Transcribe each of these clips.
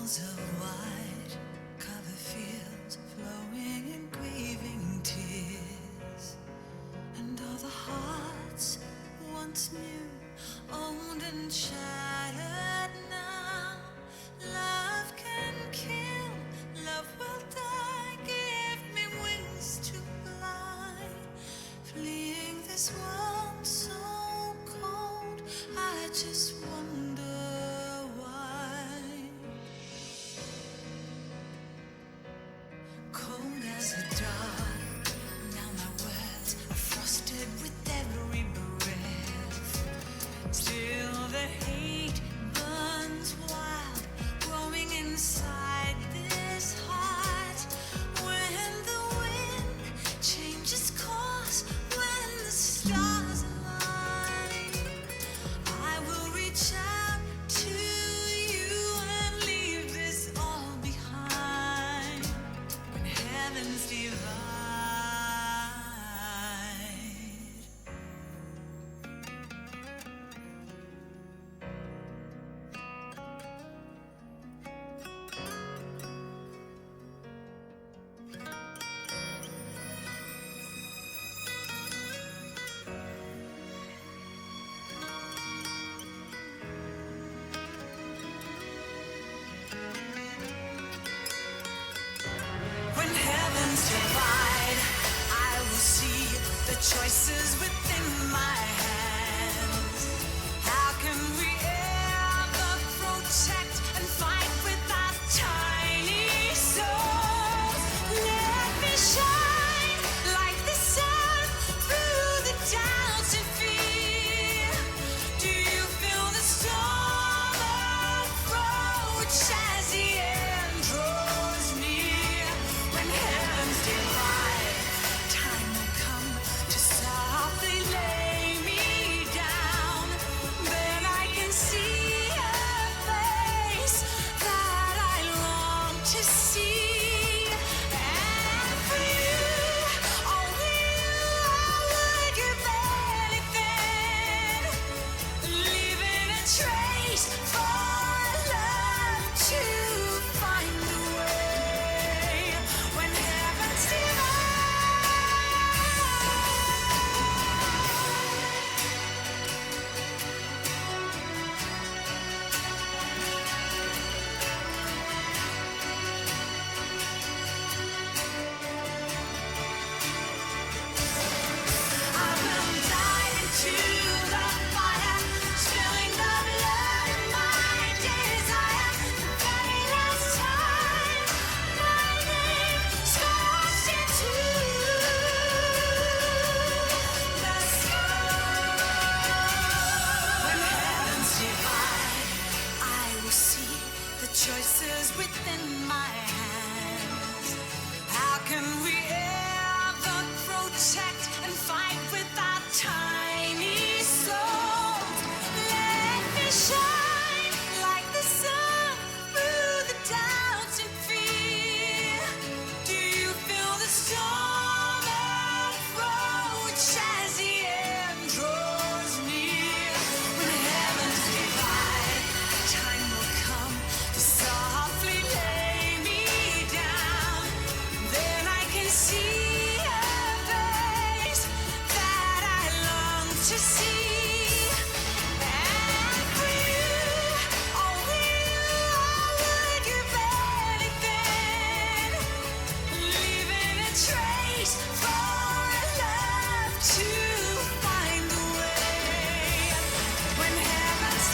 Walls of white, cover fields flowing in grieving tears, and all the hearts once new, owned and shattered now. Love can kill, love will die. Give me wings to fly, fleeing this world so cold. I just wonder why. Cold as a dog, now my words are frosted with every breath. Still the hate burns wild, growing inside this heart. When the wind changes course, when the stars align, I will reach out to you and leave this all behind. When heavens divide. When heavens divide, I will see the choices within my hands. How can we ever protect and fight with our tiny souls? Let me shine like the sun through the doubts and fear. Do you feel the storm approach as the end draws near? When heavens divide, time will come to softly lay me down. Then I can see a face that I long to see. And for you, only you, I would give anything, leaving a trace for love to find a way. When heavens divide. I will dive into the fire, spilling the blood of my desire. The very last time, my name scorched into the sky. When heavens divide, I will see the choices within my hands. How can we ever protect and fight with our tiny souls? Let me shine like the sun through the doubts and fear. Do you feel the storm approach as the end draws near? When heavens divide, time will come to softly lay me down. Then I can see a face that I long to see. And for you, only you, I would give anything, leaving a trace for love to find a way. When heavens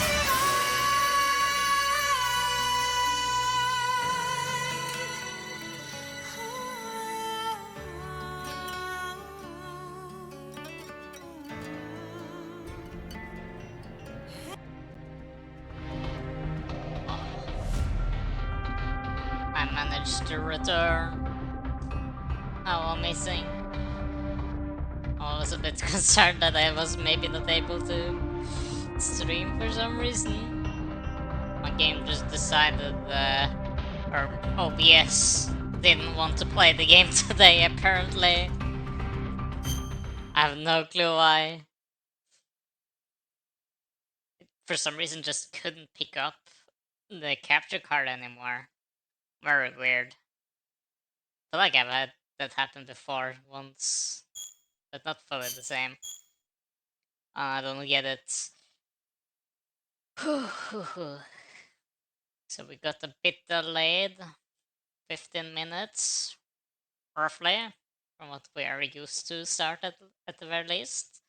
I managed to return. How amazing. I was a bit concerned that I was maybe not able to stream for some reason. My game just decided, or OBS didn't want to play the game today apparently. I have no clue why. For some reason just couldn't pick up the capture card anymore. Very weird. I feel like I've had that happen before once, but not fully the same. I don't get it. So we got a bit delayed, 15 minutes, roughly, from what we are used to start at the very least.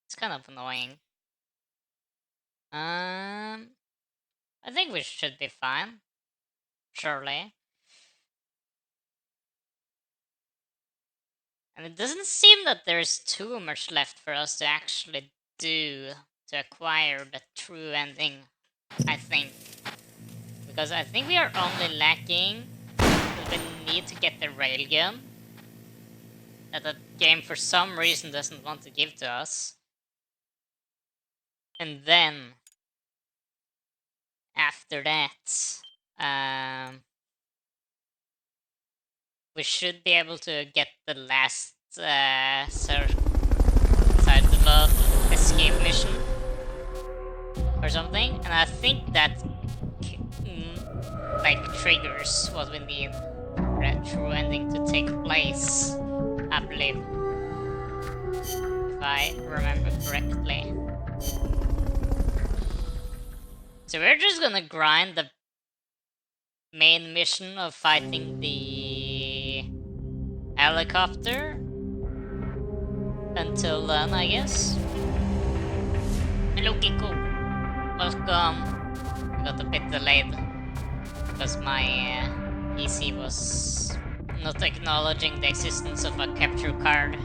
It's kind of annoying. I think we should be fine, surely. And it doesn't seem that there's too much left for us to actually do to acquire the true ending, I think. Because I think we are only lacking the need to get the railgun that the game for some reason doesn't want to give to us. And then, after that, we should be able to get the last side of the escape mission or something, and I think that like triggers what we need for that true ending to take place, I believe, if I remember correctly. So we're just gonna grind the main mission of fighting the helicopter until then, I guess. Hello, Kiko. Welcome. I got a bit delayed because my PC was not acknowledging the existence of a capture card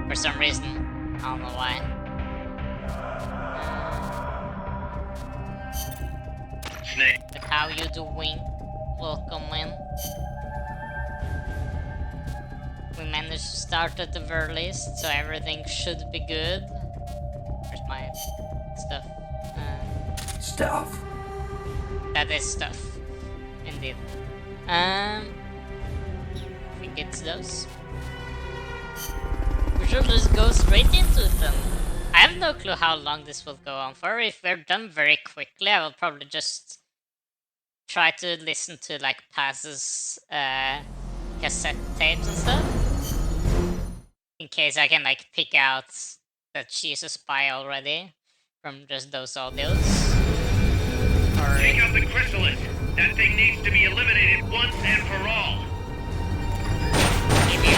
for some reason. I don't know why. Snake. But how you doing? Welcome in. We managed to start at the very least, so everything should be good. Where's my stuff? Stuff. That is stuff. Indeed. I think it's those. We should just go straight into it then. I have no clue how long this will go on for. If we're done very quickly, I will probably just try to listen to like Paz's cassette tapes and stuff. In case I can like pick out that she's a spy already from just those audios. Or Take out the chrysalis. That thing needs to be eliminated once and for all. maybe.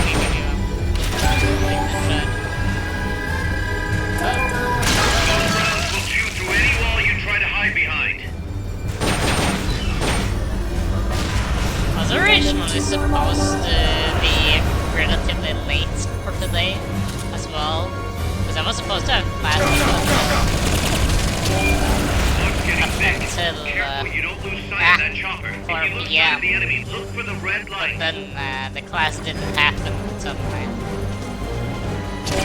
Those rounds will chew through any wall you try to hide behind. I was originally supposed to be relatively late for today as well, because I was supposed to have class Look's getting thick. until Careful you don't lose sight of that chopper. If 4 you lose sight p.m. of the enemy, look for the red but light. then the class didn't happen suddenly. But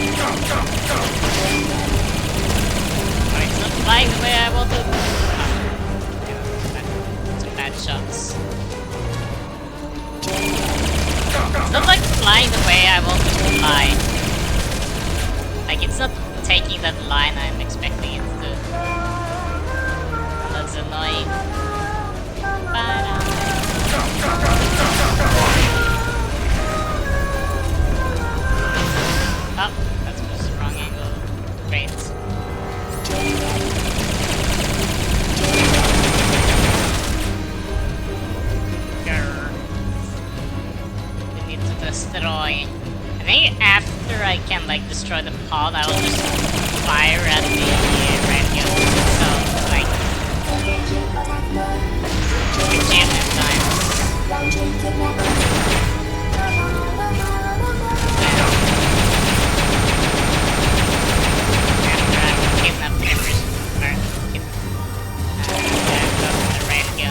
it's not flying the way I wanted. Some bad shots. It's not like flying the way I want it to fly. Like it's not taking that line I'm expecting it to. That's annoying. Oh, that was the wrong angle. Great. Grr. We need to destroy. I think after I can like destroy the pod, I will just fire at the radio. So like, jam it times. After I've kidnapped the radio.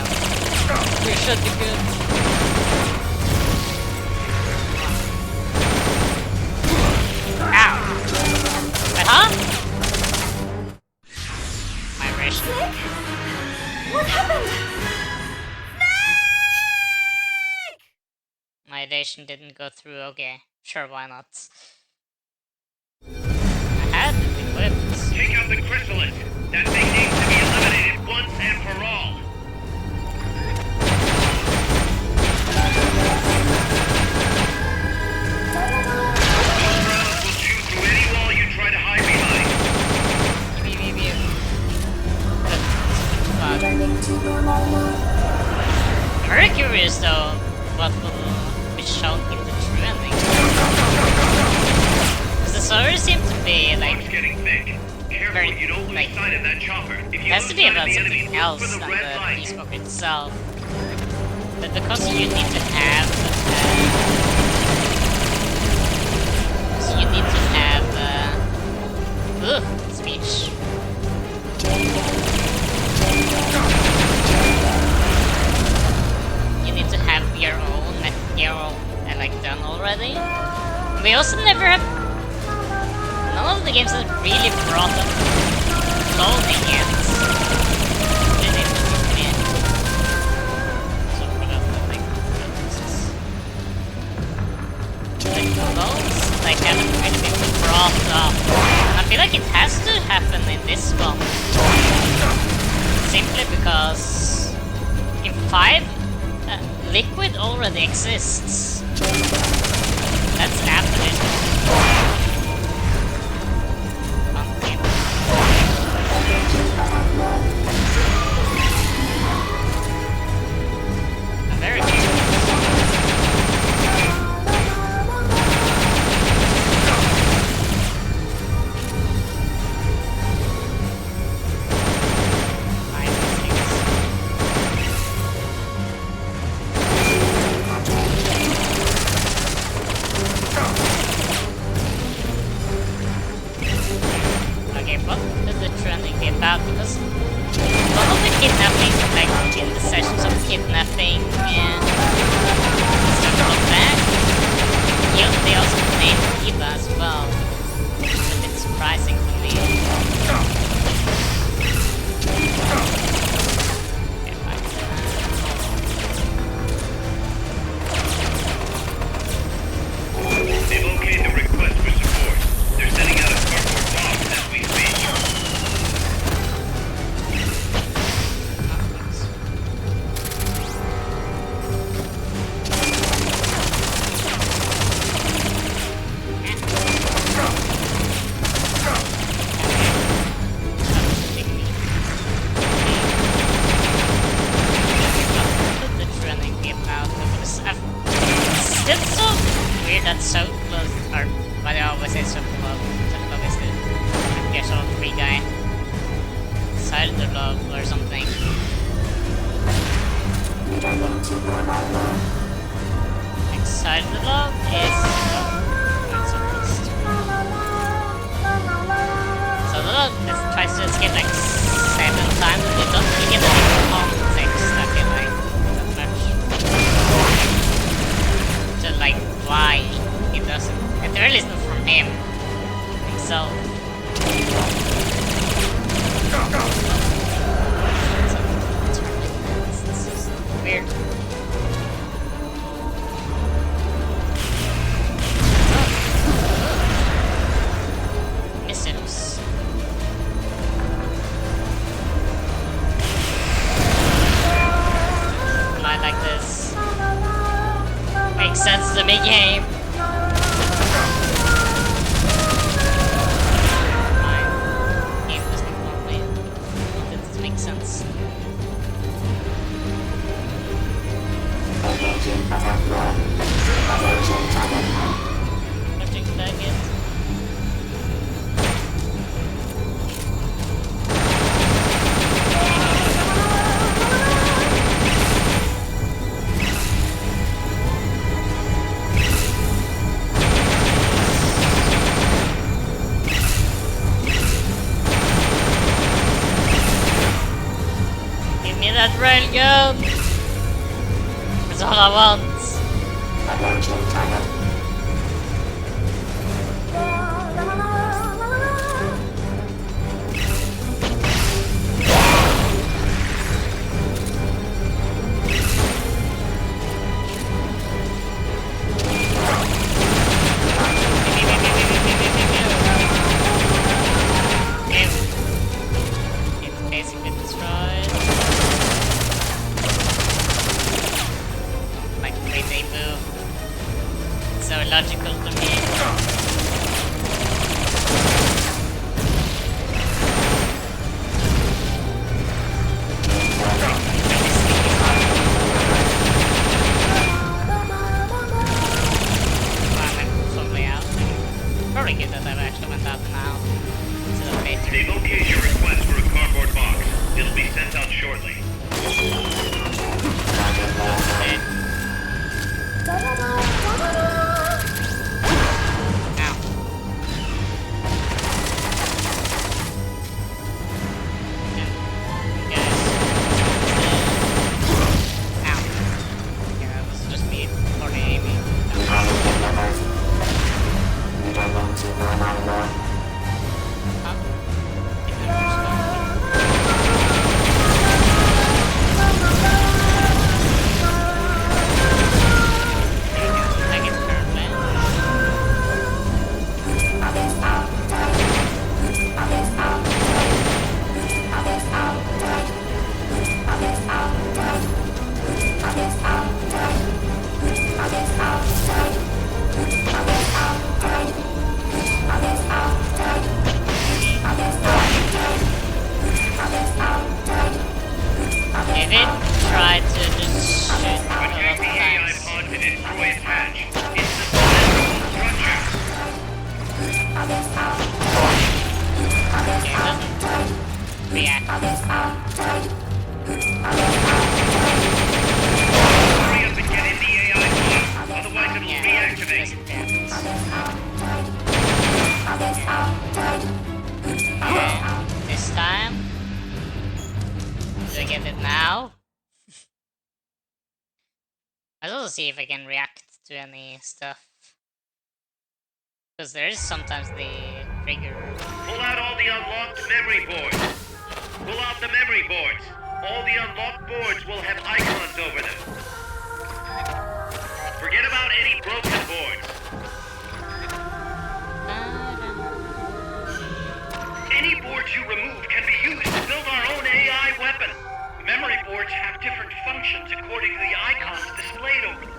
We should be good. Ow! Wait, huh? Vibration. What happened? My evasion didn't go through. Okay, sure, why not? I had it equipped. Take out the chrysalis. That thing needs to be eliminated once and for all. Those rounds will chew through any wall you try to hide behind. I'm very curious though, what will be shown in the training. Because the story seems to be like It's getting thick. Careful very, you don't lose like, sight of that chopper. If you it has lose to be sight of about the enemy, something look else for than the red the light. police book itself. But because you need to have speech. You need to have your own material like done already. We also never have. None of the games have really brought up clothing yet. Really interesting. So forgot what the clothes like haven't really been brought up. I feel like it has to happen in this one. Simply because in 5, Liquid already exists. That's after it. Pumpkin. I'm very curious. Okay, what is the trending be about? Because one of the kidnapping, like in the sessions of kidnapping and stuff like that, they also named Eva as well. It's a bit surprising to me. Okay, fine. They've okayed the request for support. They're sending out a cardboard box as we speak. The trending be about? Because it's so weird that so close, or why they always say so close. So close is the sort of free guy. Side of the love or something. Like side of the love is so the love tries to escape like 7 times and you don't really get any context, I feel like, that much. So like why he doesn't. At the very least not from him himself. It's just weird. Missiles. I like this. Makes sense to me, game. Fine. Game doesn't want me. It doesn't make sense. Project target. Give me that railgun! That's all I want! It's basically destroyed. react. Hurry up and get in the AI mode, otherwise it'll Yeah, reactivate. Okay, this time. Do I get it now? I'll also see if I can react to any stuff. Because there is sometimes the trigger. Pull out all the unlocked memory boards. Pull out the memory boards. All the unlocked boards will have icons over them. Forget about any broken boards. Any boards you remove can be used to build our own AI weapon. Memory boards have different functions according to the icons displayed over them.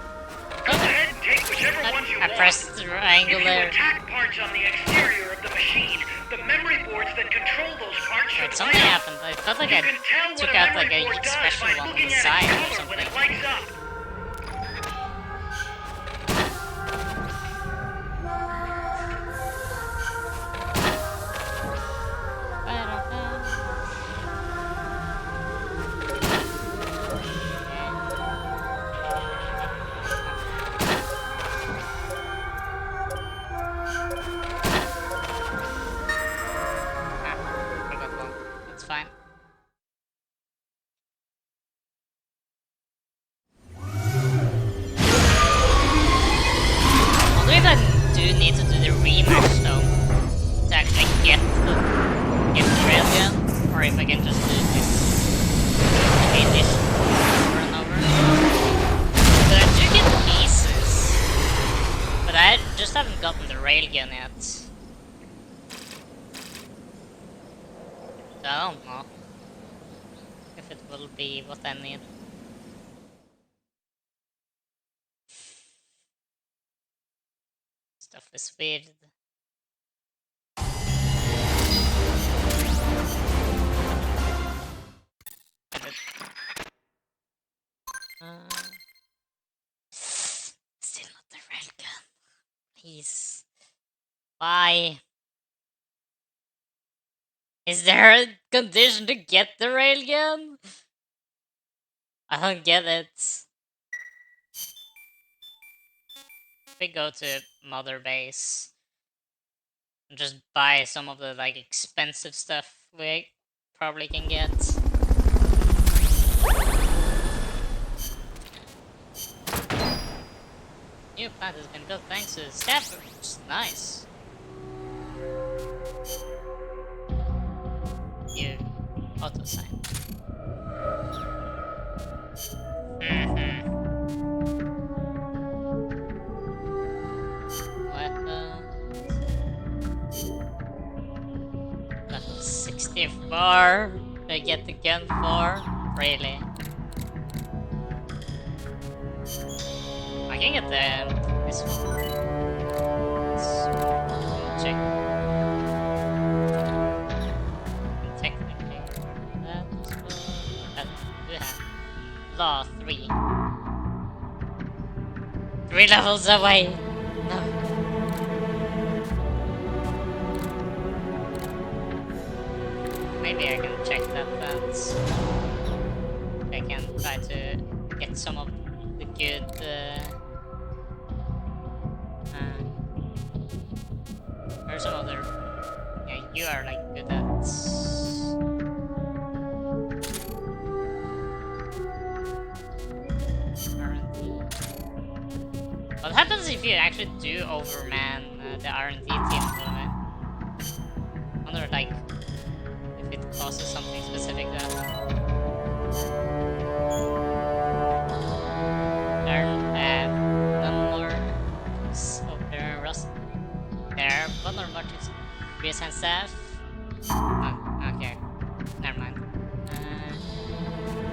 Go ahead and take whichever ones you I want. pressed the triangle If you there. attack parts on the exterior of the machine, the memory boards that control those parts should Wait, something light up. happened. I felt like You I can tell what took a out memory like a board does special by one on looking the at its side or color when something. it lights up. Forgot one. That's fine. I wonder if I do need to do the rematch though to actually get the railgun, or if I can just do this finish over and over. But I do get pieces, but I just haven't gotten the railgun yet. So I don't know if it will be what I need. Stuff is weird. Still not the railgun. Please. Why? Is there a condition to get the railgun? I don't get it. We go to Mother Base and just buy some of the like expensive stuff we probably can get. New plant has been built thanks to the staffers. Nice. New auto sign. Got 64 to get the gun for. Really? I can get this one. Let's check. Technically, that's what that we have. Law 3. 3 levels away. No. Maybe I can check that. I can try to get some of the good. Or some other. Yeah, you are like good at. R&D. What happens if you actually do overman the R&D team? I wonder, like, if it causes something specific that. One more over there, Rust. There, one more to reassign staff. Oh, okay, never mind.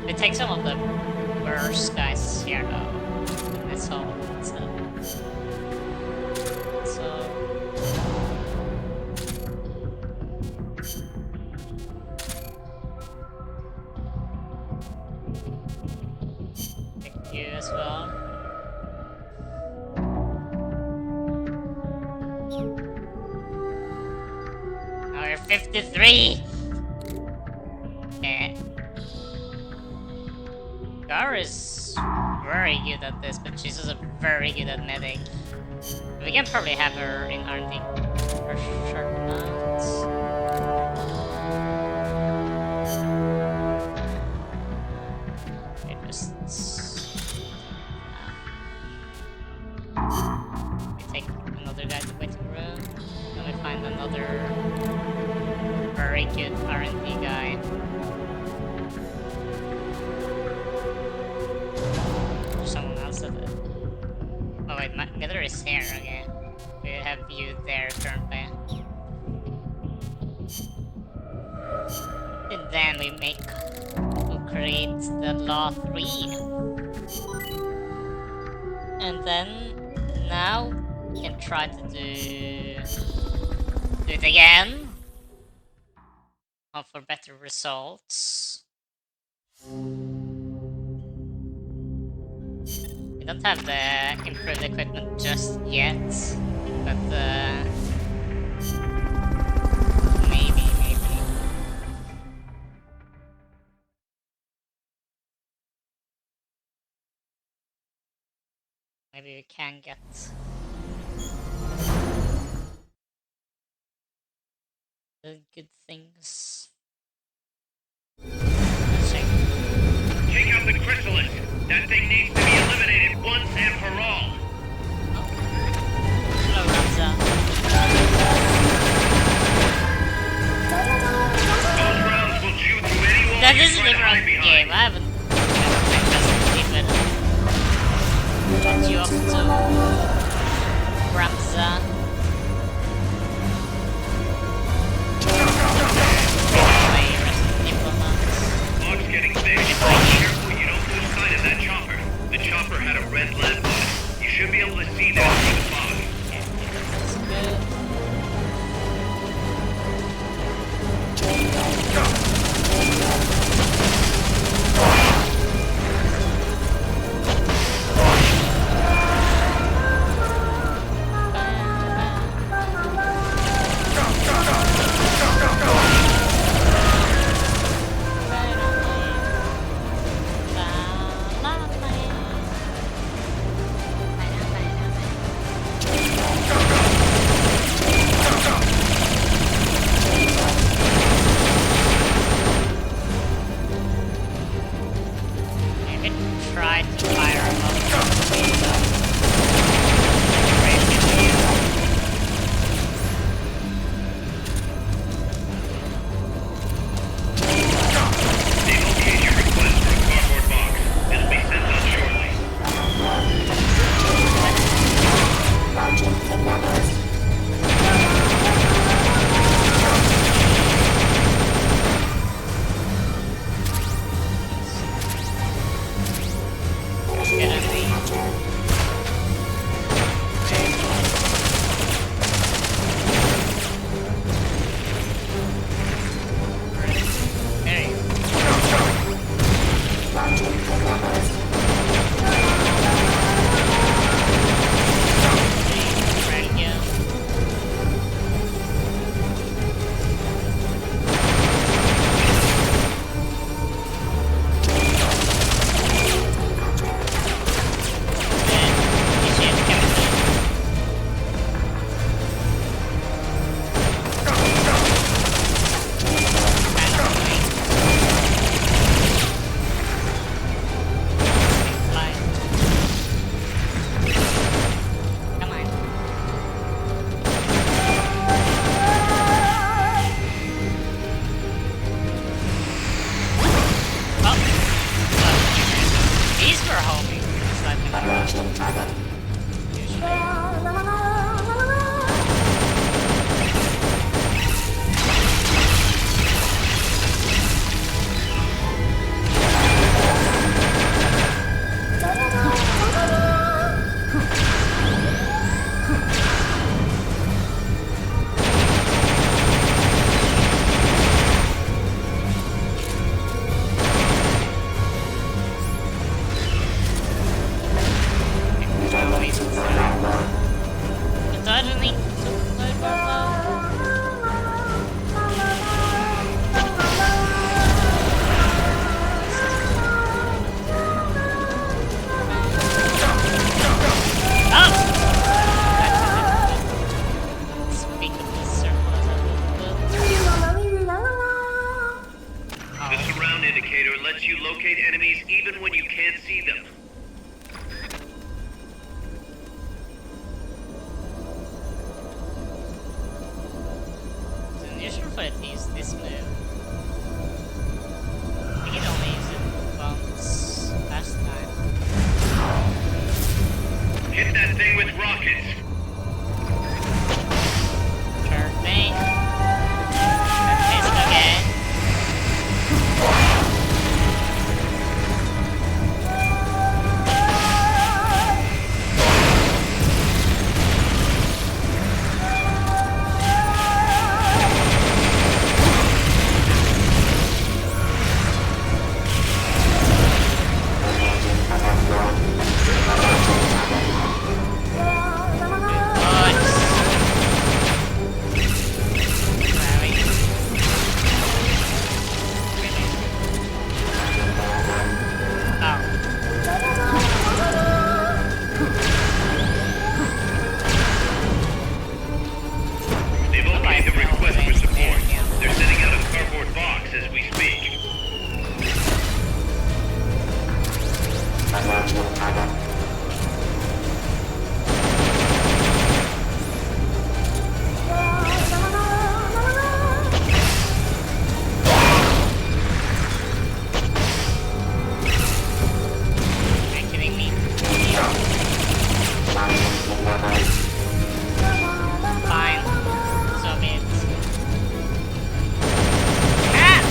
They take some of the worst guys here though. That's all. So. Thank you as well. Now we're 53! Nether is very good at this, but she's also very good at medic. We can probably have her in R&D. For sure not. Okay, just... we take another guy to the waiting room. Then we find another very good R&D guy. Someone else at it. Oh wait, Nether is here, okay. We have you there currently. And then we'll create the Law 3. And then, now, we can try to do it again. Hope for better results. We don't have the improved equipment just yet, but maybe. Maybe we can get the good things. Let's check. Take out the chrysalis. That thing needs to be eliminated once and for all. Hello, Ramza. Those rounds will chew through any wall That you is a try to hide different behind. game. I haven't even let you off to Ramza. Play Resident Diplomat. Fog's getting thick. Be careful you don't lose sight of that chopper. The chopper had a red lamp on it. You should be able to see that through the fog. Okay, that's good. Maybe try to fire him up. They've okayed your request for a cardboard box. It'll be sent out shortly. Get in the... There you go. Right again. Initiate chemical. Kind of annoying. Fly. Come on. Oh! These were homing. Slightly better. Usually. Always. for it to use this move. I think it only used it once last time. Hit that thing with rockets. Sure thing. Missed again. They've okayed the request for support. They're sending out a cardboard box as we speak. Are you kidding me? Fine. So be it. Ah!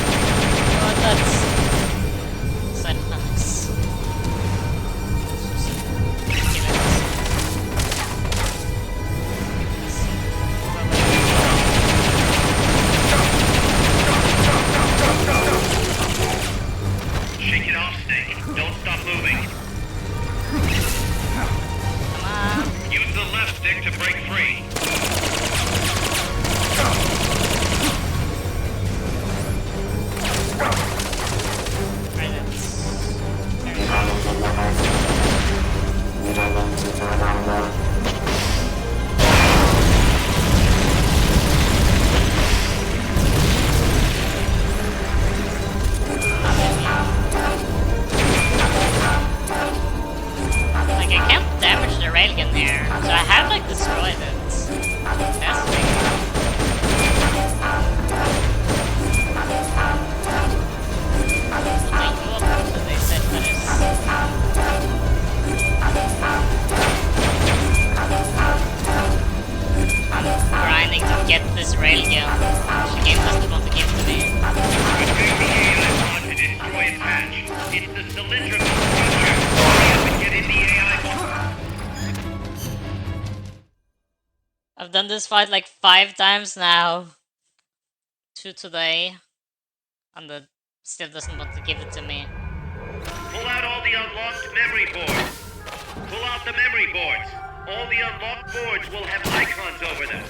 Oh, that's so nice. Kill Shake it off, Snake. Don't stop moving. Come on. Use the left stick to break free. Like, I can't damage the railgun there, so I have, like, destroyed it. Fantastic. Like, what they said for this? I'm grinding to get this railgun, which the game doesn't want to give to me. Good thing the AI want to destroy its hatch. It's the cylindrical structure. Hurry up and get in the AI box. I've done this fight like 5 times now. 2 today. And the still doesn't want to give it to me. Pull out all the unlocked memory boards. Pull out the memory boards. All the unlocked boards will have icons over them.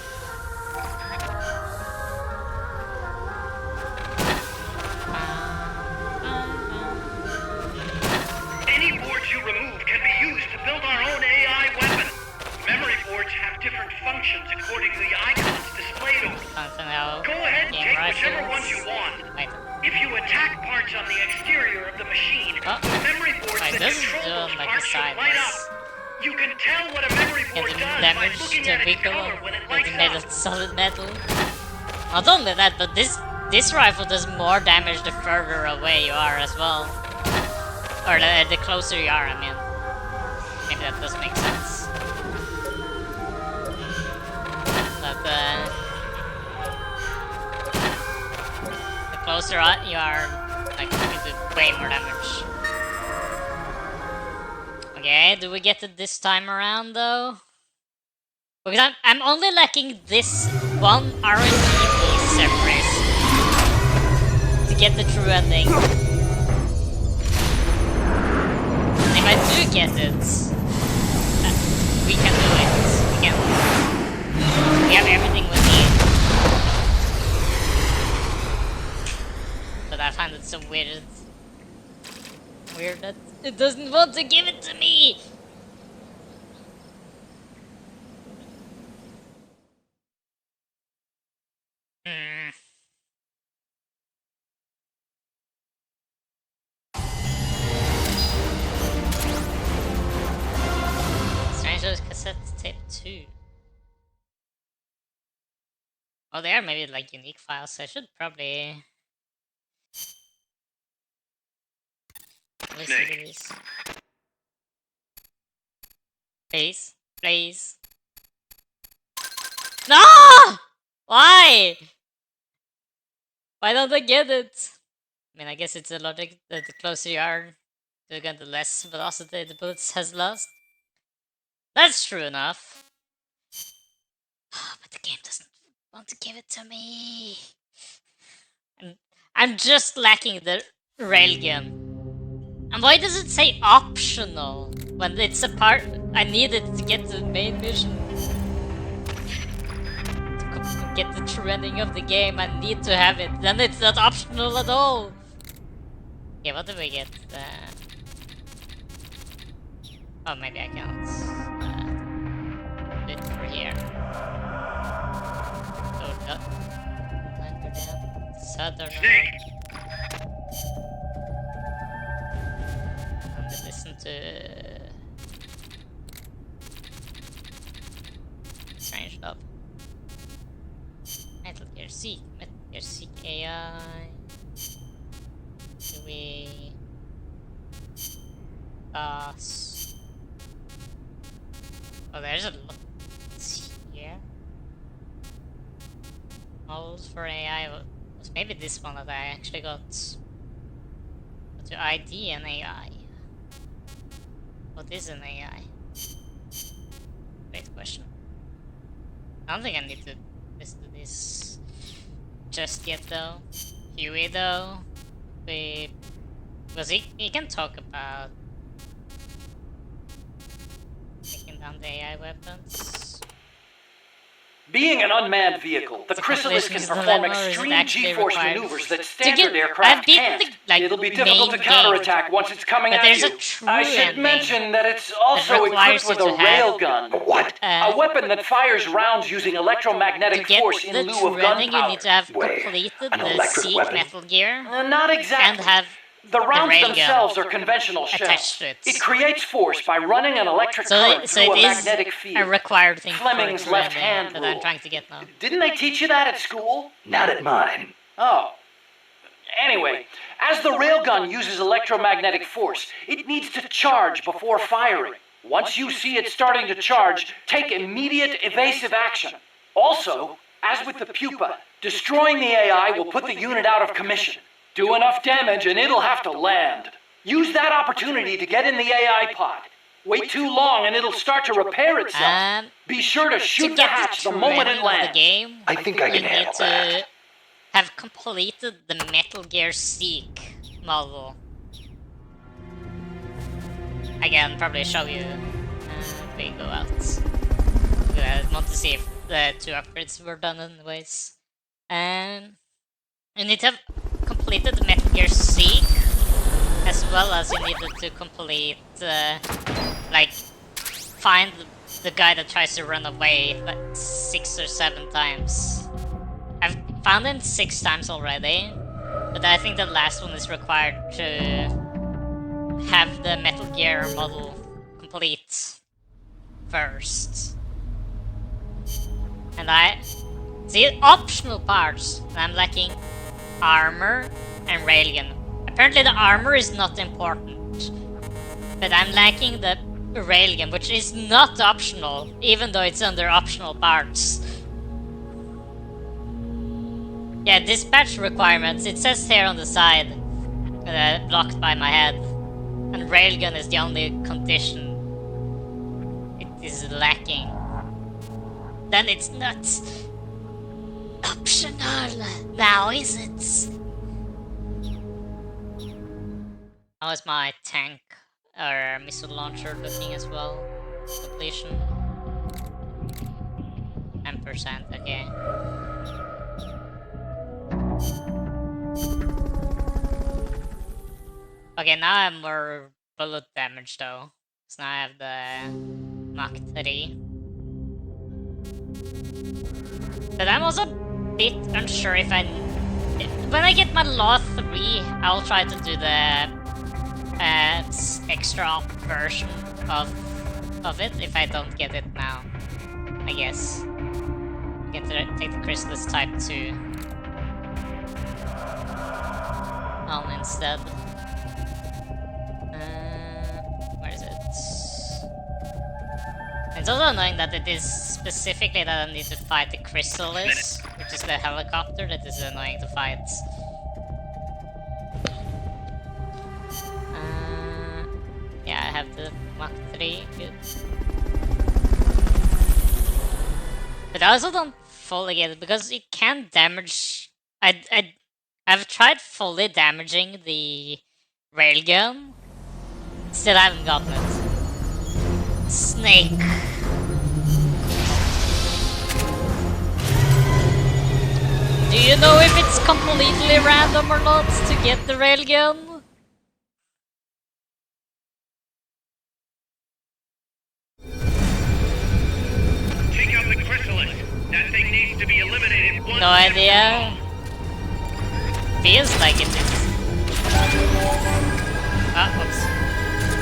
Any boards you remove can be used to build our own AI weapon. Memory boards have different functions according to the icons displayed over them. Something else. Go ahead and Game take whichever rifles. ones you want. Wait. If you attack parts on the exterior of the machine, Oh. the memory boards Wait, that this is control doing those like parts the should light sideways. up. You can tell what a memory board Getting does by damage looking to at its vehicle color when it because lights it's made up. of solid metal. Not only that, but this rifle does more damage the further away you are as well. Or the closer you are, I mean. Maybe that does make sense. But the closer you are, like, you do way more damage. Okay, do we get it this time around though? Because I'm only lacking this one RNG piece surprise to get the true ending. And if I do get it, we can do it. We have everything we need. But I find it so weird. Weird that it doesn't want to give it to me. Strange Cassette Tape 2. Oh, they are maybe like unique files, so I should probably listen to these. Please, please. No! Why? Why don't I get it? I mean, I guess it's a logic that the closer you are to the gun, the less velocity the bullets has lost. That's true enough. But the game doesn't want to give it to me. I'm just lacking the railgun. And why does it say optional when it's a part I need it to get to the main mission? To get the true ending of the game, I need to have it. Then it's not optional at all. Okay, what do we get? Oh, maybe I can't. Do it over here. Oh, Southern. And listen to strange stuff. Metal Gear Seek AI. Do we pass? Oh, there's a lot here. Models for AI was maybe this one that I actually got. To ID an AI. What is an AI? Great question. I don't think I need to listen to this just yet though. Huey though, because he can talk about taking down the AI weapons. Being an unmanned vehicle, the Chrysalis can perform extreme G-force maneuvers that standard aircraft can't. It'll be difficult to counterattack once it's coming at you. I should mention that it's also equipped with a railgun. What? A weapon that fires rounds using electromagnetic force in lieu of gunpowder. You need to have completed the Seek Metal Gear. Not exactly. And have the rounds themselves are conventional shells. It creates force by running an electric current through a magnetic field. A required thing Fleming's left-hand that I'm trying to get now. Didn't they teach you that at school? Not at mine. Oh. Anyway, as the railgun uses electromagnetic force, it needs to charge before firing. Once you see it starting to charge, take immediate evasive action. Also, as with the pupa, destroying the AI will put the unit out of commission. Do enough damage and it'll have to land. Use that opportunity to get in the AI pod. Wait too long and it'll start to repair itself. Be sure to shoot the hatch the moment it lands. I think I can handle that. You need to have completed the Metal Gear Seek model. I can probably show you if we go out. I want to see if the 2 upgrades were done anyways. You need to have completed the Metal Gear Seek, as well as you needed to complete, like, find the guy that tries to run away like 6 or 7 times. I've found him 6 times already, but I think the last one is required to have the Metal Gear model complete first. And I see optional parts, and I'm lacking armor and railgun. Apparently the armor is not important, but I'm lacking the railgun, which is not optional, even though it's under optional parts. Yeah, dispatch requirements, it says here on the side, blocked by my head, and railgun is the only condition it is lacking. Then it's not optional now, is it? How is my tank or missile launcher looking as well? Completion 10%, okay. Okay, now I have more bullet damage though. So now I have the Mach 3. But I'm also a bit unsure if when I get my Law 3, I'll try to do the extra op version of it if I don't get it now, I guess. Get to take the Chrysalis type 2 on instead. Where is it? It's also annoying that it is specifically that I need to fight the Chrysalis, which is the helicopter that is annoying to fight. Yeah, I have the Mach 3, good. But I also don't fully get it, because you can damage... I've tried fully damaging the railgun, still haven't gotten it. Snake. Do you know if it's completely random or not to get the railgun? Take out the Chrysalis. That thing needs to be eliminated once No idea. Feels like it is. Oops.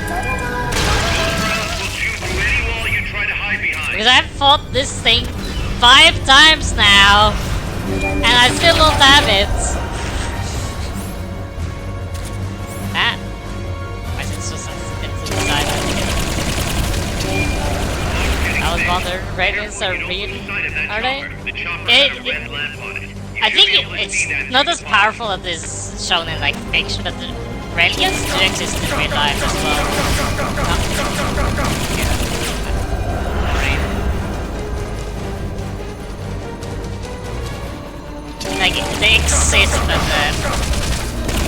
Those rounds will chew through any wall you try to hide behind. Because I've fought this thing 5 times now, and I still don't have it. Ah. Why is it so sensitive to the side? I was wondering, radios are real? Are they? I think it's not as powerful as is shown in like fiction, but the railguns do exist in real life as well. Like, they exist, but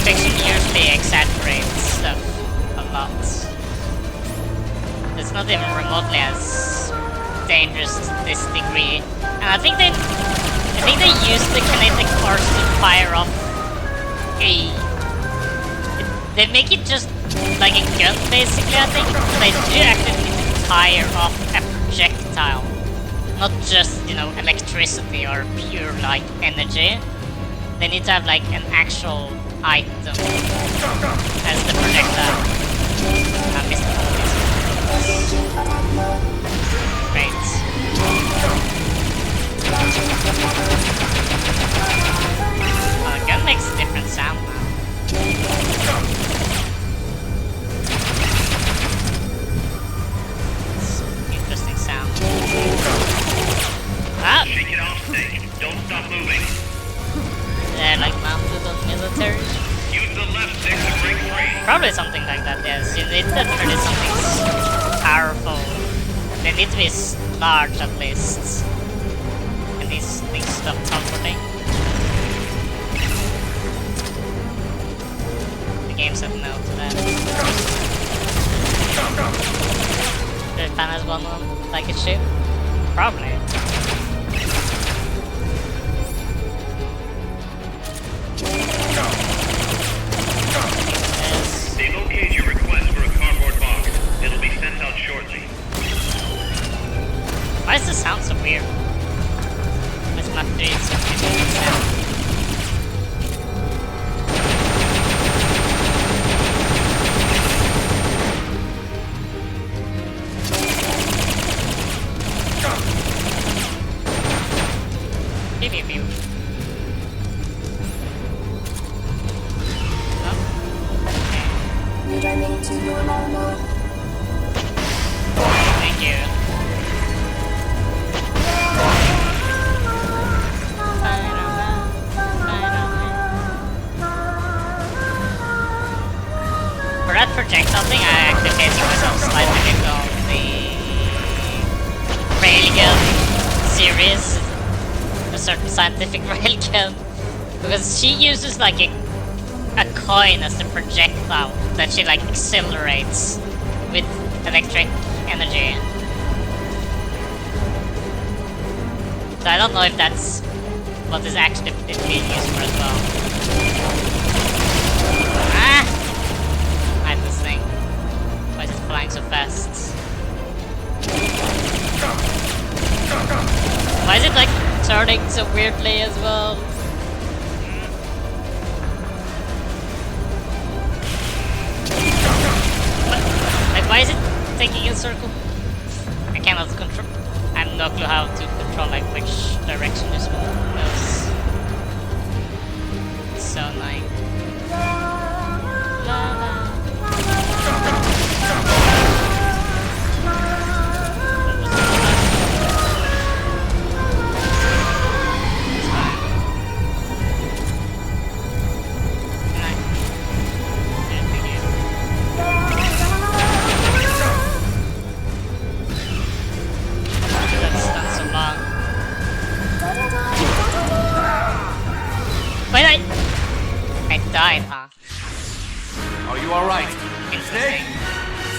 fiction usually exaggerates stuff a lot. It's not even remotely as dangerous to this degree. And I think they use the kinetic force to fire off they make it just like a gun, basically, I think. They do actually need to fire off a projectile. Not just, you know, electricity or pure, like, energy. They need to have, like, an actual item as the projectile. I missed all these. Great. Oh, the gun makes a different sound now. Interesting sound. Ah! Shake it off, Snake. Don't stop moving. They're like mounted on military. Use the left stick to break free. Probably something like that, yes. You need definitely something powerful. They need to be large at least. And these things stop teleporting. The game said no to that. Does Panas one like a ship? Probably. Yes. They've okayed your request for a cardboard box. It'll be sent out shortly. Why does this sound so weird? It's not doing so weird sound. Pew pew pew. Oh. Thank you. For that projectile thing, I actually facing myself slightly bit on the railgun series, a certain scientific railgun, because she uses like a coin as the projectile that she like accelerates with electric energy. So I don't know if that's what is actually being used for as well. Ah! I hate this thing. Why is it flying so fast? Why is it like turning so weirdly as well? Like, why is it taking a circle? I cannot control. I have no clue how to control like which direction this one goes. It's so annoying. La, la. Wait, I died, huh? Are you alright? Interesting.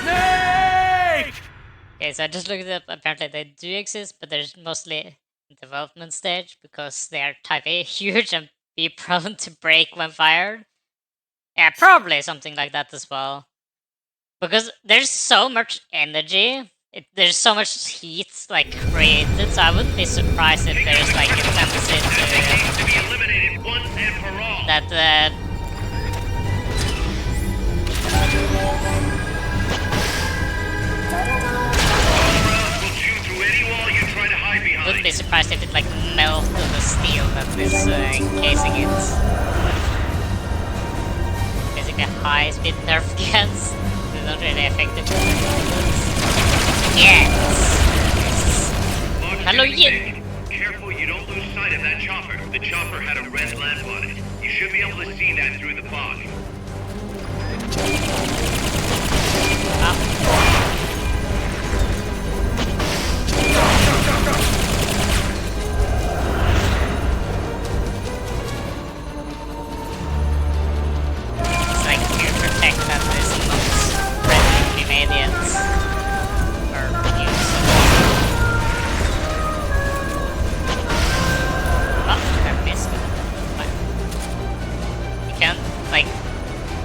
Snake! Okay, so I just looked it up. Apparently they do exist, but they're mostly in development stage because they are type A, huge, and be prone to break when fired. Yeah, probably something like that as well. Because there's so much energy, there's so much heat like created, so I wouldn't be surprised if there's like a tendency That needs to be eliminated once and for all. that Rounds will chew through any wall you try to hide behind. wouldn't be surprised if it like melted the steel that is encasing it. Basically high-speed Nerf guns. They're not really effective. Yes! Lock Hello, in, Yin! Nick. Careful you don't lose sight of that chopper. The chopper had a red lamp on it. You should be able to see that through the fog. It's like to protect that this is not friendly Canadians. Or use. Oh, I missed it. Fine. You can't, like,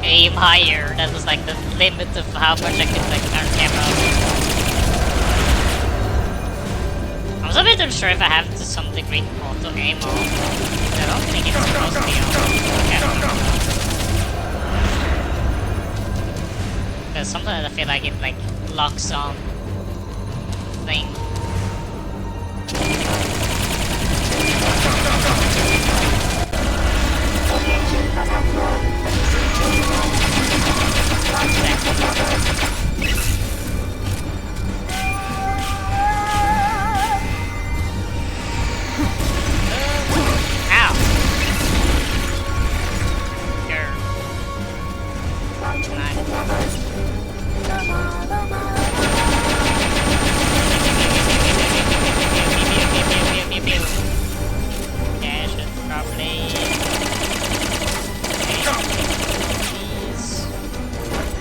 aim higher. That was like the limit of how much I could, like, turn camera on. I was a bit unsure if I have to some degree auto aim on. I don't think it's supposed to be on camera. Because sometimes I feel like it like locks on thing. Ow! Sure. Yeah, I should probably...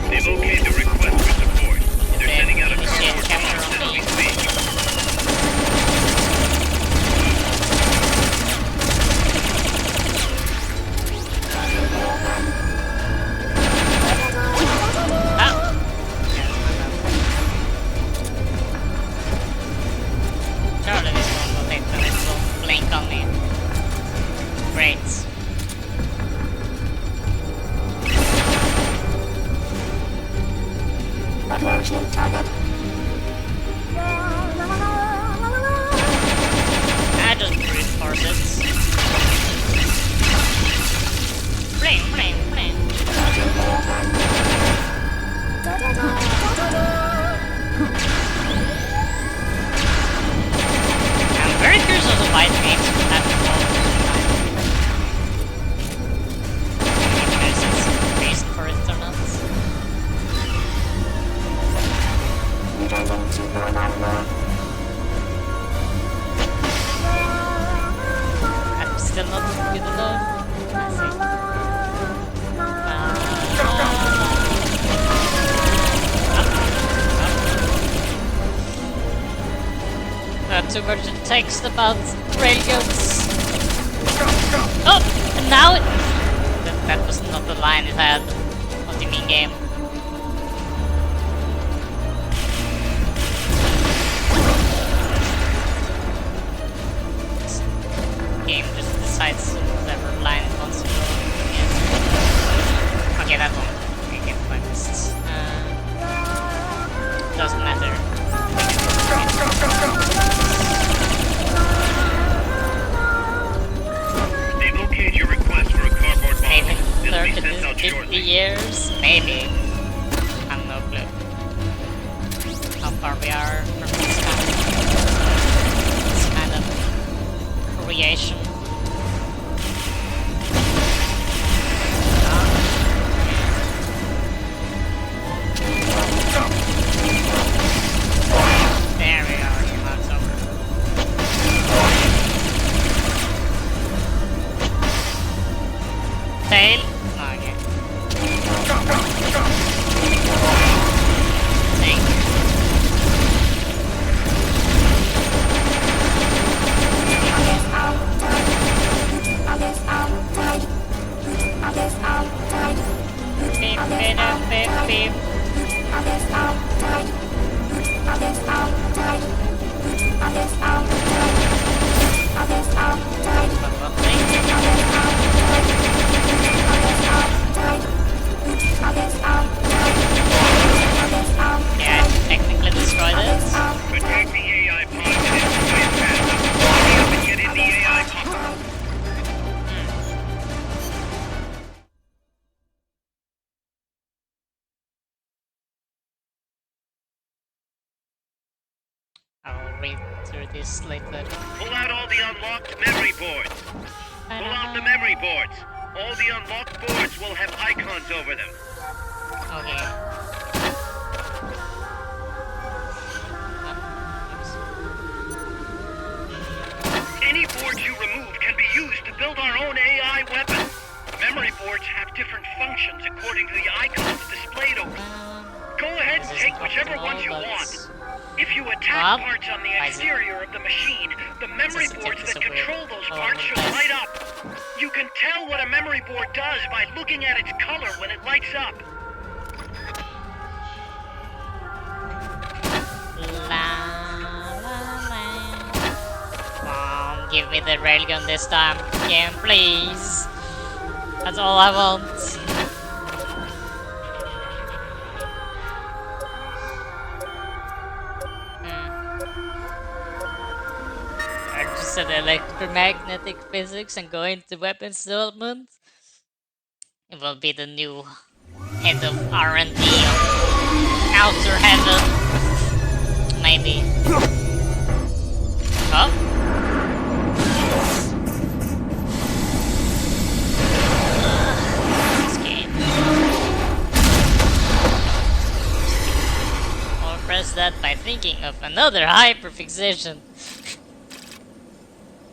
They've okayed the request for support. They're sending out a Initiate cargo capture response on as we me. speak. Oh! Surely this one will hit and it will blink on me. Great. I just reinforce it. Bling, bling, bling. I'm very curious of the white names at all the time. If there's a reason for it or not. I'm still not good enough. Let's see. Not too much text about railguns. Oh! And now it... That was not the line it had. What do you mean, game? This game just decides whatever line it wants to go against. Okay, that one. I get my missed. Doesn't matter. far from this kind of creation. There we go, that's over. Tail? Okay. Thank you. Beep, beep, beep, beep. Yeah, technically destroyed it. Protect the AI pod and its way fast. Hurry up and get in the AI pod. I'll read through this later. Pull out all the unlocked memory boards. Pull out the memory boards. All the unlocked boards will have icons over them. Okay. Any boards you remove can be used to build our own AI weapon. Memory boards have different functions according to the icons displayed over them. Go ahead and take whichever ones you want. If you attack parts on the exterior of the machine, the memory boards that control those parts should light up. You can tell what a memory board does by looking at its color when it lights up. Come on, give me the railgun this time, game, please. That's all I want. I just said electromagnetic physics and go into weapons development. It will be the new head of R&D on Outer Heaven. Maybe. Oh? This game. Or press that by thinking of another hyperfixation.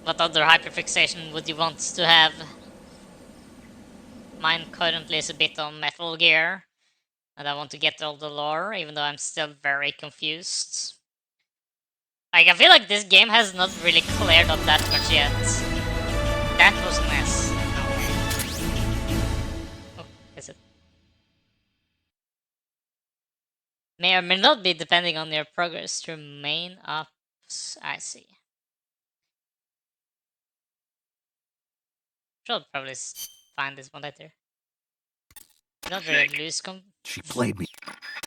What other hyperfixation would you want to have? Mine currently is a bit on Metal Gear. And I want to get all the lore, even though I'm still very confused. Like, I feel like this game has not really cleared up that much yet. That was a mess. No. Oh, is it? May or may not be depending on your progress through main ops. I see. Should probably find this one later. Not really lose She played me.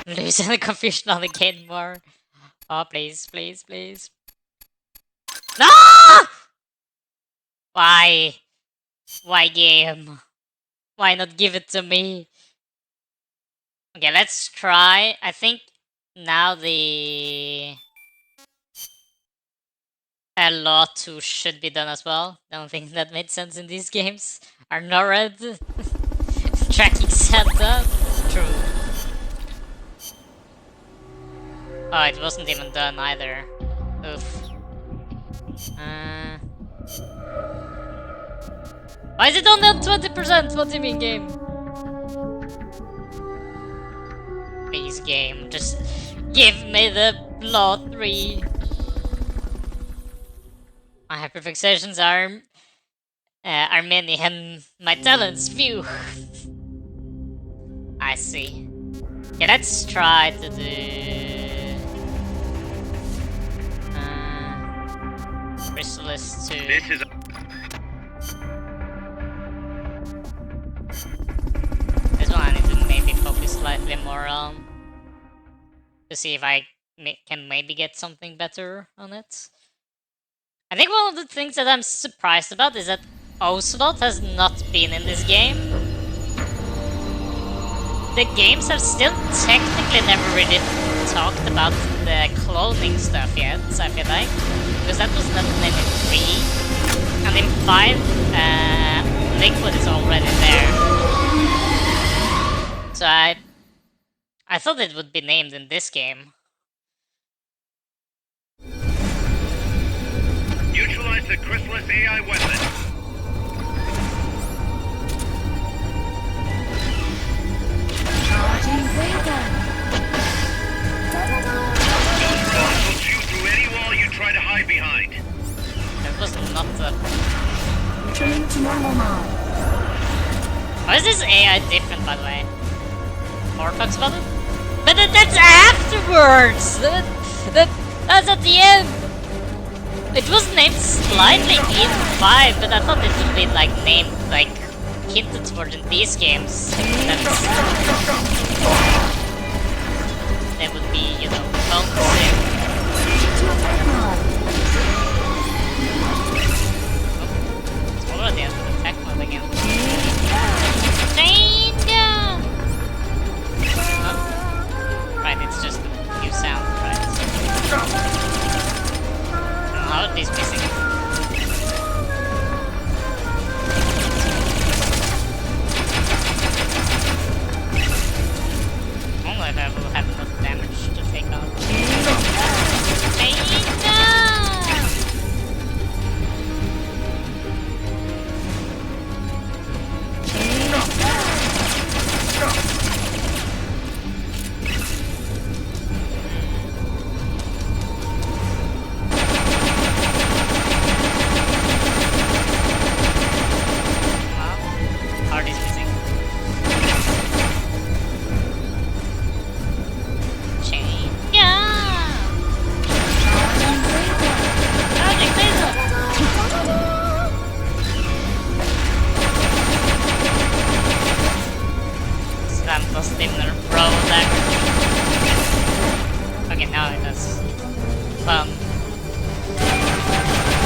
lose any confusion on the game more. Oh, please, please, please. No! Why? Why, game? Why not give it to me? Okay, let's try. I think now the Law 2 should be done as well. The only thing that made sense in these games are NORAD tracking Santa. True. Oh, it wasn't even done either. Oof. Why is it only on 20%? What do you mean, game? Please, game, just give me the Law 3. My hyperfixations are many and my talents few. I see. Okay, let's try to do Chrysalis 2. This is This one I need to maybe focus slightly more on to see if I can maybe get something better on it. I think one of the things that I'm surprised about is that Ocelot has not been in this game. The games have still technically never really talked about the cloning stuff yet, so I feel like. Because that was not named in 3. And in 5, Liquid is already there. So I thought it would be named in this game. Neutralize the Chrysalis AI weapon. Charging Railgun. Those rods will chew through any wall you try to hide behind. That was not the... Returning to normal mode. How is this AI different, by the way? More talks about it? But that's afterwards! That's at the end! It was named slightly in 5, but I thought it would be like named, like, hinted towards in these games. They would be, you know, bouncing. Oh, it's already at the attack mode again. Chain gun! Oh. Right, it's just a new sound, right? How are these missing? Only if I will have enough damage to take out. Hardy's missing. Chain gun! Charging laser! Slam plus Dimner roll dagger. Okay, now it does. I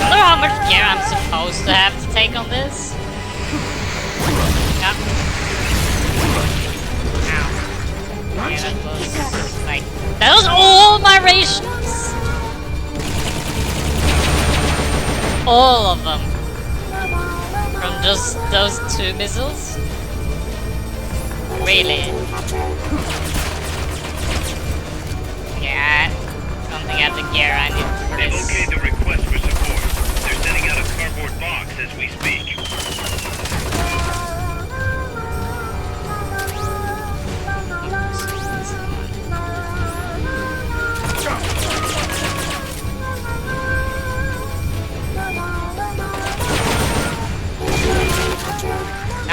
wonder how much gear I'm supposed to have to take on this. Yeah. Ow. Yeah, that was like... That was all my rations! All of them. From just those 2 missiles? Really? Yeah, I don't think I have the gear I need for They've this. okayed the request for support. They're sending out a cardboard box as we speak.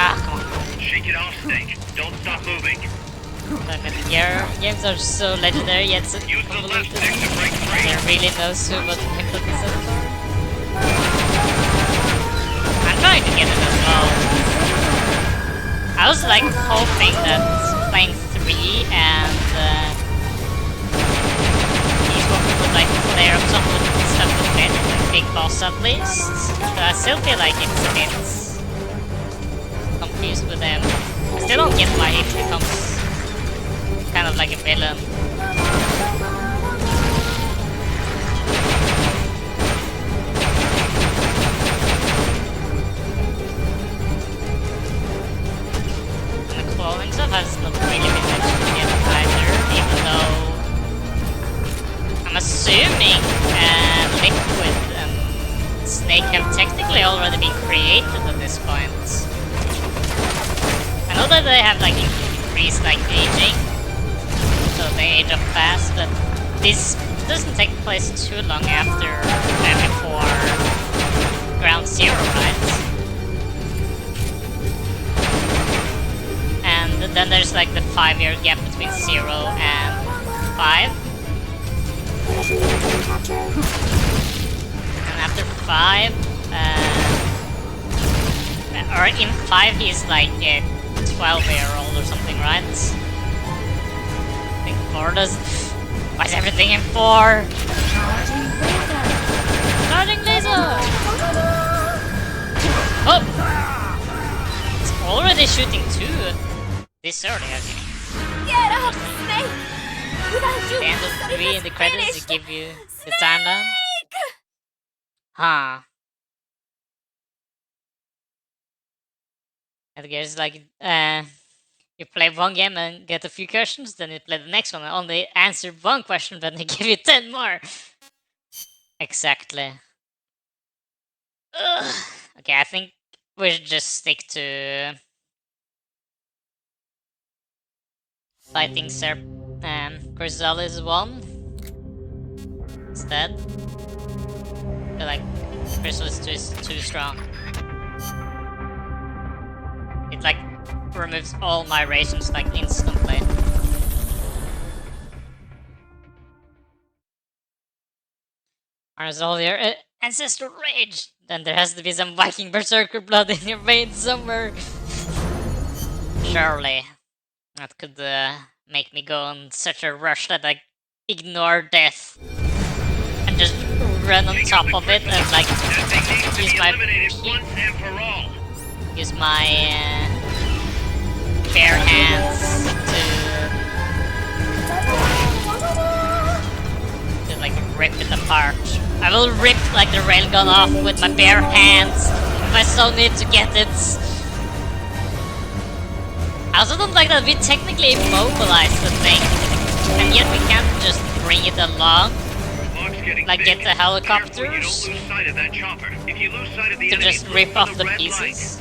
Ah, come on. Shake it off, Snake. Don't stop moving. The gear games are so legendary yet so Use the left convoluted. stick to break free. There really knows who what input is so far. I'm trying to get it as well. I was like hoping that playing 3 and these one would like clear up some of the stuff with it, like big boss at least. But I still feel like it's a bit confused with them. I still don't get why he becomes kind of like a villain. And the clothing stuff has not really been mentioned yet either, even though I'm assuming Liquid and Snake have technically already been created at this point. I know that they have like increased like aging, so they age up fast, but this doesn't take place too long after before Ground Zero, right? And then there's like the 5-year gap between 0 and 5. And after 5, or in 5 he's like a 12-year-old or something, right? I think 4 does. Why is everything in 4? Charging laser! Oh! It's already shooting 2 this early, I think. Get up, Snake! Without you, the end of study 3 in has the credits finished. to give you the timeline. Huh. I guess like you play one game and get a few questions, then you play the next one and only answer one question, then they give you 10 more. Exactly. Ugh. Okay, I think we should just stick to fighting Chrysalis 1 instead. I feel like Chrysalis 2 is too strong. It like removes all my rations like instantly. Arms all your ancestral rage. Then there has to be some Viking berserker blood in your veins somewhere. Surely, that could make me go on such a rush that I ignore death and just run on top of it and like use my bare hands to like rip it apart. I will rip like the railgun off with my bare hands if I so need to get it. I also don't like that we technically immobilized the thing, and yet we can't just bring it along. Like get the helicopters to just rip off the pieces.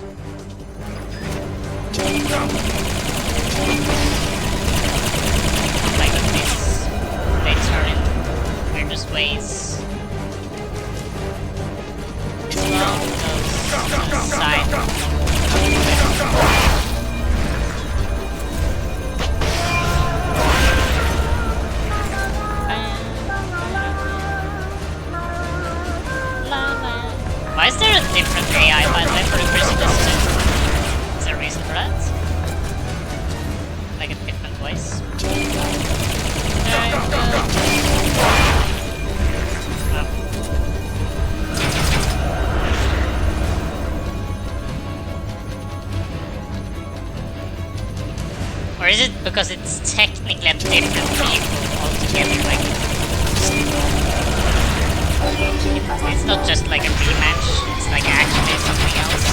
Like this, they turn in weirdest ways. This one goes to the side. Why is there a different AI by the way for the Chrysalis 2? Is there a reason for that? Like a different voice? Or is it because it's technically a different people altogether? Like, it's not just like a rematch, it's like actually something else.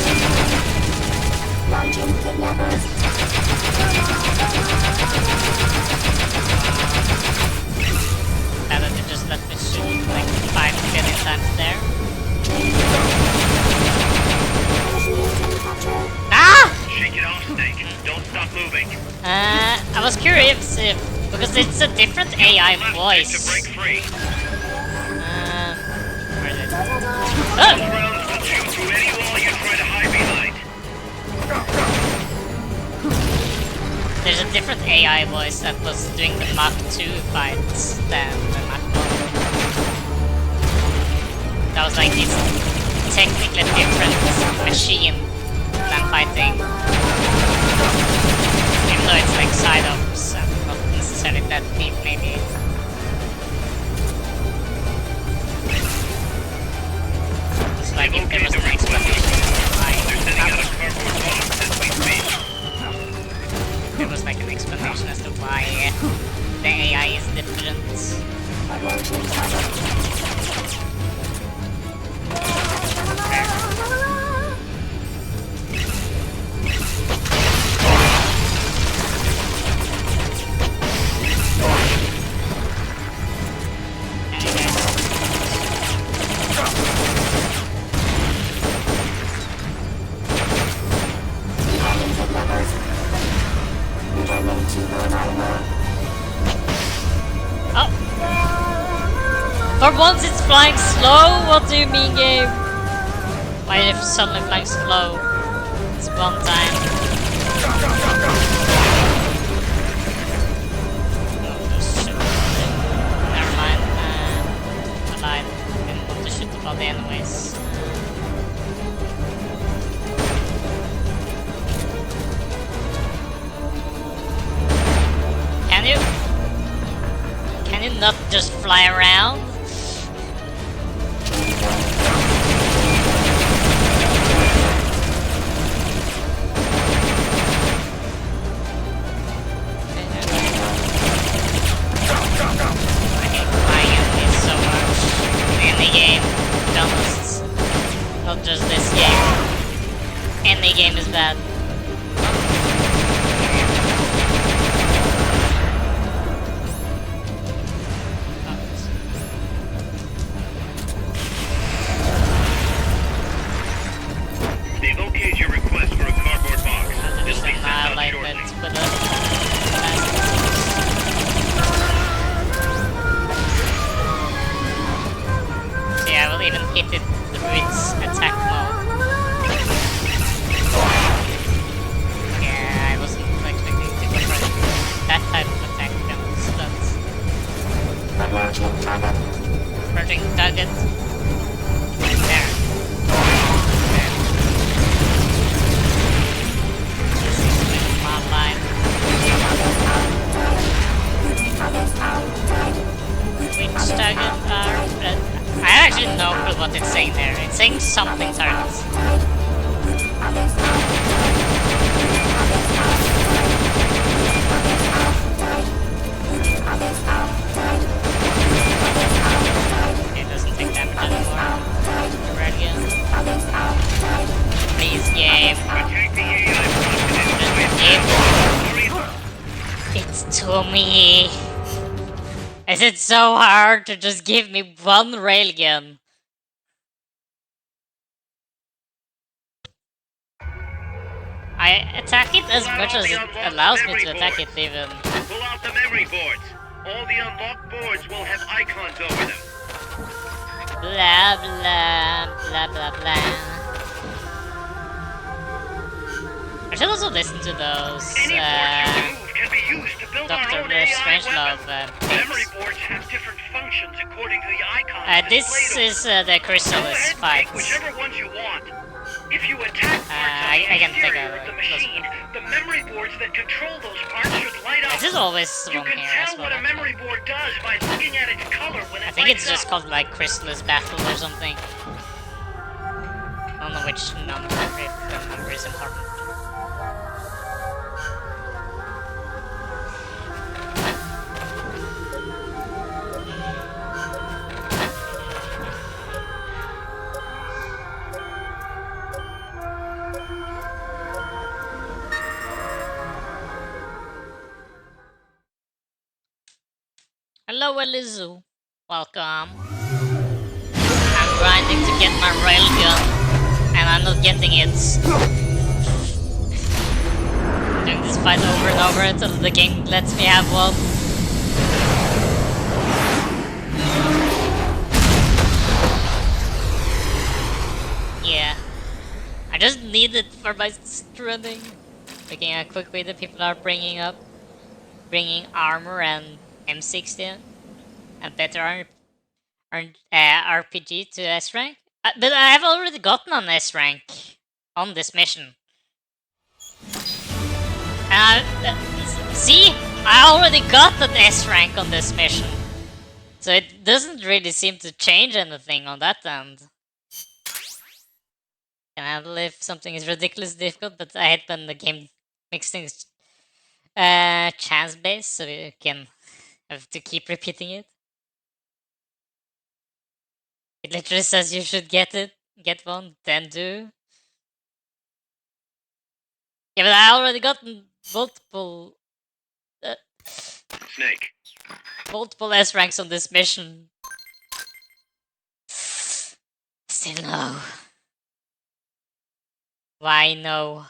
Now that they just let me shoot like 5 billion times there. Ah! Shake it off, Snake. Don't stop moving. I was curious if, because it's a different AI voice. To break free. Where is it? Those rounds will shoot through any wall you try to hide behind. There's a different AI voice that was doing the Mach 2 fights than the Mach 1. That was like this technically different machine than fighting. Even though it's like side-ups and not necessarily that deep maybe. It's like if there was an explanation why there was like an explanation as to why the AI is different. Oh! For once it's flying slow? What do you mean, game? Why is it suddenly flying slow? It's one time. Never mind. I lied. I didn't want to shoot the body anyways. Can you not just fly around? bad. Locate your request for a cardboard box. I'll It'll just be sent out annihilate shortly. it with a... Yeah, I will even hit it through its attack mode. Yeah, I wasn't expecting to go for that type of attack against that. Approaching target. Right there. Which target are... I actually know what it's saying there. It's saying something targets. It doesn't take damage anymore. Red again. Please, game. Protect the AI It's to me. Is it so hard to just give me one railgun? I attack it as much as it allows me to attack it even. Pull out the memory boards. All the unlocked boards will have icons over them. Blah blah blah blah blah. I should also listen to those Any board you remove can be used to build our Dr. own AI Strangelove weapon. things. Memory boards have different functions according to the icons This displayed is the Go Chrysalis ahead and fight. take whichever ones you want. If you attack parts I of the can take exterior a of the close machine, the memory boards that control those parts should light up. This is always You one can here as tell well. what a memory board does by looking at its color when it I think it's lights just up. called like Chrysalis Battle or something. I don't know which number, if the number is important. Hello, Elizu. Welcome. I'm grinding to get my railgun, and I'm not getting it. Doing this fight over and over until the game lets me have one. Yeah. I just need it for my running. Looking how quickly the people are bringing armor and M16 and better RPG to S rank. But I have already gotten an S rank on this mission. See, I already got an S rank on this mission, so it doesn't really seem to change anything on that end. Can handle if something is ridiculously difficult, but I hate when the game makes things chance based, so you can have to keep repeating it. It literally says you should get one, then do. Yeah, but I already got multiple Snake. multiple S ranks on this mission. Still no. Why no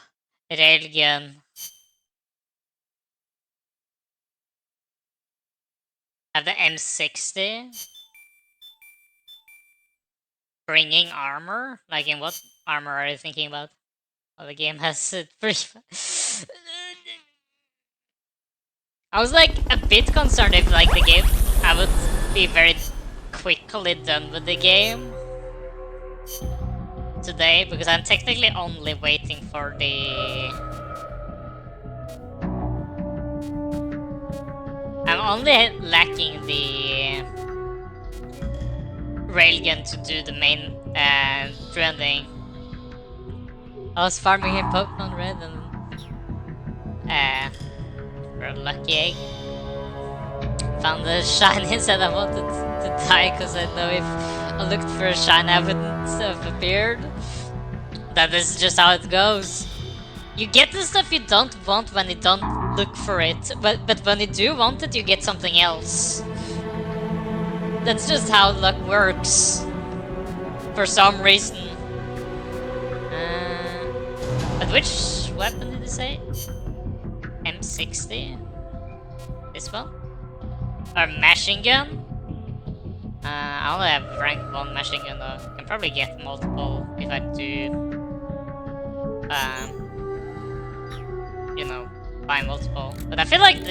railgun? Have the M60? Bringing armor? Like in what armor are you thinking about? Well, the game has it pretty. I was like a bit concerned if like the game, I would be very quickly done with the game today, because I'm technically only waiting for the... I'm only lacking the railgun to do the main trending. I was farming in Pokemon Red and for a lucky egg. Found the shiny and said I wanted to die because I know if I looked for a shine I wouldn't have appeared. That is just how it goes. You get the stuff you don't want when you don't look for it, but when you do want it, you get something else. That's just how luck works. For some reason. But which weapon did you say? M60? This one? Or machine gun? I only have rank 1 machine gun though. I can probably get multiple if I do, you know, buy multiple. But I feel like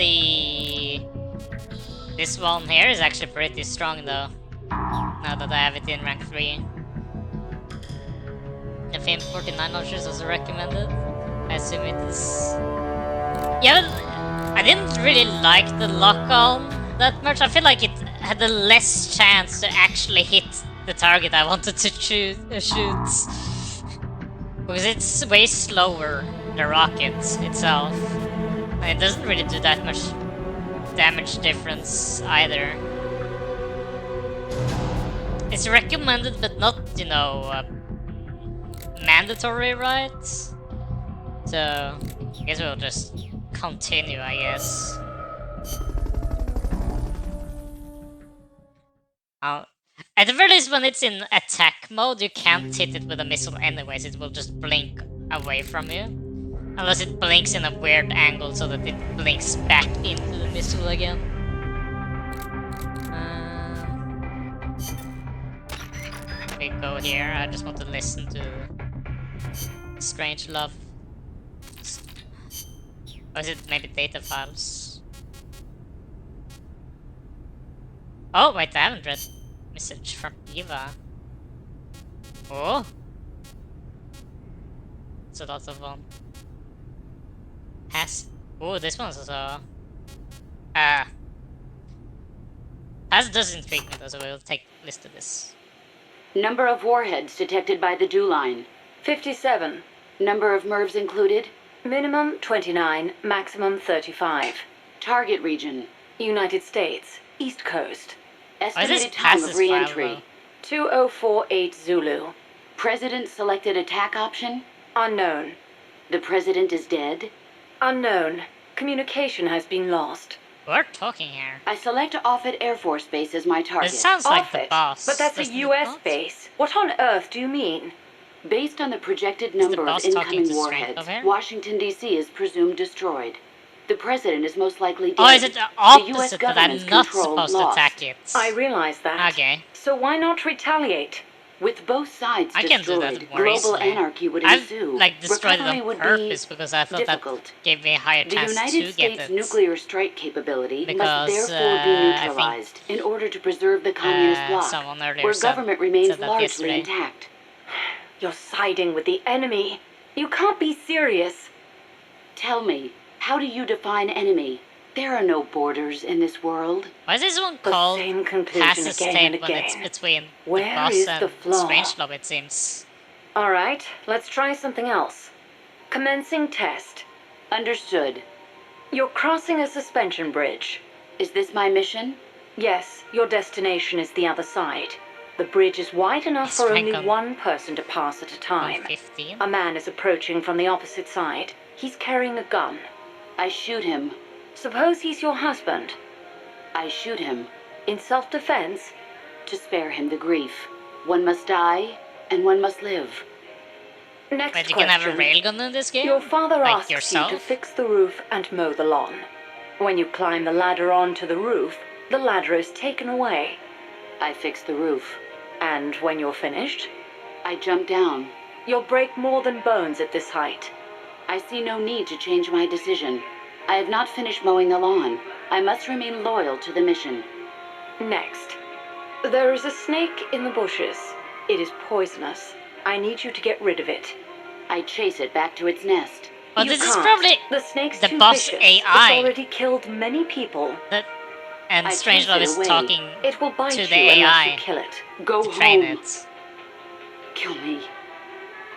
this one here is actually pretty strong though. Now that I have it in rank 3. The FIM 49 launcher is also recommended. I assume it is. Yeah, but I didn't really like the lock-on that much. I feel like it had a less chance to actually hit the target I wanted to shoot. Because it's way slower, the rocket itself. And it doesn't really do that much damage difference either. It's recommended but not, you know, mandatory, right? So, I guess we'll just continue, I guess. At the very least, when it's in attack mode, you can't hit it with a missile anyways, it will just blink away from you. Unless it blinks in a weird angle so that it blinks back into the missile again. We go here, I just want to listen to Strange Love. Or is it maybe data files? Oh, wait, I haven't read message from Eva. Oh! It's a lot of fun. Oh, this one's also... Has does intrigue me though, so we'll take a list of this. Number of warheads detected by the DEW line. 57. Number of MIRVs included. Minimum 29, maximum 35. Target region. United States, East Coast. Estimated time of re-entry. 2048 Zulu. President selected attack option. Unknown. The president is dead. Unknown. Communication has been lost. We're talking here. I select Offutt Air Force Base as my target. This sounds like the Offutt? boss. But that's a US base. What on earth do you mean? Based on the projected number of incoming warheads, Washington, D.C. is presumed destroyed. The president is most likely dead. Oh, is it the opposite that I'm not supposed to attack it? I realize that. Okay. So why not retaliate? With both sides I can do that destroyed, more global easily. anarchy would I've ensue. like destroyed it Recovery on would purpose be because I thought difficult. that gave me a higher The chance United to States get it. nuclear strike capability Because, must therefore be neutralized in order to preserve the communist bloc, someone earlier where said- government remains said that largely yesterday. intact. You're siding with the enemy. You can't be serious. Tell me, how do you define enemy? There are no borders in this world. Why is this one The called same conclusion Passes again State and when it's again. between Where the boss is and the flaw? Strangelove, it seems? All right, let's try something else. Commencing test. Understood. You're crossing a suspension bridge. Is this my mission? Yes, your destination is the other side. The bridge is wide enough Let's for rank only on- one person to pass at a time. 15? A man is approaching from the opposite side. He's carrying a gun. I shoot him. Suppose he's your husband. I shoot him. In self-defense, To spare him the grief. One must die, and one must live. next Wait, you question. can have a railgun in this game? Your father Like asks yourself? you to fix the roof and mow the lawn. When you climb the ladder onto the roof, the ladder is taken away. I fix the roof. And when you're finished, I jump down. you'll break more than bones at this height. I see no need to change my decision. I have not finished mowing the lawn. I must remain loyal to the mission. Next. There is a snake in the bushes. It is poisonous. I need you to get rid of it. I chase it back to its nest. Well, You this is can't. probably The snake's the too boss vicious. AI. It's already killed many people. that, and I Strangelove chase is it away. talking It will bite to you the unless AI you kill it. Go to train home. it. Kill me.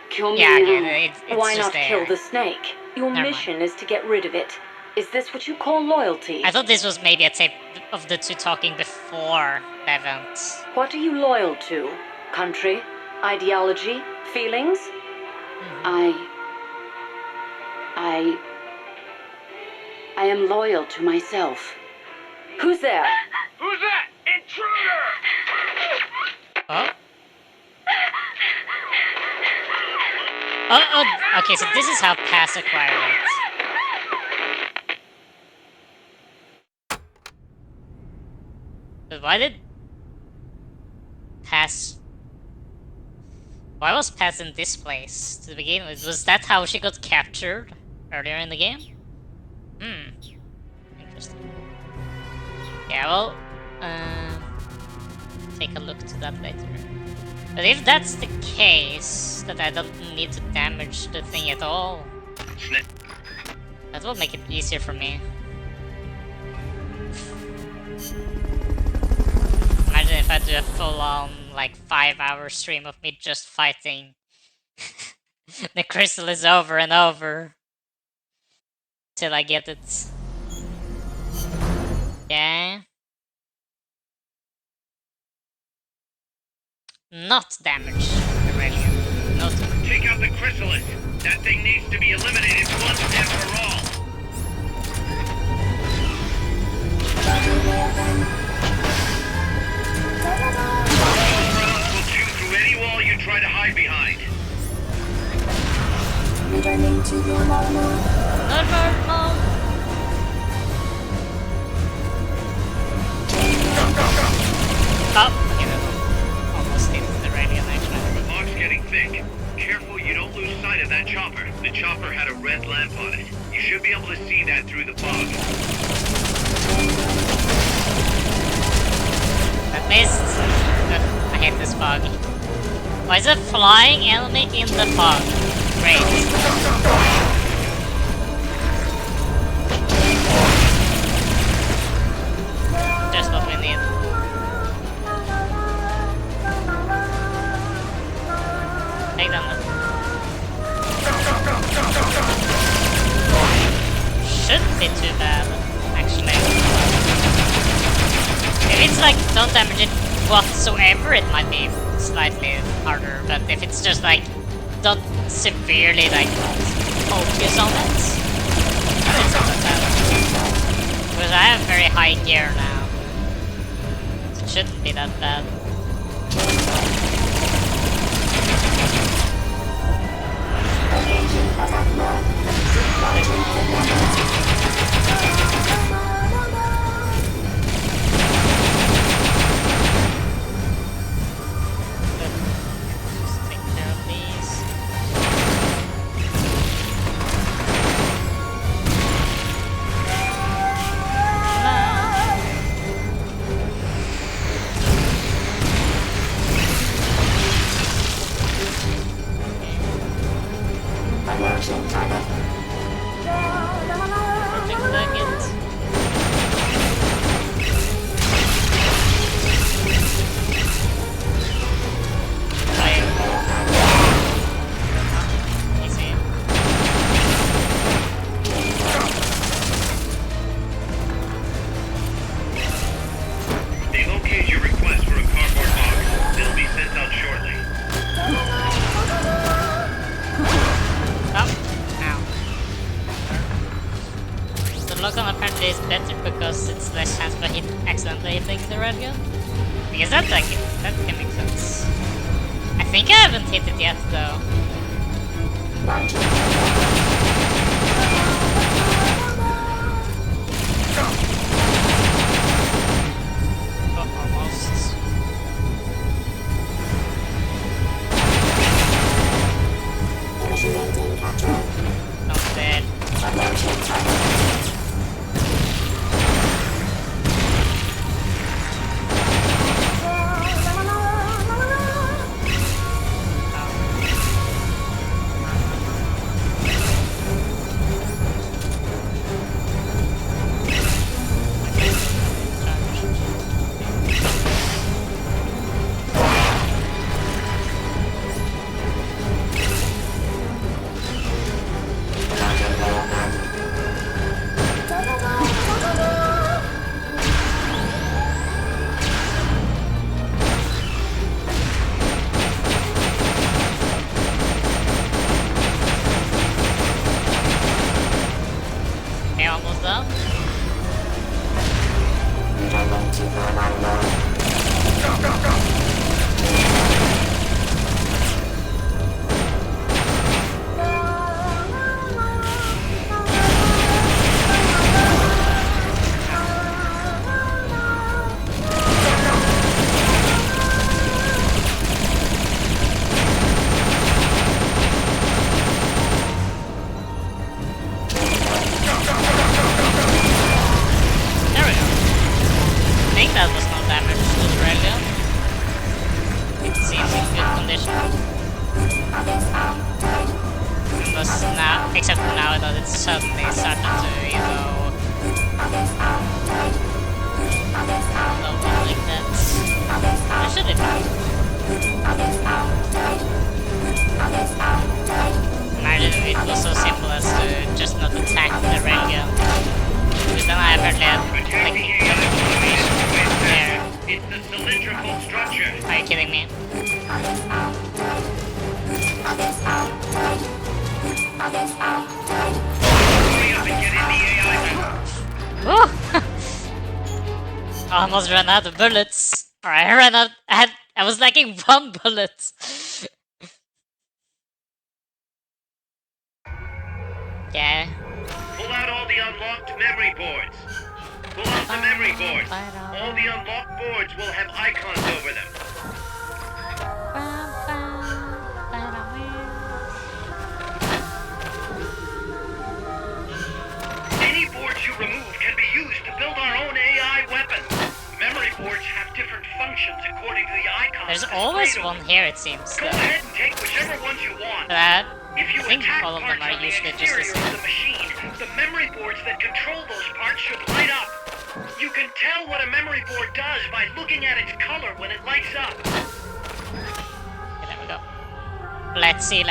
Kill me Yeah, now. again, it's Why just not there. kill the snake? Your Never mind. mission is to get rid of it. Is this what you call loyalty? I thought this was maybe a tape of the two talking before the event. What are you loyal to? Country? Ideology? Feelings? I am loyal to myself. Who's there? Who's that? Intruder! Oh. Oh, okay, so this is how pass acquire works. But why did pass... Why was pass in this place to begin with? Was that how she got captured earlier in the game? Interesting. Yeah, well, take a look to that later. But if that's the case, that I don't need to damage the thing at all, that will make it easier for me. Imagine if I do a full-on, like, 5-hour stream of me just fighting the Chrysalis over and over till I get it. Yeah. Not damage the radio. Not. Take out the Chrysalis. That thing needs to be eliminated once and for all. Those rounds will chew through any wall you try to hide behind. Returning to your normal. Normal. Oh, almost hit the radio actually. The fog's getting thick. Careful you don't lose sight of that chopper. The chopper had a red lamp on it. You should be able to see that through the fog. That missed. I hate this fog. Why is a flying enemy in the fog? Great. Just what we need. Take them. Shouldn't be too bad, actually. If it's like don't damage it whatsoever, it might be slightly harder. But if it's just like don't severely like focus on it, it's not that bad. Because I have very high gear now, so it shouldn't be that bad. Just take care of these. Perfect nugget. Easy. They locate your request for a cardboard box. They'll be sent out shortly. Up. Ow. The lock-on apparently is better because it's less chance of accidentally hitting the red gun. Because that can make sense. I think I haven't hit it yet though. Oh, almost. Not dead. condition. Unless now, except for now that it's suddenly started to, you know, blow like that. That should be fine. Imagine if it was so simple as to just not attack the railgun. Because then I apparently have like information there. It's the cylindrical structure. Are you kidding me? Hurry up and get in the AI. Woo! I almost ran out of bullets. Or I ran out. I was lacking 1 bullet. Yeah. Pull out all the unlocked memory boards. Pull out the memory boards. All the unlocked boards will have icons over them. Any boards you remove can be used to build our own AI weapons. Memory boards have different functions according to the icons. There's always one here, it seems. Go ahead and take whichever ones you want. I If you think attack all of them parts are on the usually just the exterior same. of the machine, the memory boards that control those parts should light up. You can tell what a memory board does by looking at its color when it lights up. Okay, there we go. Let's see.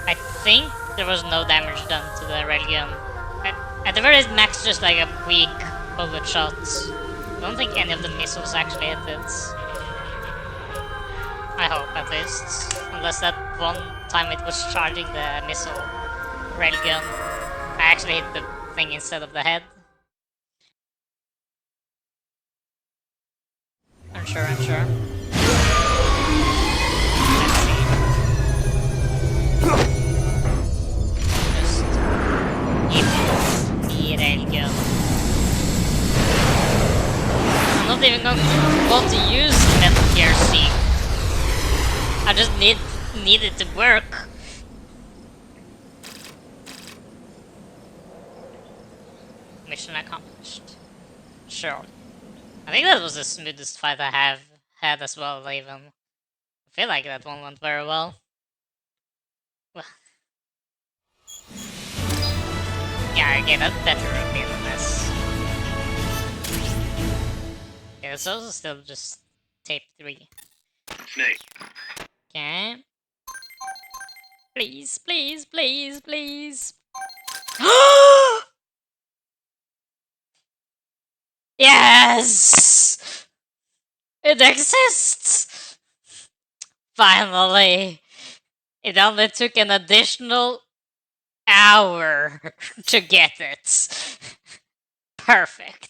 I think there was no damage done to the railgun. At the very least, Max just like a weak bullet shot. I don't think any of the missiles actually hit it. I hope, at least. Unless that one time it was charging the missile railgun, I actually hit the thing instead of the head. Unsure. Let's see. Just hit the railgun. I'm not even going to want to use Metal Gear Seek. I just need it to work. Mission accomplished. Sure. I think that was the smoothest fight I have had as well, even. I feel like that one went very well. Yeah, I get a better routine than this. Yeah, it's also still just tape 3. Snake. Okay. Please. Yes! It exists! Finally! It only took an additional hour to get it. Perfect.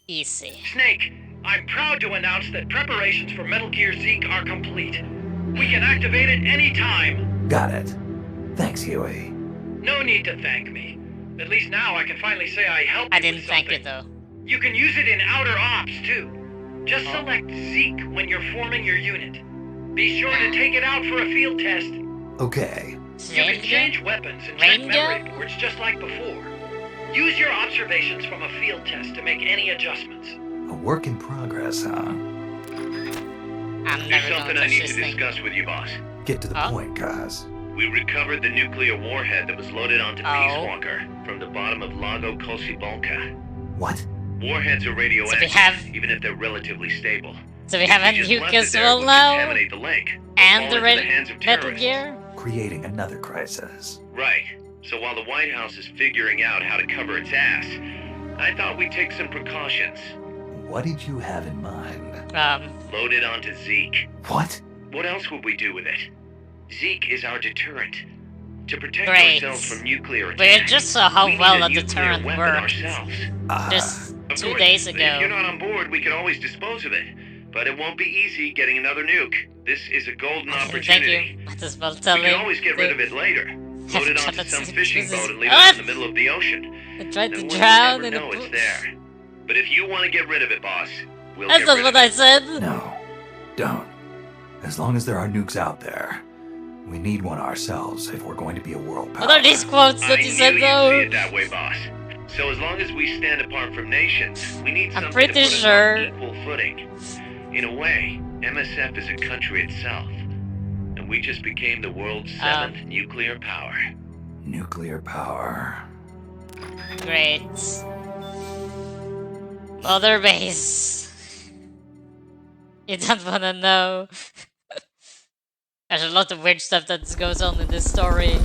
Easy. Snake, I'm proud to announce that preparations for Metal Gear Zeke are complete. We can activate it anytime. Got it. Thanks, Huey. No need to thank me. At least now I can finally say I helped you I didn't with thank you something. though. You can use it in outer ops too. Just select Zeke when you're forming your unit. Be sure to take it out for a field test. Okay. You can change weapons and check memory boards just like before. Use your observations from a field test to make any adjustments. A work in progress, huh? I'm There's never something gonna I touch need this to thing. discuss with you, boss. Get to the Huh? point, Kaz. We recovered the nuclear warhead that was loaded onto Oh. Peace Walker from the bottom of Lago Kosibolka. What? Warheads are radioactive, have- even if they're relatively stable. So we have a If you just nuke left it as there, it well would now? contaminate the lake, or And fall the into hands of Metal terrorists. Gear? Creating another crisis. Right. So while the White House is figuring out how to cover its ass, I thought we'd take some precautions. What did you have in mind? Load it onto Zeke. What? What else would we do with it? Zeke is our deterrent. To protect Great. ourselves from nuclear We attacks, just saw how we need well a a nuclear deterrent weapon worked. ourselves. Just Of 2 course, days If you're ago. not on board, we can always dispose of it. But it won't be easy getting another nuke. This is a golden Thank opportunity. you. Might as well tell We can him. always get rid of it later. Load it onto some fishing boat and leave it What? out in the middle of the ocean. I tried No to one will drown ever in the know pool. it's there. But if you want to get rid of it, boss, we'll That's get not rid what of I it. said. No. Don't. As long as there are nukes out there, we need one ourselves if we're going to be a world power. What are these quotes that I you said knew you'd see though? it that way, boss. So as long as we stand apart from nations, we need I'm something pretty to put sure. us on equal footing. In a way, MSF is a country itself. And we just became the world's 7th nuclear power. Nuclear power. Great. Mother base. You don't wanna know. There's a lot of weird stuff that goes on in this story.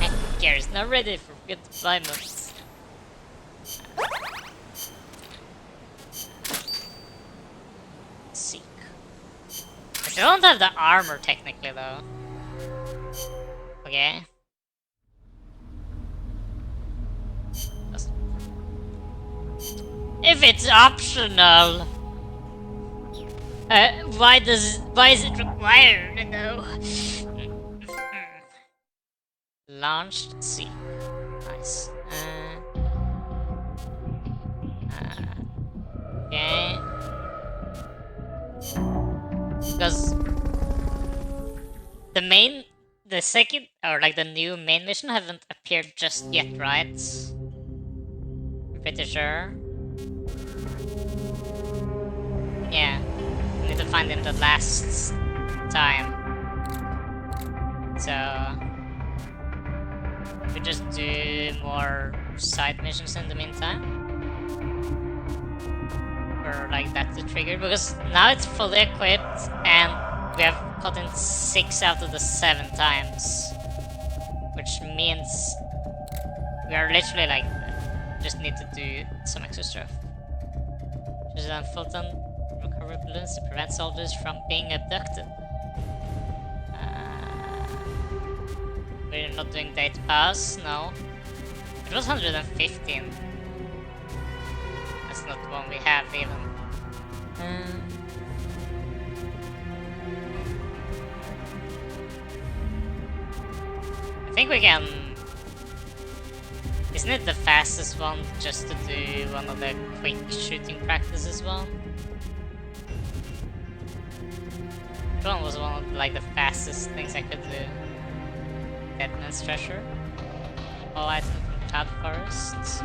And Gary's not ready for good deployment. Seek. I don't have the armor technically though. Okay. If it's optional, why is it required? No. Launched. Let's see. Nice. Okay. Because the second, or like the new main mission haven't appeared just yet, right? I'm pretty sure. Yeah, we need to find him the last time. So we just do more side missions in the meantime. Or like that's the trigger, because now it's fully equipped and we have caught in 6 out of the 7 times. Which means we are literally like, just need to do some extra stuff. Just on Fulton recovery balloons to prevent soldiers from being abducted. We're not doing date pass, no. It was 115. That's not the one we have even. I think we can... Isn't it the fastest one just to do one of the quick shooting practices one? Which one was one of like the fastest things I could do? Deadman's Treasure. All items from Cloud Forest.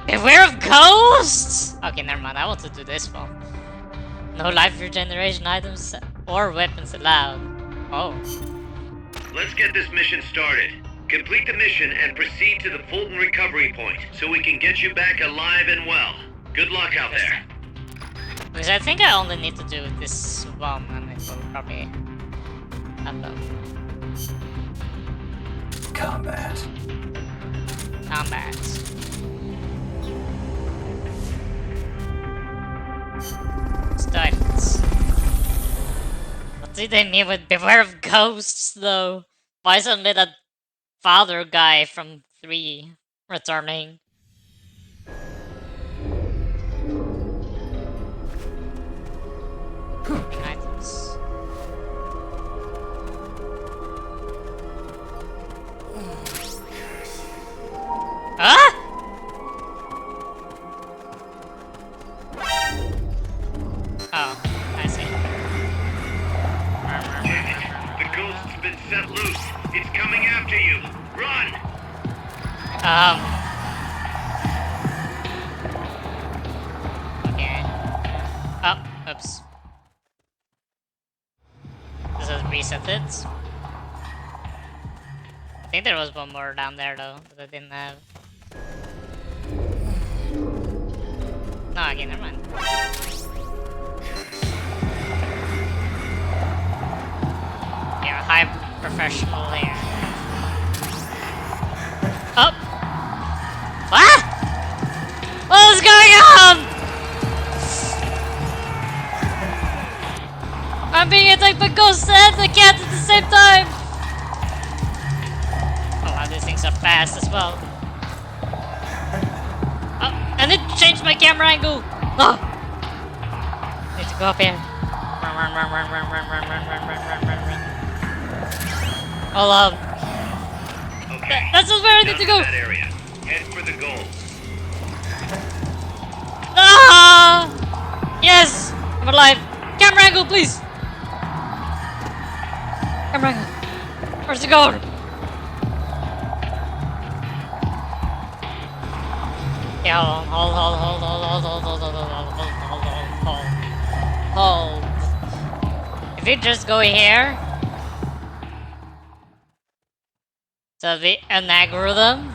Beware of ghosts! Okay, never mind, I want to do this one. No life regeneration items or weapons allowed. Oh. Let's get this mission started. Complete the mission and proceed to the Fulton recovery point so we can get you back alive and well. Good luck out there. Because I think I only need to do this one and it will probably happen. Combat. Combat. Start. What do they mean with beware of ghosts though? Why is only that father guy from 3 returning? Items. Ah! Oh, I see. The ghost's been set loose. It's coming after you. Run! Okay. Oh, oops. This has reset it. I think there was one more down there though, that I didn't have. No, okay, never mind. Yeah, high professional layer. Oh! What? What is going on? I'm being attacked by ghosts and the cat at the same time! Oh wow, these things are fast as well. Oh, and it changed my camera angle! Oh! Need to go up here. Run, run, run, run, run, run, run, run, run, run, run, run, run. Hold on. Okay. That's just where I need to go! That area. Head for the goal. Ah! Yes! I'm alive! Camera angle, please! Camera angle. Where's the goal? Yeah, hold. If we just go here, so we aggro them.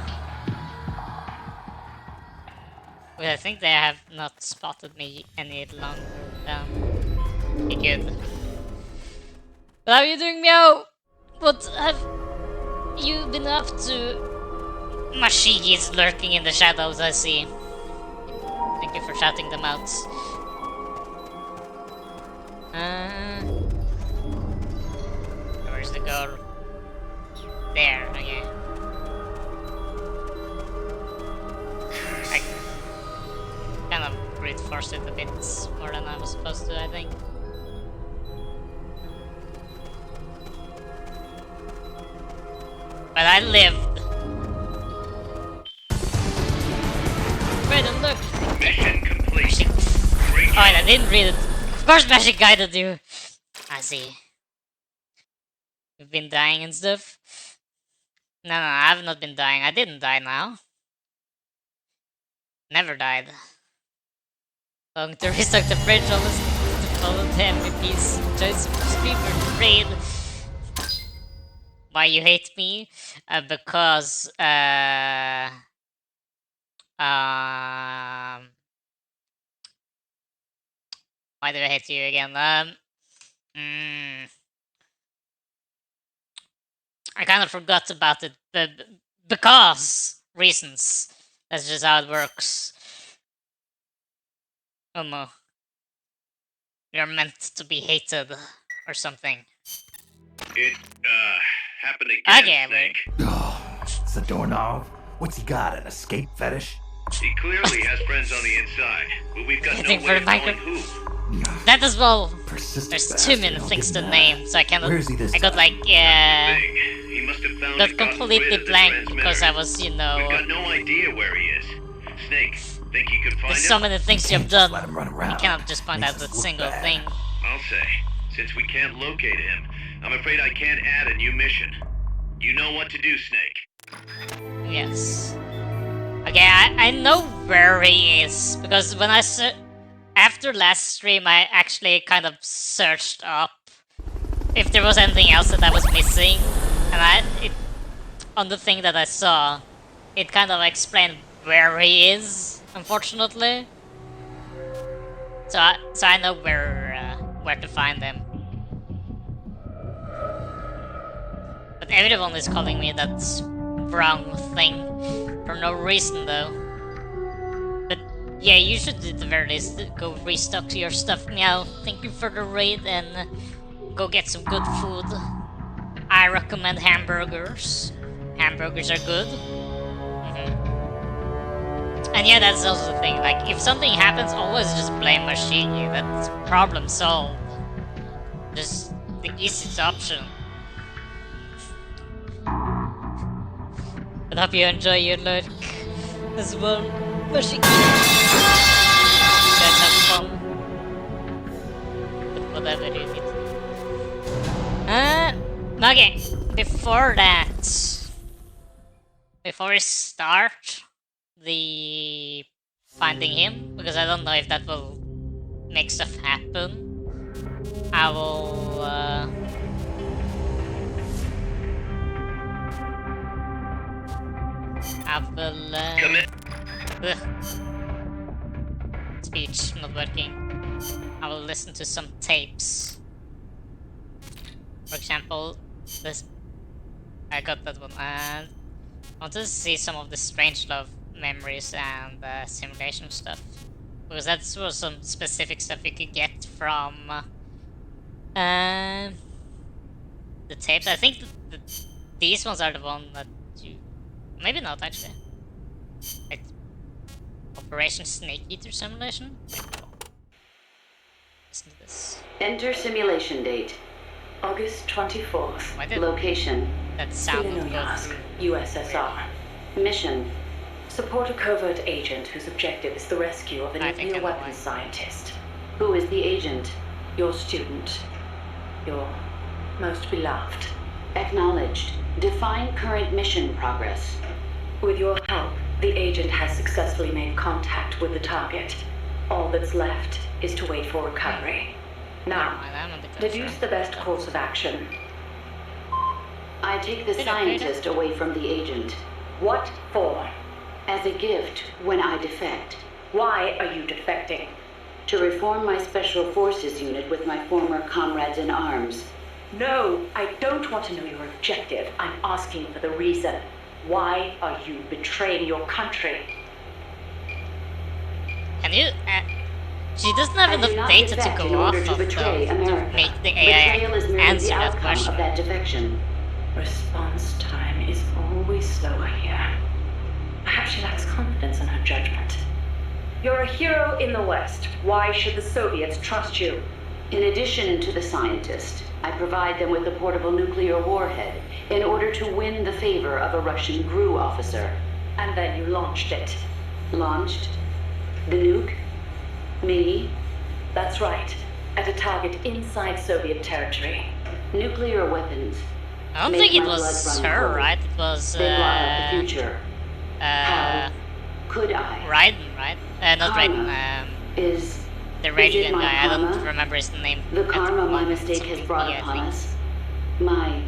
Well, I think they have not spotted me any longer than he could. But how are you doing, Meow? What have you been up to? Mashigi is lurking in the shadows, I see. Thank you for shouting them out. Where's the girl? There, okay. I kind of brute forced it a bit more than I was supposed to, I think. But I lived. Wait, look! Mission complete. Oh, I didn't read it. Of course Magic guided you. I see. You've been dying and stuff? No, I have not been dying. I didn't die now. Never died. Going to restock the bridge almost to follow the MVP's choice of speaker to raid. Why you hate me? Because why do I hate you again? I kind of forgot about it, but because reasons. That's just how it works. Umo. You're meant to be hated or something. It, happened again, Okay, Snake. Oh, it's a doorknob. What's he got, an escape fetish? He clearly has friends on the inside, but we've got no way of knowing who. That as well. Persistent There's bastard, too many I'll things give to him name, that. so I cannot. Where is he this I got time? like He must have found got and gotten rid completely of the blank transmitter. because I was, you We've know. got no idea where he is. Snake, think you could find There's him? so many things you've Just done. let him run around. You cannot just point Makes out us a look single bad. thing. I'll say, since we can't locate him, I'm afraid I can't add a new mission. You know what to do, Snake. Yes. Okay, I know where he is because when I after last stream, I actually kind of searched up if there was anything else that I was missing, and on the thing that I saw, it kind of explained where he is. Unfortunately, so I know where to find him. But everyone is calling me that wrong thing for no reason though. But yeah, you should at the very least go restock your stuff now. Thank you for the raid and go get some good food. I recommend hamburgers. Hamburgers are good. And yeah, that's also the thing. Like, if something happens, always just blame Mashigi. That's problem solved. Just the easiest option. But hope you enjoy your lurk as well, Mashigi. Guys have fun. With whatever you need. Okay. Before that, before we start the finding him, because I don't know if that will make stuff happen, I will speech not working. I will listen to some tapes. For example, this. I got that one, and I wanted to see some of the Strangelove memories and simulation stuff, because that's was some specific stuff you could get from the tapes. I think these ones are the one that you maybe not actually. Like Operation Snake Eater simulation. Listen to this. Enter simulation date. August 24th. Why did Location. that sound not go Selenoyask, through? USSR. Mission. Support a covert agent whose objective is the rescue of a I think I nuclear know weapons why. scientist. Who is the agent? Your student. Your most beloved. Acknowledged. Define current mission progress. With your help, The agent has successfully made contact with the target. All that's left is to wait for recovery. Now, deduce the best course of action. I take the scientist away from the agent. What for? As a gift when I defect. Why are you defecting? To reform my Special Forces unit with my former comrades in arms. No, I don't want to know your objective. I'm asking for the reason. Why are you betraying your country? Can you... she doesn't have enough data to go off of, though, to make the AI answer that question. Of that defection. Response time is always slower here. Perhaps she lacks confidence in her judgment. You're a hero in the West. Why should the Soviets trust you? In addition to the scientist, I provide them with a portable nuclear warhead in order to win the favor of a Russian GRU officer. And then you launched it. Launched? The nuke? Me? That's right. At a target inside Soviet territory. Nuclear weapons. I don't think it was her, right? It was, they blot out the future. How could I? Raiden, right? Not Raiden, is the Radiant guy, I don't remember his name. The karma my mistake has brought upon us. My...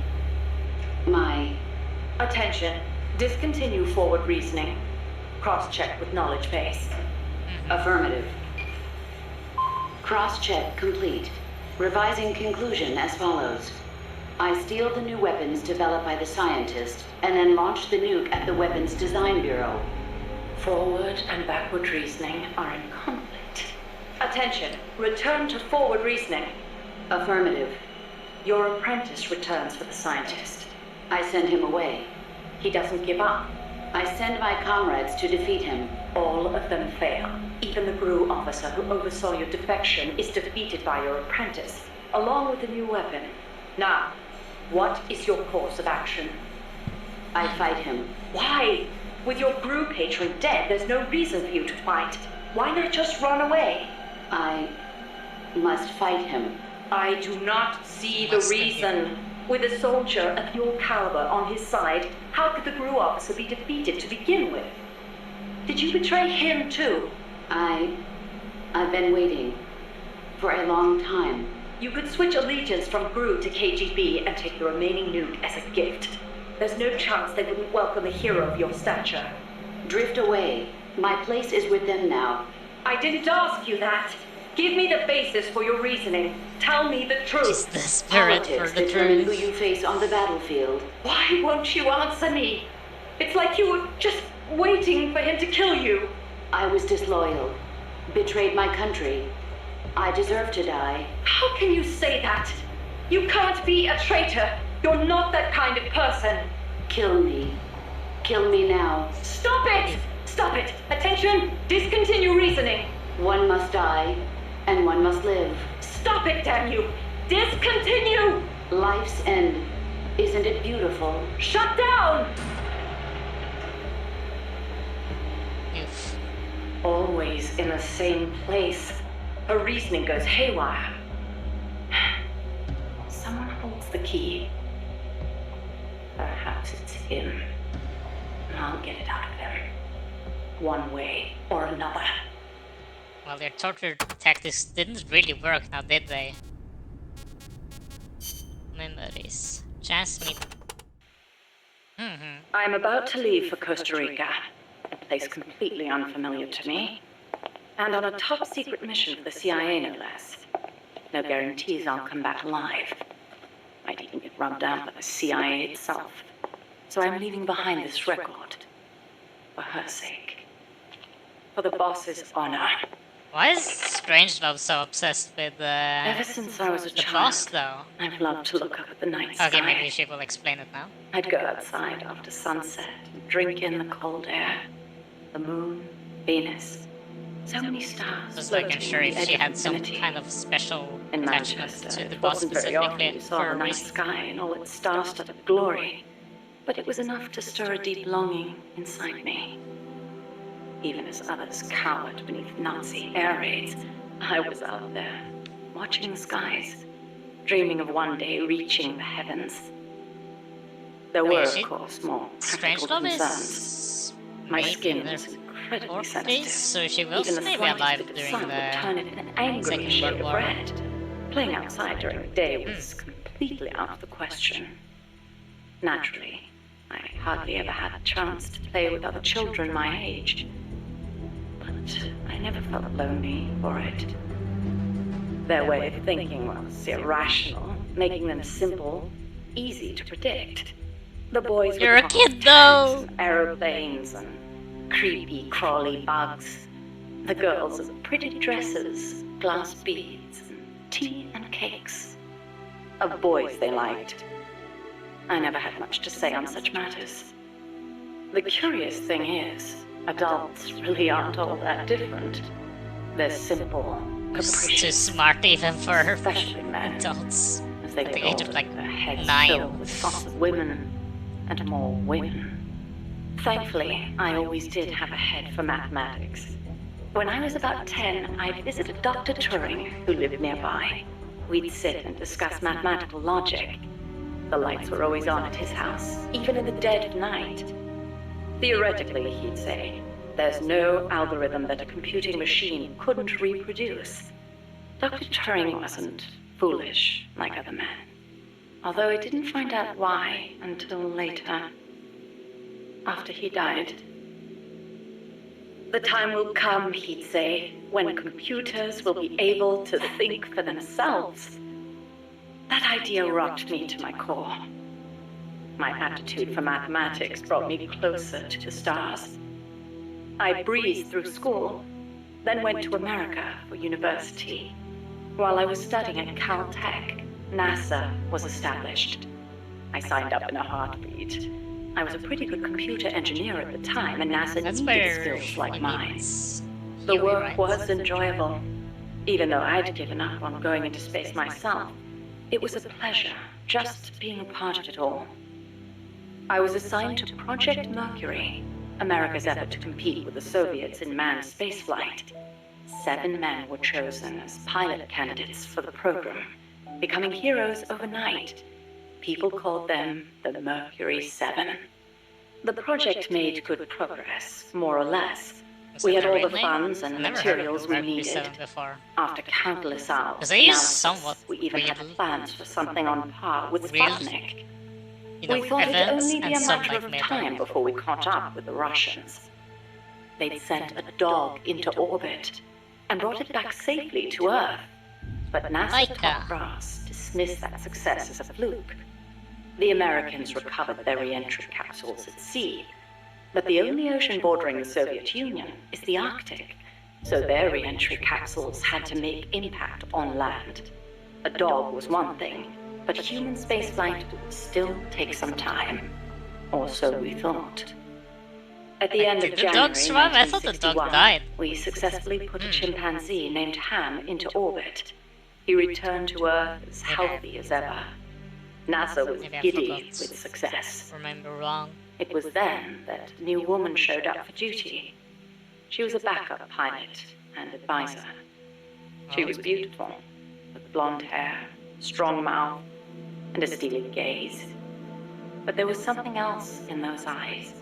Attention. Discontinue forward reasoning. Cross-check with knowledge base. Affirmative. Cross-check complete. Revising conclusion as follows. I steal the new weapons developed by the scientist, and then launch the nuke at the Weapons Design Bureau. Forward and backward reasoning are in conflict. Attention. Return to forward reasoning. Affirmative. Your apprentice returns for the scientist. I send him away. He doesn't give up. I send my comrades to defeat him. All of them fail. Even the GRU officer who oversaw your defection is defeated by your apprentice, along with the new weapon. Now, what is your course of action? I fight him. Why? With your GRU patron dead, there's no reason for you to fight. Why not just run away? I must fight him. I do not see the reason. With a soldier of your caliber on his side, how could the GRU officer be defeated to begin with? Did you betray him too? I've been waiting for a long time. You could switch allegiance from GRU to KGB and take the remaining nuke as a gift. There's no chance they wouldn't welcome a hero of your stature. Drift away. My place is with them now. I didn't ask you that. Give me the basis for your reasoning. Tell me the truth. It's the spirit Politics for the determine truth. who you face on the battlefield. Why won't you answer me? It's like you were just waiting for him to kill you. I was disloyal. Betrayed my country. I deserve to die. How can you say that? You can't be a traitor. You're not that kind of person. Kill me. Kill me now. Stop it! Stop it! Attention! Discontinue reasoning. One must die, and one must live. Stop it, damn you! Discontinue! Life's end. Isn't it beautiful? Shut down! Oof. Always in the same place. Her reasoning goes haywire. Someone holds the key. Perhaps it's him. I'll get it out of him. One way or another. Well, their torture tactics didn't really work now, did they? Memories. Jasmine. I'm about to leave for Costa Rica, a place completely unfamiliar to me, and on a top-secret mission for the CIA, no less. No guarantees I'll come back alive. Might even get rubbed out by the CIA itself. So I'm leaving behind this record. For her sake. For the boss's honor. Why is Strangelove so obsessed with Ever since I was a the child, boss, though? I've loved to look up at the night sky. Okay, maybe she will explain it now. I'd go outside after sunset and drink in the cold air. The moon, Venus. So many stars. Just like I'm sure if she had some kind of special attachment to the boss specifically for a night reason. sky and all its star-studded glory. But it was enough to stir a deep longing inside me. Even as others cowered beneath Nazi air raids, I was out there, watching the skies, dreaming of one day reaching the heavens. There were, of course, more practical Strangelove concerns. is My Maybe skin they're was incredibly Portuguese, sensitive. so she was Even the maybe slightest alive bit of during sun would turn the it an angry Second shade World of War. red. Playing outside during the day was completely out of the question. Naturally, I hardly ever had a chance to play with other children my age. But I never felt lonely for it. Their way of thinking was irrational, making them simple, easy to predict. The boys You're would a talk kid, of though. tanks and aeroplanes and creepy, crawly bugs. The girls of pretty dresses, glass beads, and tea and cakes. Of boys they liked. I never had much to say on such matters. The curious thing is, adults really aren't all that different. They're simple, It's too capricious, smart even for especially men. adults. As they At the get age of older, like their heads 9. filled with thoughts of women and more women. Thankfully, I always did have a head for mathematics. When I was about 10, I visited Dr. Turing, who lived nearby. We'd sit and discuss mathematical logic. The lights were always on at his house, even in the dead of night. Theoretically, he'd say, there's no algorithm that a computing machine couldn't reproduce. Dr. Turing wasn't foolish like other men, although I didn't find out why until later, after he died. The time will come, he'd say, when computers will be able to think for themselves. That idea rocked me to my core. My aptitude for mathematics brought me closer to the stars. I breezed through school, then went to America for university. While I was studying at Caltech, NASA was established. I signed up in a heartbeat. I was a pretty good computer engineer at the time, and NASA That's needed where skills like he mine. meets The Huey, work right? was enjoyable. Even though I'd given up on going into space myself, it was a pleasure just being a part of it all. I was assigned to Project Mercury, America's effort to compete with the Soviets in manned spaceflight. 7 men were chosen as pilot candidates for the program, becoming heroes overnight. People called them the Mercury 7. The project made good progress, more or less. Is We that had the all the real name? funds I've and never heard of materials the we Mercury needed. 7 before. After countless hours, Because they use analysis, somewhat we even had real- plans for something on par with real, Sputnik. You know, We thought it'd events only be and a some matter like of made time up. before we caught up with the Russians. They'd sent a dog into orbit and brought it back safely to Earth. But NASA Laika. top brass dismissed that success as a fluke. The Americans recovered their re-entry capsules at sea, but the only ocean bordering the Soviet Union is the Arctic, so their re-entry capsules had to make impact on land. A dog was one thing, but human spaceflight would still take some time. Or so we thought. At the end Did of the January dog survive? I thought the dog 1961, died. we successfully put a chimpanzee named Ham into orbit. He returned to Earth as healthy as ever. NASA was Maybe I giddy forgot. with success. Remember wrong. It was then that a new woman showed up for duty. She was a backup pilot and advisor. She was beautiful, with blonde hair, strong mouth, and a steely gaze. But there was something else in those eyes,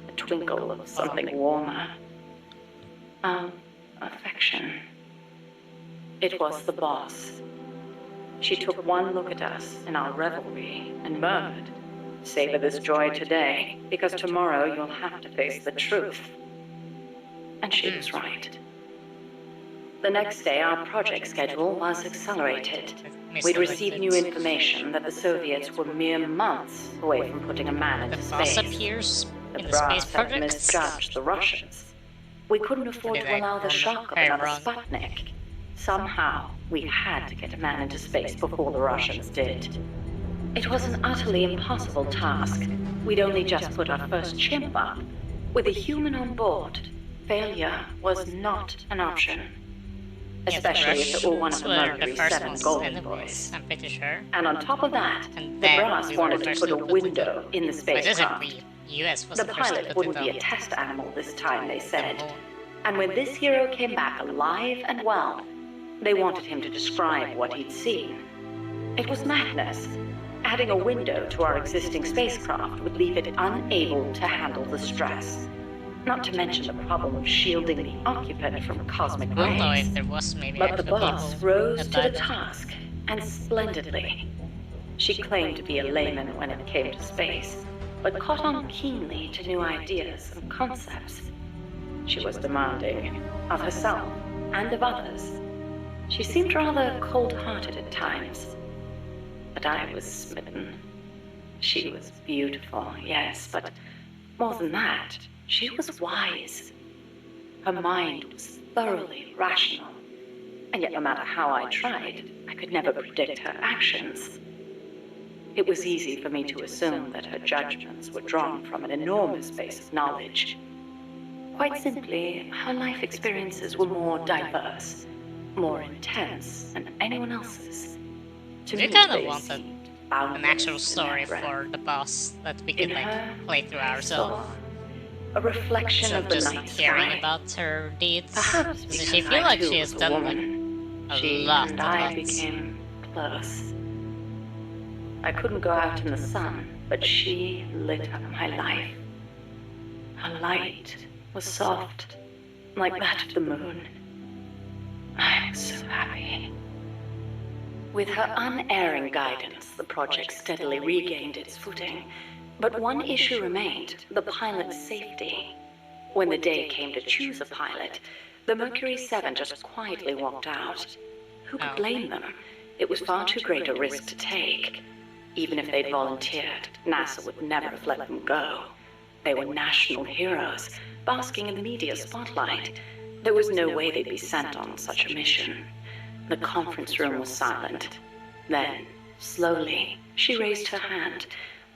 a twinkle of something warmer. Affection. It was the boss. She took one look at us in our revelry and murmured, "Savor this joy today, because tomorrow you'll have to face the truth." And she was right. The next day, our project schedule was accelerated. We'd received new information that the Soviets were mere months away from putting a man The into boss space. appears The in the space brass had project. misjudged the Russians. We couldn't afford Did to I allow the remember? shock of Hey, another wrong. Sputnik. Somehow, we had to get a man into space before the Russians did. It was an utterly impossible task. We'd only just put our first chimp up. With a human on board, failure was not an option. Especially if it were one of the Russians were Mercury the first 7 ones Golden anyways, Boys. I'm pretty sure. And on top of that, And the then brass we were wanted the to first put a to put it window in the But isn't spacecraft. we? US was The the first to pilot put wouldn't it be on a test animal this time, they the said. moon. And when this hero came back alive and well, they wanted him to describe what he'd seen. It was madness. Adding a window to our existing spacecraft would leave it unable to handle the stress. Not to mention the problem of shielding the occupant from cosmic I don't know rays. if there was maybe But the actual boss people rose that to died the then. task, and splendidly. She claimed to be a layman when it came to space, but caught on keenly to new ideas and concepts. She was demanding of herself and of others. She seemed rather cold-hearted at times, but I was smitten. She was beautiful, yes, but more than that, she was wise. Her mind was thoroughly rational, and yet no matter how I tried, I could never predict her actions. It was easy for me to assume that her judgments were drawn from an enormous base of knowledge. Quite simply, her life experiences were more diverse, more intense than anyone else's. To We me, kind of they wanted seemed an boundless actual and story never-ending. for the boss that we In could like her, play through I ourselves. saw a reflection So of the just night hearing sky. about her deeds. Perhaps Does because she feel I like too she has was a done woman. like a She lot and of I that? became close. I couldn't go out in the sun, but she lit up my life. Her light was soft, like that of the moon. I was so happy. With her unerring guidance, the project steadily regained its footing. But one issue remained, the pilot's safety. When the day came to choose a pilot, the Mercury 7 just quietly walked out. Who could blame them? It was far too great a risk to take. Even if they'd volunteered, NASA would never have let them go. They were national heroes, basking in the media spotlight. There was no way they'd be sent on such a mission. The conference room was silent. Then, slowly, she raised her hand,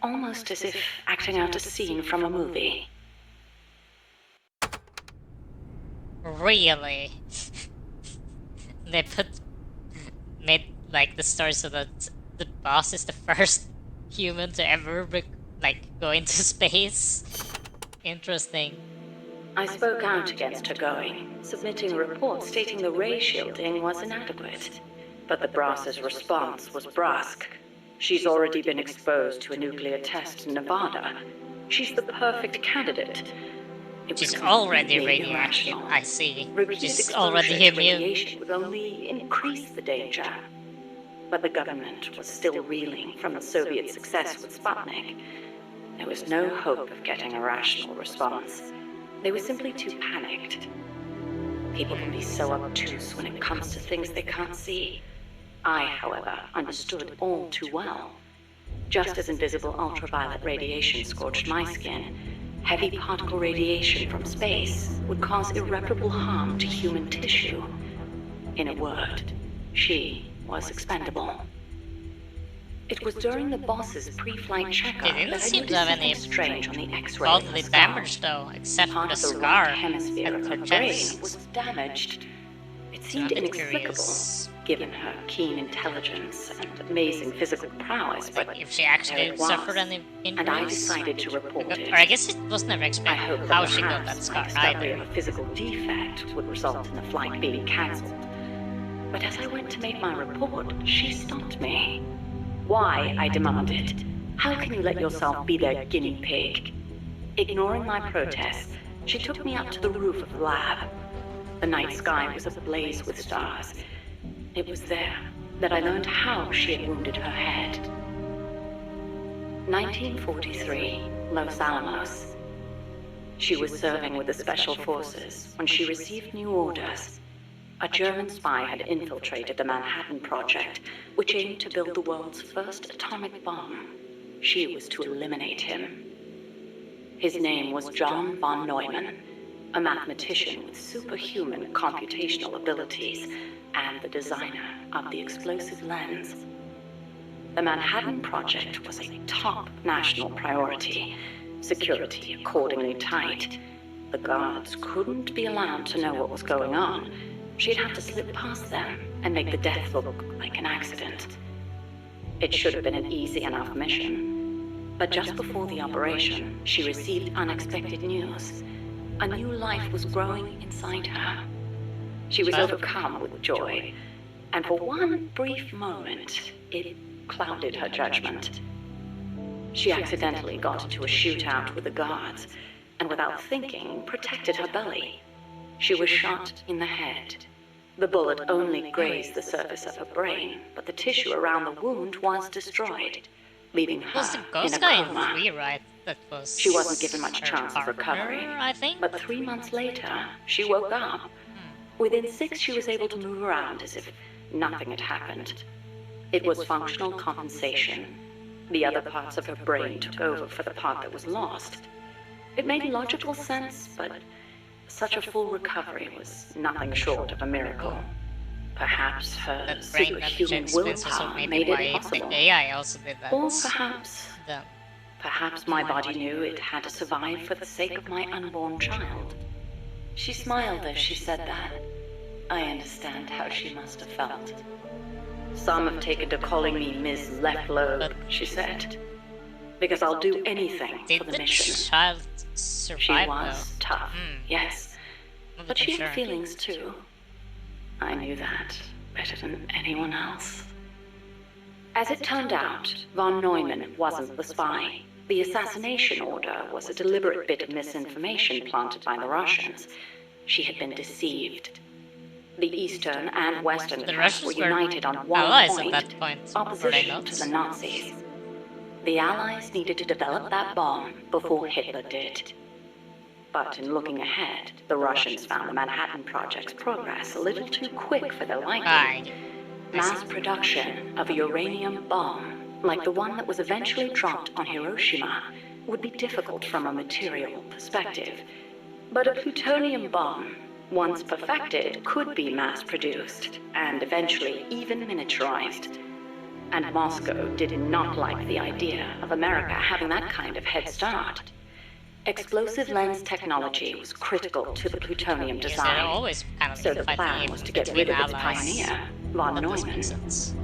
almost as if acting out a scene from a movie. Really? They made like the story so that the boss is the first human to ever go into space. Interesting. I spoke out against her going, submitting a report stating the ray shielding was inadequate. But the brass's response was brusque. She's already been exposed to a nuclear test in Nevada. She's the perfect candidate. It was She's already completely radioactive. irrational. I see. Repeated She's exposure already to immune. radiation would only increase the danger. But the government was still reeling from the Soviet success with Sputnik. There was no hope of getting a rational response. They were simply too panicked. People can be so obtuse when it comes to things they can't see. I, however, understood all too well. Just as invisible ultraviolet radiation scorched my skin, heavy particle radiation from space would cause irreparable harm to human tissue. In a word, she was expendable. It was during the boss's pre-flight checkup They didn't that I seem noticed to have something any strange on the X-ray. bodily damage though, except for Part the of the scar right hemisphere at of her her brain chest. was damaged. It So I'm seemed a bit inexplicable, curious. given her keen intelligence and amazing physical prowess, but Like if she there actually it was, suffered any and I injuries. decided to report Or it. I guess it was never I explained hope how that she got that perhaps my scar discovery either. of a physical defect would result in the flight being cancelled. But as I went to make my report, she stopped me. Why? I demanded. How can you let yourself be their guinea pig? Ignoring my protest, she took me up to the roof of the lab. The night sky was ablaze with stars. It was there that I learned how she had wounded her head. 1943, Los Alamos. She was serving with the Special Forces when she received new orders. A German spy had infiltrated the Manhattan Project, which aimed to build the world's first atomic bomb. She was to eliminate him. His name was John von Neumann, a mathematician with superhuman computational abilities and the designer of the explosive lens. The Manhattan Project was a top national priority, security accordingly tight. The guards couldn't be allowed to know what was going on. She'd have to slip past them and make the death look like an accident. It should have been an easy enough mission. But just before the operation, she received unexpected news. A new life was growing inside her. She was overcome with joy, and for one brief moment, it clouded her judgment. She accidentally got into a shootout with the guards, and without thinking, protected her belly. She was shot in the head. The bullet only grazed the surface of her brain, but the tissue around the wound was destroyed, leaving her Was the in ghost a guy in coma. 3, right? That was. She wasn't given much her chance of partner, recovery. I think. But 3 months later, she woke up. Within 6, she was able to move around as if nothing had happened. It was functional compensation. The other parts of her brain took over for the part that was lost. It made logical sense, but such a full recovery was nothing short of a miracle. Perhaps her That brain superhuman damage explains also willpower maybe made why it the possible. AI also did that. Or perhaps The- Perhaps my body knew it had to survive for the sake of my unborn child. She smiled as she said that. I understand how she must have felt. Some have taken to calling me Ms. Left Lobe, she said. Because I'll do anything Did for the the mission. child She survive was though? tough, yes. Not But even she sure. had feelings too. I knew that better than anyone else. As it turned out, von Neumann wasn't the spy. The assassination order was a deliberate bit of misinformation planted by the Russians. She had been deceived. The Eastern and Western The camps were Russians were united on one allies point, at that point, were they opposition not? to the Nazis. The Allies needed to develop that bomb before Hitler did. But in looking ahead, the Russians found the Manhattan Project's progress a little too quick for their liking. Aye. Mass production of a uranium bomb, like the one that was eventually dropped on Hiroshima, would be difficult from a material perspective. But a plutonium bomb, once perfected, could be mass-produced, and eventually even miniaturized. And Moscow did not like the idea of America having that kind of head start. Explosive lens technology was critical to the plutonium Because design. they're always kind of So the fighting plan was to get between rid of its allies. pioneer, von That does Neumann. make sense.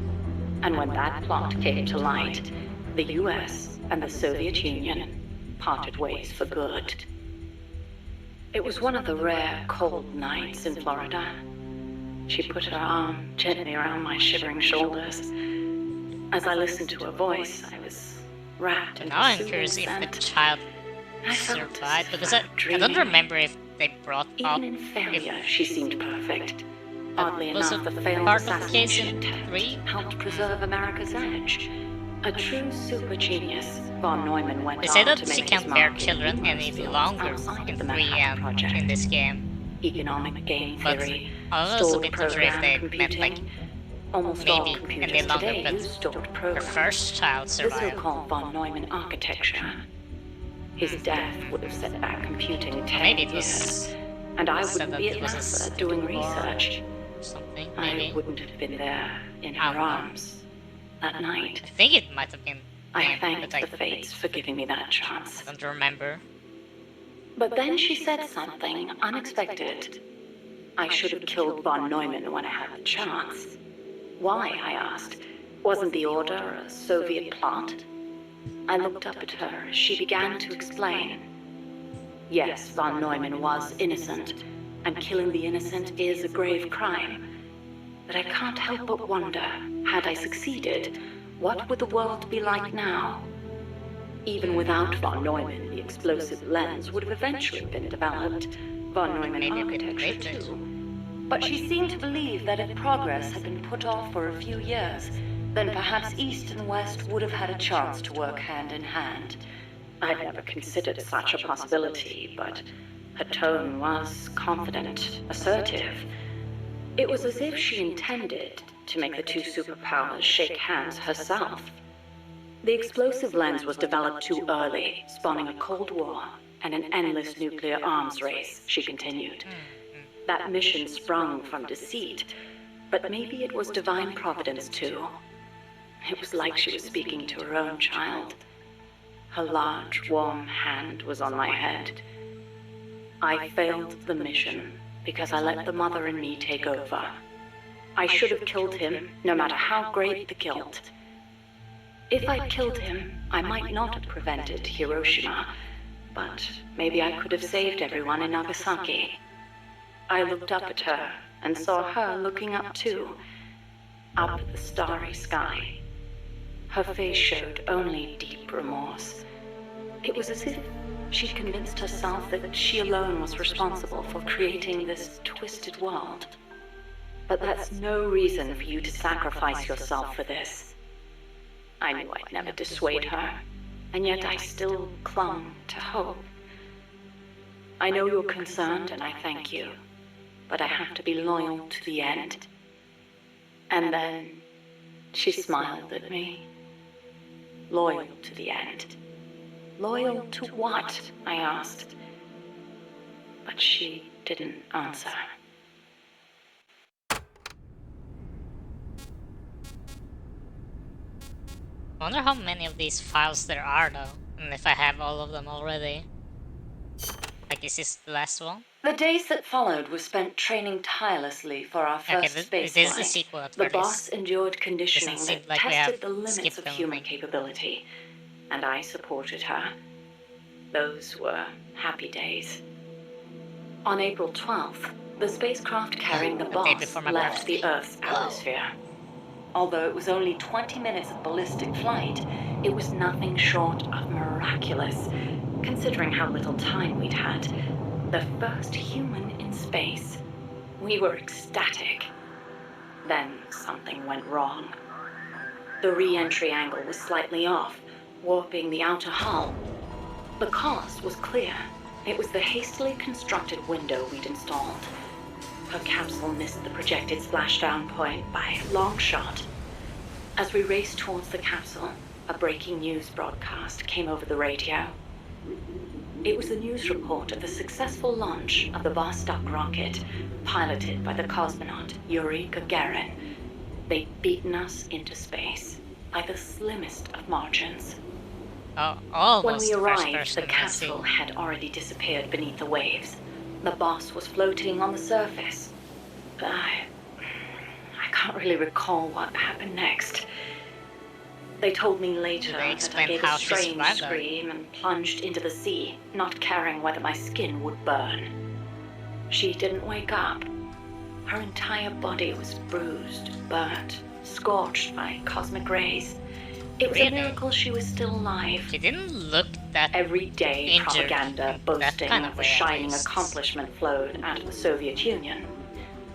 And when that plot came to light, the US and the Soviet Union parted ways for good. It was one of the rare cold nights in Florida. She put her arm gently around my shivering shoulders. As I listened to her voice, I was wrapped in Now I'm soothing curious if the scent. child I felt as survived, if because I I were don't dreaming. remember if they brought up Even in failure, she seemed perfect. Oddly was enough, it the failed part of the case assassination in attempt 3? helped preserve America's edge. A true super genius, von Neumann went They say on that to she make can't his bear mark in children numerous any fields longer outside in of the 3 Manhattan and Project. in this game. Economic game But theory, I was also a stored bit unsure if program they meant computing. like Almost all maybe computers any longer, today but use stored her programs. first child The survived. so-called von Neumann architecture. His death would have set back computing 10 Maybe it years. was And I said wouldn't that be at it was a NASA doing stupid war. research. something, I maybe. wouldn't have been there in I her don't know. arms that night. I think it might have been I him, thank but I the fates for giving me that chance. don't remember. But then she said something unexpected. I should have killed von Neumann when I had the chance. Why, I asked. Wasn't the order a Soviet plot? I looked up at her as she began to explain. Yes, von Neumann was innocent, and killing the innocent is a grave crime. But I can't help but wonder, had I succeeded, what would the world be like now? Even without von Neumann, the explosive lens would have eventually been developed. Von Neumann Maybe a bit architecture later. too. But she seemed to believe that if progress had been put off for a few years, then perhaps East and West would have had a chance to work hand in hand. I'd never considered such a possibility, but her tone was confident, assertive. It was as if she intended to make the two superpowers shake hands herself. The explosive lens was developed too early, spawning a Cold War and an endless nuclear arms race, she continued. That mission sprung from deceit, but maybe it was divine providence too. It was like she was speaking to her own child. Her large, warm hand was on my head. I failed the mission because I let the mother in me take over. I should have killed him, no matter how great the guilt. If I'd killed him, I might not have prevented Hiroshima, but maybe I could have saved everyone in Nagasaki. I looked up at her and saw her looking up too, up at the starry sky. Her face showed only deep remorse. It was as if She'd convinced herself that she alone was responsible for creating this twisted world. But that's no reason for you to sacrifice yourself for this. I knew I'd never dissuade her, and yet I still clung to hope. I know you're concerned, and I thank you, but I have to be loyal to the end. And then she smiled at me. Loyal to the end. Loyal to what? I asked. But she didn't answer. I wonder how many of these files there are though, and if I have all of them already. Like, is this the last one? The days that followed were spent training tirelessly for our first space this is flight. the sequel at The least. boss endured conditioning Doesn't seem that like we have tested the limits skipped of human anything. capability, and I supported her. Those were happy days. On April 12th, the spacecraft carrying the The day boss before my left birthday. the Earth's atmosphere. Although it was only 20 minutes of ballistic flight, it was nothing short of miraculous, considering how little time we'd had. The first human in space. We were ecstatic. Then something went wrong. The re-entry angle was slightly off, warping the outer hull. The cause was clear. It was the hastily constructed window we'd installed. Her capsule missed the projected splashdown point by a long shot. As we raced towards the capsule, a breaking news broadcast came over the radio. It was the news report of the successful launch of the Vostok rocket, piloted by the cosmonaut Yuri Gagarin. They'd beaten us into space by the slimmest of margins. Oh, almost When we the first arrived, person the I see. capsule had already disappeared beneath the waves. The boss was floating on the surface. I can't really recall what happened next. They told me later Did they that I explain gave how a she strange survived that? scream and plunged into the sea, not caring whether my skin would burn. She didn't wake up. Her entire body was bruised, burnt, scorched by cosmic rays. It was Really? a miracle she was still alive. She didn't look that Everyday injured propaganda in that boasting kind of of the way, at shining least. accomplishment flowed out of the Soviet Union.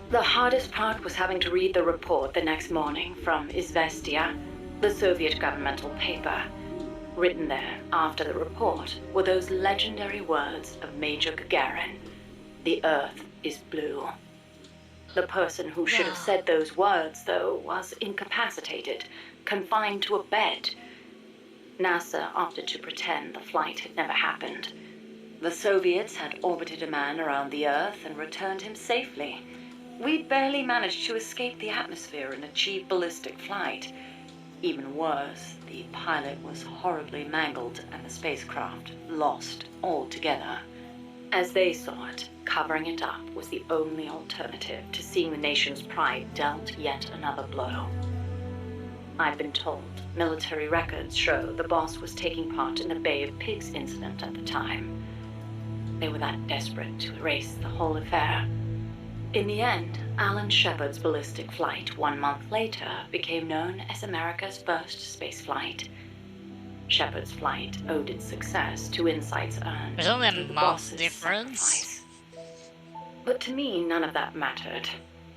The hardest part was having to read the report the next morning from Izvestia, the Soviet governmental paper. Written there after the report were those legendary words of Major Gagarin: "The Earth is blue." The person who should have said those words, though, was incapacitated, confined to a bed. NASA opted to pretend the flight had never happened. The Soviets had orbited a man around the Earth and returned him safely. We'd barely managed to escape the atmosphere and achieve ballistic flight. Even worse, the pilot was horribly mangled and the spacecraft lost altogether. As they saw it, covering it up was the only alternative to seeing the nation's pride dealt yet another blow. I've been told military records show the boss was taking part in the Bay of Pigs incident at the time. They were that desperate to erase the whole affair. In the end, Alan Shepard's ballistic flight 1 month later became known as America's first space flight. Shepard's flight owed its success to insights earned There's only a through the month boss's difference. sacrifice. But to me, none of that mattered.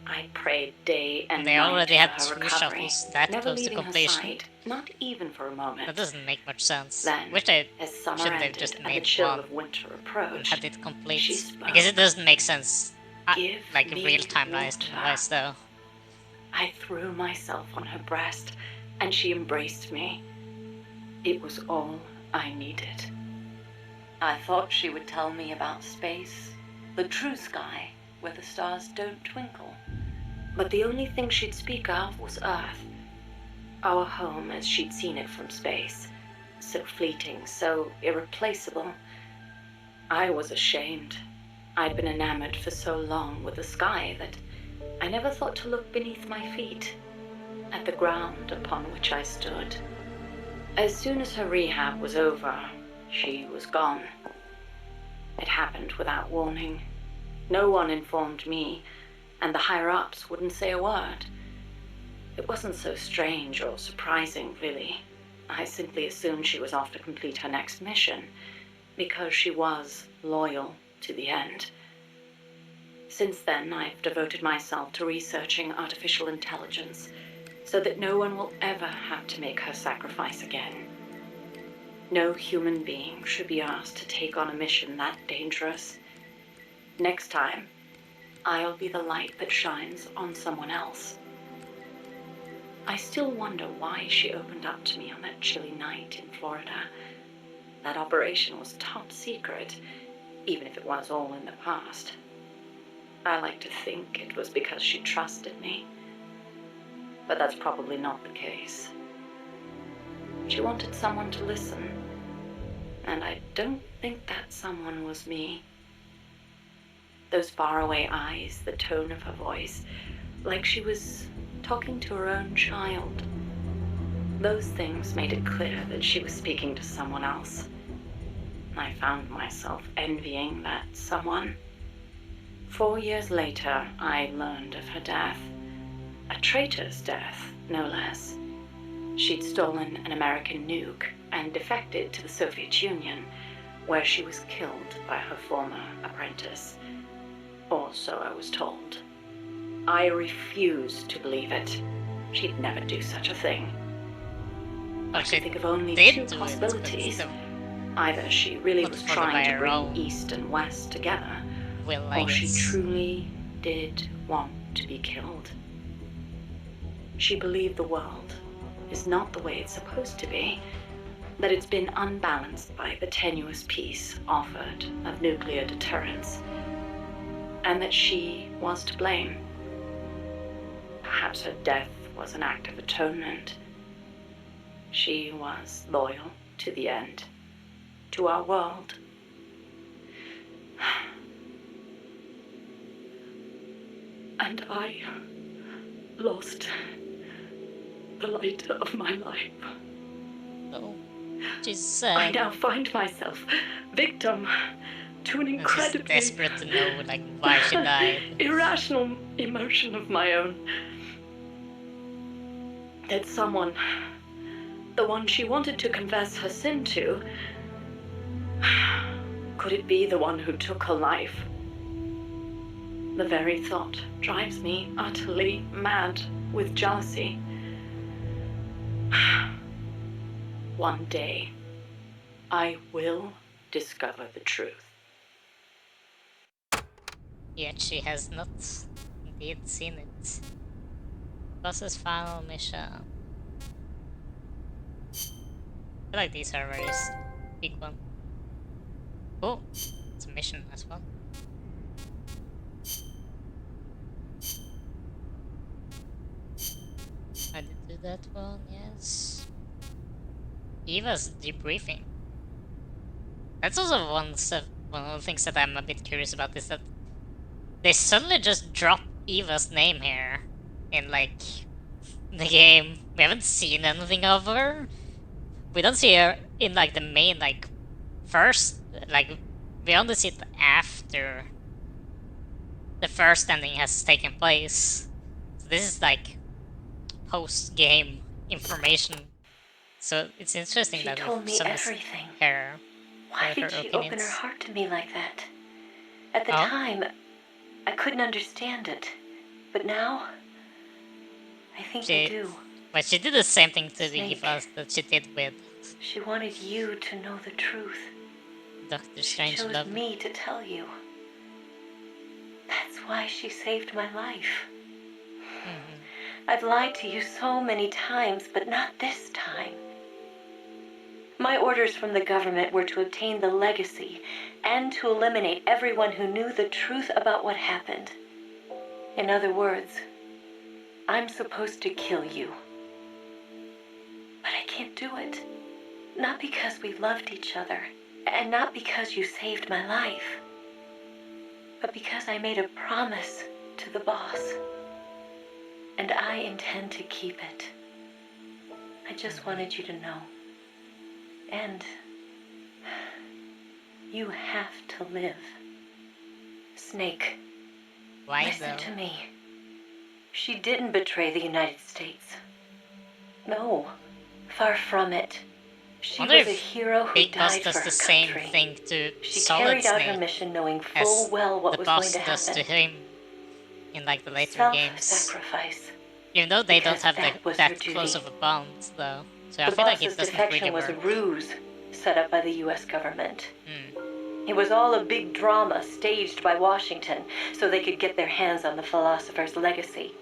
I prayed day and They night already for had her 2 recovery, shuttles that never close to leaving her completion. side, not even for a moment. That doesn't make much sense. Then, Wish they as summer shouldn't have ended just and the made chill one of winter and approached, had it complete. she I guess spoke. it doesn't make sense. Give Like me real timelines water. wise though. I threw myself on her breast, and she embraced me. It was all I needed. I thought she would tell me about space, the true sky, where the stars don't twinkle. But the only thing she'd speak of was Earth, our home as she'd seen it from space. So fleeting, so irreplaceable. I was ashamed. I'd been enamored for so long with the sky that I never thought to look beneath my feet, at the ground upon which I stood. As soon as her rehab was over, she was gone. It happened without warning. No one informed me, and the higher-ups wouldn't say a word. It wasn't so strange or surprising, really. I simply assumed she was off to complete her next mission. because she was loyal to the end. Since then, I've devoted myself to researching artificial intelligence so that no one will ever have to make her sacrifice again. No human being should be asked to take on a mission that dangerous. Next time, I'll be the light that shines on someone else. I still wonder why she opened up to me on that chilly night in Florida. That operation was top secret, even if it was all in the past. I like to think it was because she trusted me. But that's probably not the case. She wanted someone to listen. And I don't think that someone was me. Those faraway eyes, the tone of her voice, like she was talking to her own child. Those things made it clear that she was speaking to someone else. I found myself envying that someone. 4 years later, I learned of her death. A traitor's death, no less. She'd stolen an American nuke and defected to the Soviet Union, where she was killed by her former apprentice. Or so I was told. I refused to believe it. She'd never do such a thing. I could think of only two possibilities. Either she really was trying to bring East and West together, or she truly did want to be killed. She believed the world is not the way it's supposed to be, that it's been unbalanced by the tenuous peace offered of nuclear deterrence, and that she was to blame. Perhaps her death was an act of atonement. She was loyal to the end, to our world. And I lost the light of my life. Oh, she's I now find myself victim to an incredibly desperate to know, like, why she died. Irrational emotion of my own. That someone, the one she wanted to confess her sin to, could it be the one who took her life? The very thought drives me utterly mad with jealousy. One day, I will discover the truth. Yet she has not indeed seen it. Boss's final mission. I feel like these are very big one. Oh, it's a mission as well. I did do that one, yes. Eva's debriefing. That's also one of the things that I'm a bit curious about, is that they suddenly just drop Eva's name here in, like, the game. We haven't seen anything of her. We don't see her in, like, the main, like, first, like, we only see it after the first ending has taken place. So this is, like, post-game information. So it's interesting that she told me everything. Why did she open her heart to me like that? At the time, I couldn't understand it. But now, I think I do. But she did the same thing to Eva that she did with... She wanted you to know the truth. Dr. Strange She chose me to tell you. That's why she saved my life. I've lied to you so many times, but not this time. My orders from the government were to obtain the legacy and to eliminate everyone who knew the truth about what happened. In other words, I'm supposed to kill you. But I can't do it. Not because we loved each other, and not because you saved my life, but because I made a promise to the boss. And I intend to keep it. I just wanted you to know. And you have to live. Snake, why listen to me. She didn't betray the United States. No, far from it. She wonder was a if hero who Big Boss died does for the her same country. thing to She Solid carried out her Snake mission knowing as full well what the was going boss to does to happen. him in like the later games. Self-sacrifice. Even though they Because don't have that was her that duty. close of a bond, though. So I The feel like it boss's doesn't defection really was a work. ruse set up by the U.S. government. Hmm. It was all a big drama staged by Washington so they could get their hands on the philosopher's legacy.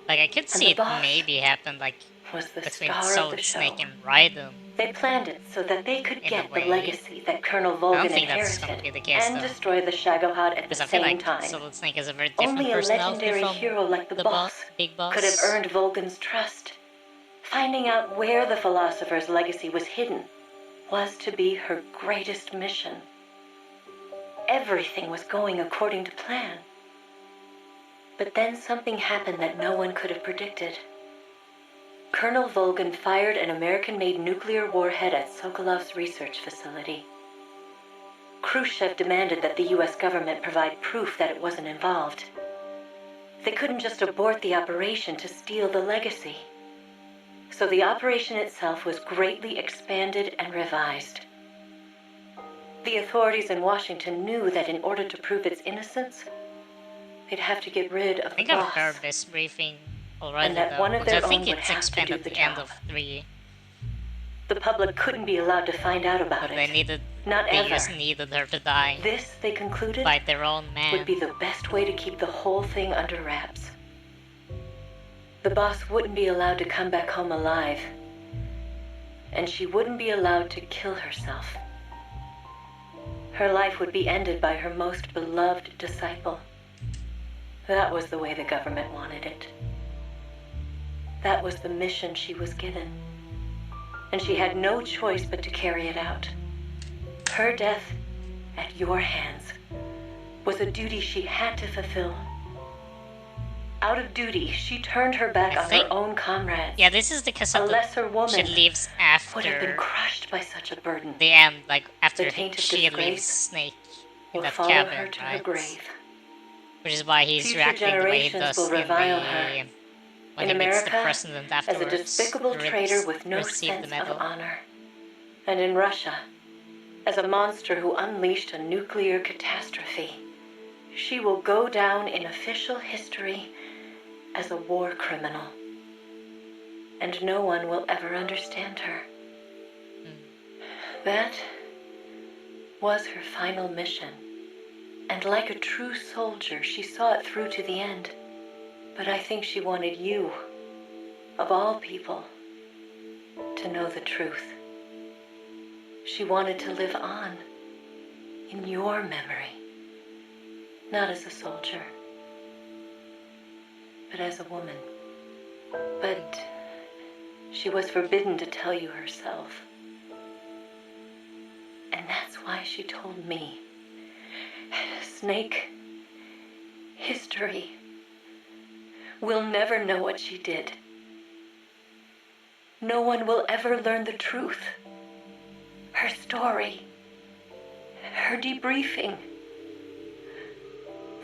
Like, I could And see the it boss maybe happen, like, was the between star of Solid the Snake show. and Raiden. They planned it so that they could In a get the way. legacy that Colonel I Volgan don't think that's gonna inherited be the case, and though. destroy the Shagohod at the Because I feel same like time. Solid Snake is a very different Only a personality legendary from hero like the boss Big Boss. could have earned Volgan's trust. Finding out where the philosopher's legacy was hidden was to be her greatest mission. Everything was going according to plan. But then something happened that no one could have predicted. Colonel Volgan fired an American-made nuclear warhead at Sokolov's research facility. Khrushchev demanded that the U.S. government provide proof that it wasn't involved. They couldn't just abort the operation to steal the legacy. So the operation itself was greatly expanded and revised. The authorities in Washington knew that in order to prove its innocence, they'd have to get rid of I the think I've boss. heard this briefing already, And that though. one of Because I their think own would it's have to expanded do at the the end job. of 3. The public couldn't be allowed to find out about But they it. needed, Not they ever. just needed her to die This, they concluded, by their own man. would be the best way to keep the whole thing under wraps. The boss wouldn't be allowed to come back home alive. And she wouldn't be allowed to kill herself. Her life would be ended by her most beloved disciple. That was the way the government wanted it. That was the mission she was given. And she had no choice but to carry it out. Her death, at your hands, was a duty she had to fulfill. Out of duty, she turned her back I on think- her own comrades. Yeah, this is the A cassette lesser woman she leaves would have been after crushed by such a burden. the end, like after The taint of she disgrace leaves Snake in will that follow cabin, her to her right? grave. Which is why he's Future reacting the way he generations does will in the revile her. when In he meets the America, president as a afterwards. despicable to traitor with no receive the sense medal. of honor. And in Russia, as a monster who unleashed a nuclear catastrophe. She will go down in official history as a war criminal. And no one will ever understand her. That was her final mission. And like a true soldier, she saw it through to the end. But I think she wanted you, of all people, to know the truth. She wanted to live on in your memory, not as a soldier, but as a woman. But she was forbidden to tell you herself. And that's why she told me. Snake, history, will never know what she did. No one will ever learn the truth. Her story, her debriefing,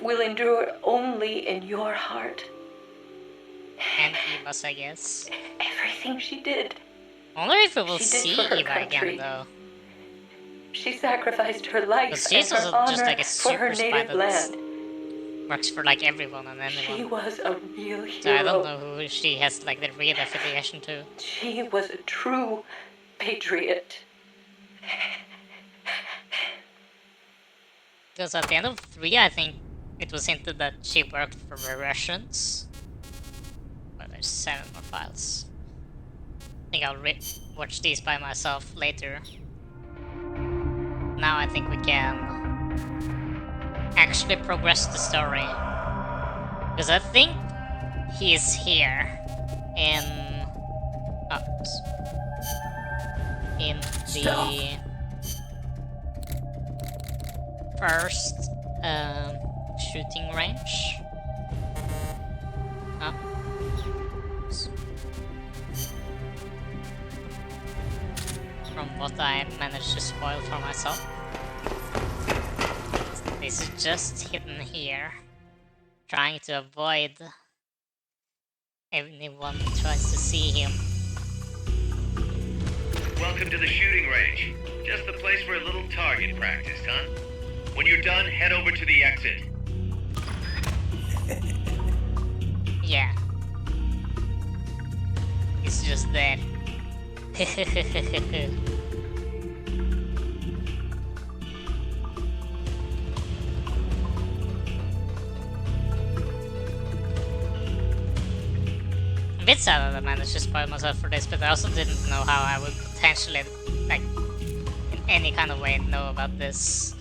will endure only in your heart. And Eva's, I guess. Everything she did. I wonder if we will She did see for her Eva country. again, though. She sacrificed her life Because and she's her also just honor like a for her super spy native that land. works for like everyone and She anyone. was a real So I don't hero. know who she has like the real affiliation to. She was a true patriot. Because at the end of 3, I think it was hinted that she worked for the Russians. But there's 7 more files. I think I'll watch these by myself later. Now I think we can actually progress the story. Because I think he's here in... oops. In the... first shooting range. Oh. Oops. From what I managed to spoil for myself. This is just hidden here. Trying to avoid anyone who tries to see him. welcome to the shooting range. Just the place for a little target practice, huh? When you're done, head over to the exit. Yeah. It's just that. I'm a bit sad that I managed to spoil myself for this, but I also didn't know how I would potentially, like, in any kind of way know about this.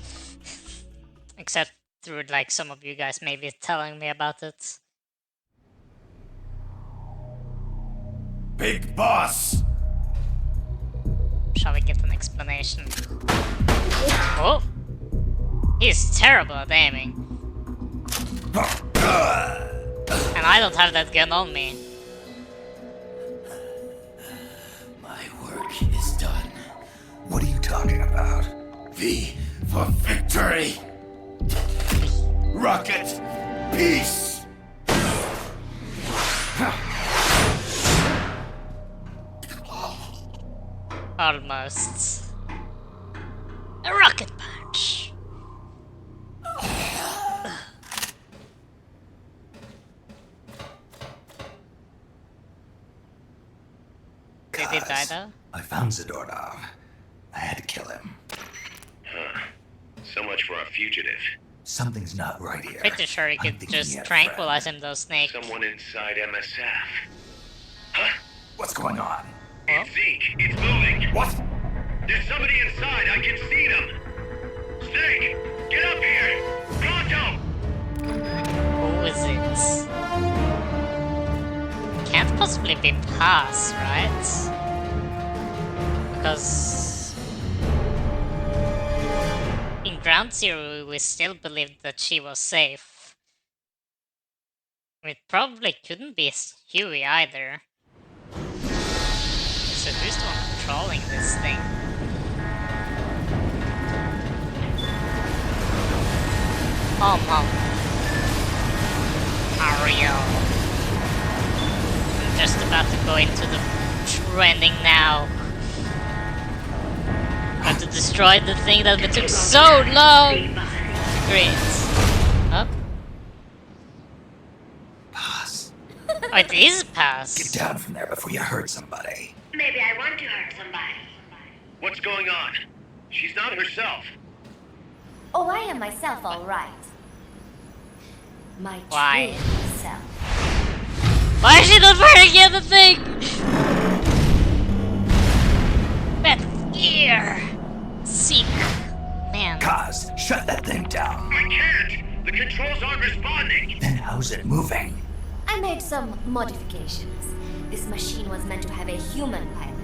Except through, like, some of you guys maybe telling me about it. Big boss! Shall we get an explanation? Oh! He's terrible at aiming. And I don't have that gun on me. My work is done. What are you talking about? V for victory! Rocket! Peace! Almost. A rocket punch. Did he die though? I found Zadornov. I had to kill him. Huh. So much for a fugitive. Something's not right here. Pretty sure he I'm could thinking he just had a tranquilize him though, Snake. Someone inside MSF. Huh? What's going on? It's Zeke. It's moving. What? There's somebody inside. I can see them. Snake, get up here. Pronto. Who is it? Can't possibly be Paz, right? Because in Ground Zero we still believed that she was safe. It probably couldn't be Huey either. So who's the one controlling this thing? Ariel. I'm just about to go into the trending now. Got to destroy the thing that we took so long. Great. Up. Pass. Oh, it is Pass. Get down from there before you hurt somebody. Maybe I want to hurt somebody. What's going on? She's not herself. Oh, I am myself, all right. My Why? true self. Why is she not wearing anything? Bad ear. Seek. Man. Kaz, shut that thing down. I can't. The controls aren't responding. Then how's it moving? I made some modifications. This machine was meant to have a human pilot.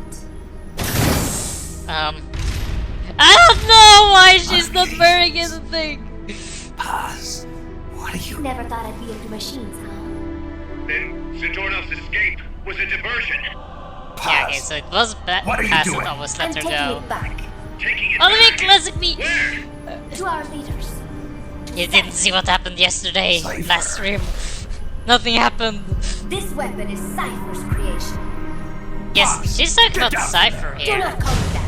I don't know why she's not wearing anything. Paz, what are you... Never thought I'd be into machines, huh? Then Zadornov's escape was a diversion. Paz, Yeah, okay, so it was bad. what are you Pass doing? it almost I'm let her taking go. it back Taking it Oh, back. classic me! Where? to our leaders. You didn't see what happened yesterday, Cypher. last stream. Nothing happened. This weapon is Cypher's creation. Yes, she's talking Get about down Cypher Do here. not call me that.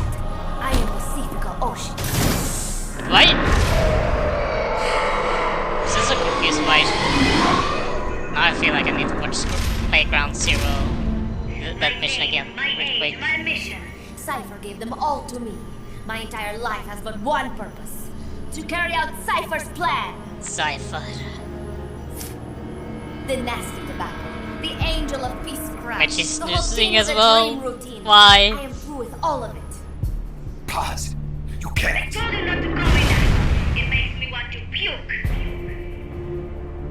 I am Pacifica Ocean. Why? This is so confused why. Now I feel like I need to watch Playground Zero, that mission again, real quick. My mission. Cypher gave them all to me. My entire life has but one purpose: to carry out Cypher's plan. Cypher. The nasty tobacco, the angel of peace crown. Wait, she's the whole singing thing as is a well? dream routine. Why? I am through with all of it. Paz, you can't. Told him not to call me that. It makes me want to puke.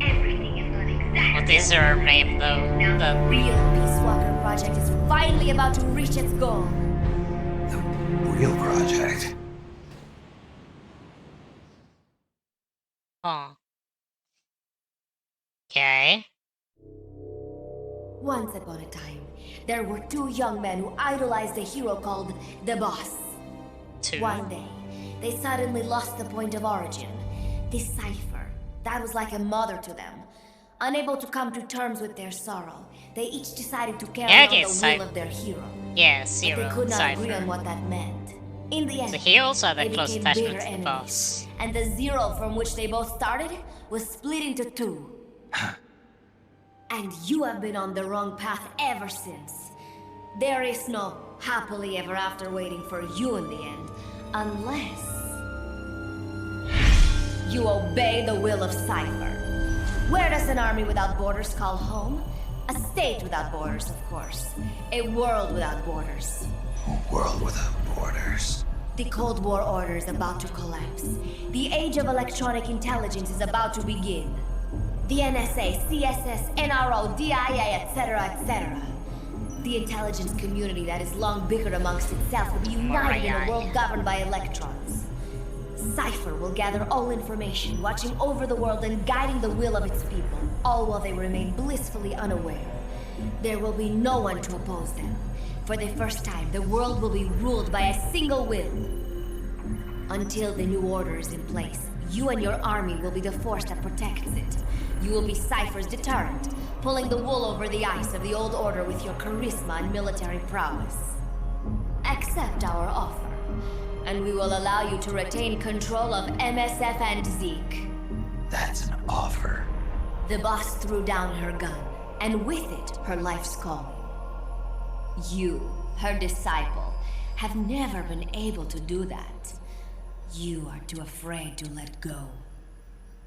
Everything is going exactly. What is her name though? The The real Peace Walker project is finally about to reach its goal. The real project. oh. Okay. Once upon a time, there were two young men who idolized a hero called the Boss. Two. One day, they suddenly lost the point of origin. This Cypher, that was like a mother to them. Unable to come to terms with their sorrow, they each decided to carry Yeah, on okay, the will of their hero. Yeah, But Zero they could and not agree on Cypher. what that meant. In the end, So he also had they a close became attachment bitter to the enemies, boss. and the Zero from which they both started was split into two. And you have been on the wrong path ever since. There is no happily ever after waiting for you in the end, unless you obey the will of Cypher. Where does an army without borders call home? A state without borders, of course. A world without borders. A world without borders. The Cold War order is about to collapse. The age of electronic intelligence is about to begin. The NSA, CSS, NRO, DIA, etc., etc. The intelligence community that has long bickered amongst itself will be united in a world governed by electrons. Cypher will gather all information, watching over the world and guiding the will of its people, all while they remain blissfully unaware. There will be no one to oppose them. For the first time, the world will be ruled by a single will. Until the new order is in place, you and your army will be the force that protects it. You will be Cypher's deterrent, pulling the wool over the eyes of the old order with your charisma and military prowess. Accept our offer, and we will allow you to retain control of MSF and Zeke. That's an offer. The boss threw down her gun, and with it, her life's calling. You, her disciple, have never been able to do that. You are too afraid to let go.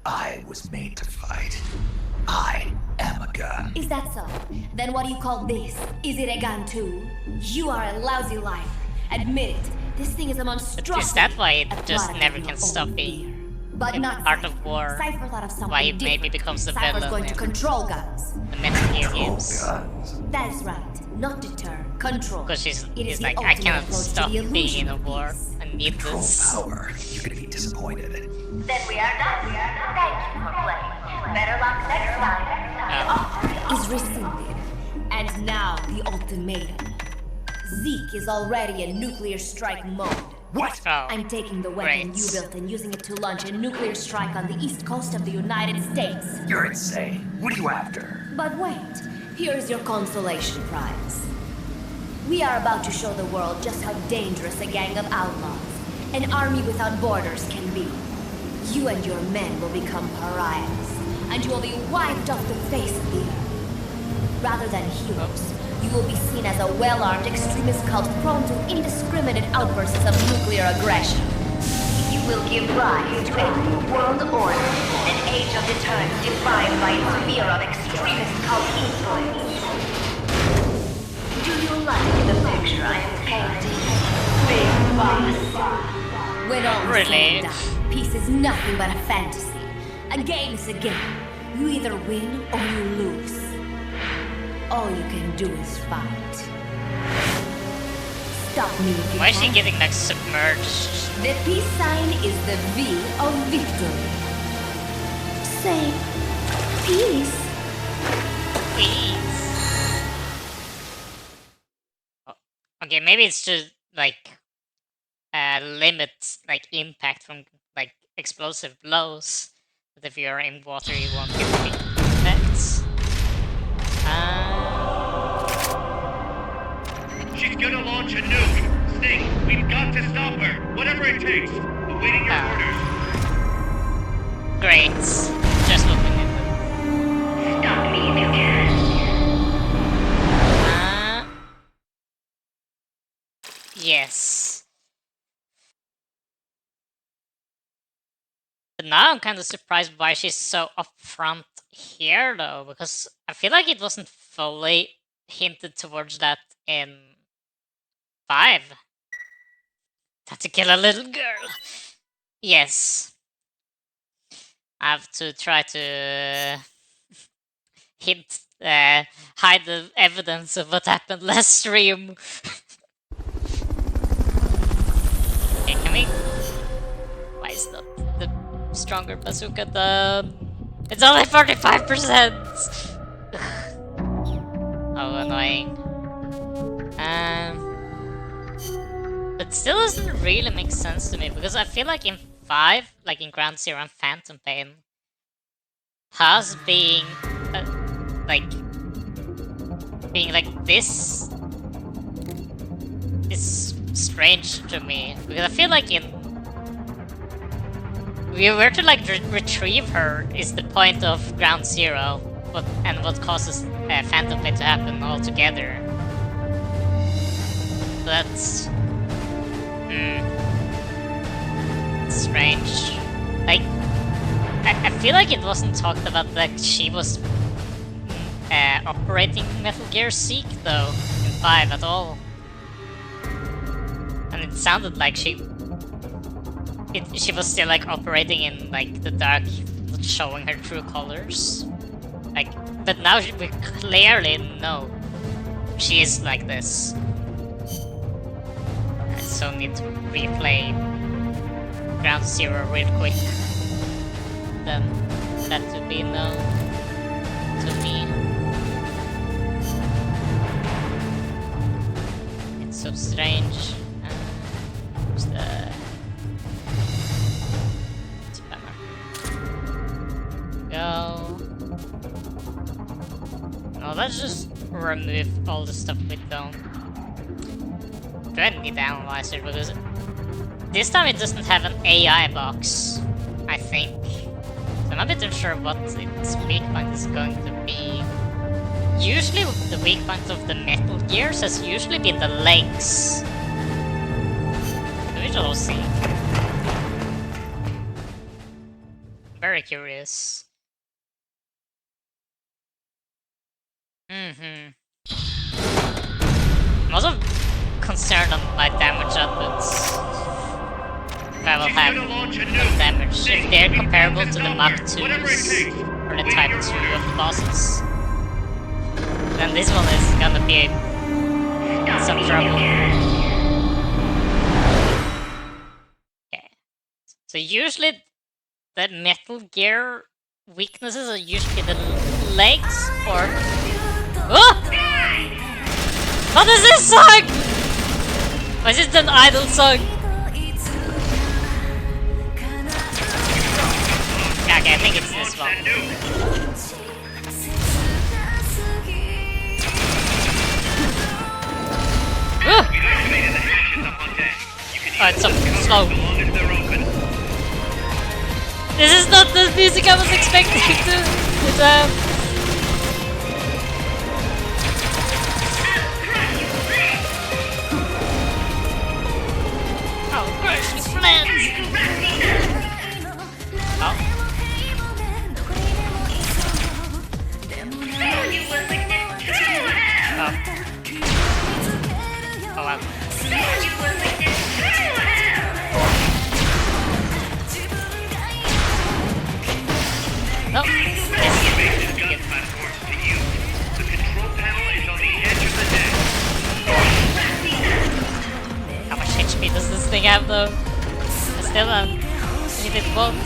I was made to fight. I am a gun. Is that so? Then what do you call this? Is it a gun too? You are a lousy liar. Admit it. This thing is a monstrosity. Is that why it a just product never of can your stop own being fear. But in not Art Cypher. of War? Cypher thought of something Why he maybe different. becomes the Cypher's villain going to in control guns. the Metal Gear games? Guns. That is right. Not deter. Control. Because It is he's the like, I ultimate cannot approach to stop the being illusion in a of war. peace. I need Control this. power. You're gonna be disappointed. Then we are done. Thank you for playing. Better luck next time. The offer is rescinded. And now the ultimatum. Zeke is already in nuclear strike mode. What? Oh, I'm taking the weapon great. you built and using it to launch a nuclear strike on the east coast of the United States. You're insane. What are you after? But wait, here is your consolation prize. We are about to show the world just how dangerous a gang of outlaws, an army without borders can be. You and your men will become pariahs, and you will be wiped off the face of the earth. Rather than heroes, you will be seen as a well-armed extremist cult prone to indiscriminate outbursts of nuclear aggression. You will give rise to a new world order, an age of deterrence defined by its fear of extremist cult influence. Do you like the picture I am painting? Big boss. When all is said Really? and done, peace is nothing but a fantasy. A game is a game. You either win or you lose. All you can do is fight. Stop me if you Why is she can. getting like submerged? The peace sign is the V of victory. Say, peace. Please. Okay, maybe it's to like limit like impact from like explosive blows. But if you're in water, you won't get the effects. She's gonna launch a nuke. Sting, we've got to stop her. Whatever it takes. Awaiting your orders. Great. Just what we needed. Stop me if you can. Yes. But now I'm kind of surprised why she's so upfront here, though, because I feel like it wasn't fully hinted towards that in 5. Had to kill a little girl. Yes. I have to try to hint, hide the evidence of what happened last stream. Okay, can we? Why is not the stronger bazooka done? It's only 45%! How annoying. But still doesn't really make sense to me, because I feel like in 5, like in Ground Zero and Phantom Pain, Haas being like this strange to me because I feel like we were to like retrieve her is the point of Ground Zero, and what causes Phantom Pain to happen altogether. So that's strange. Like I feel like it wasn't talked about that she was operating Metal Gear Seek though in 5 at all, and it sounded like she was still like operating in like the dark, showing her true colors. Like, but now we clearly know she is like this. I so need to replay Ground Zero real quick. Then that to be known to me. It's so strange. Where's the spammer? Go. No, let's just remove all the stuff we don't. Do I need the analyzer because this time it doesn't have an AI box, I think. So I'm a bit unsure what its weak point is going to be. Usually the weak point of the Metal Gears has usually been the legs. We shall see. Very curious. I'm also concerned on my damage outputs. If I will have no damage. If they're comparable to the Mach 2s or the Type 2 of the bosses, then this one is gonna be some trouble. Okay. So usually the Metal Gear weaknesses are usually the legs or... Oh! What is this song? Or is it an idle song? Okay, I think it's this one. Oh, it's so slow. This is not the music I was expecting to have. Oh, crush his friends! Oh. Oh wow. No. How much HP does this thing have though? Still if it won't.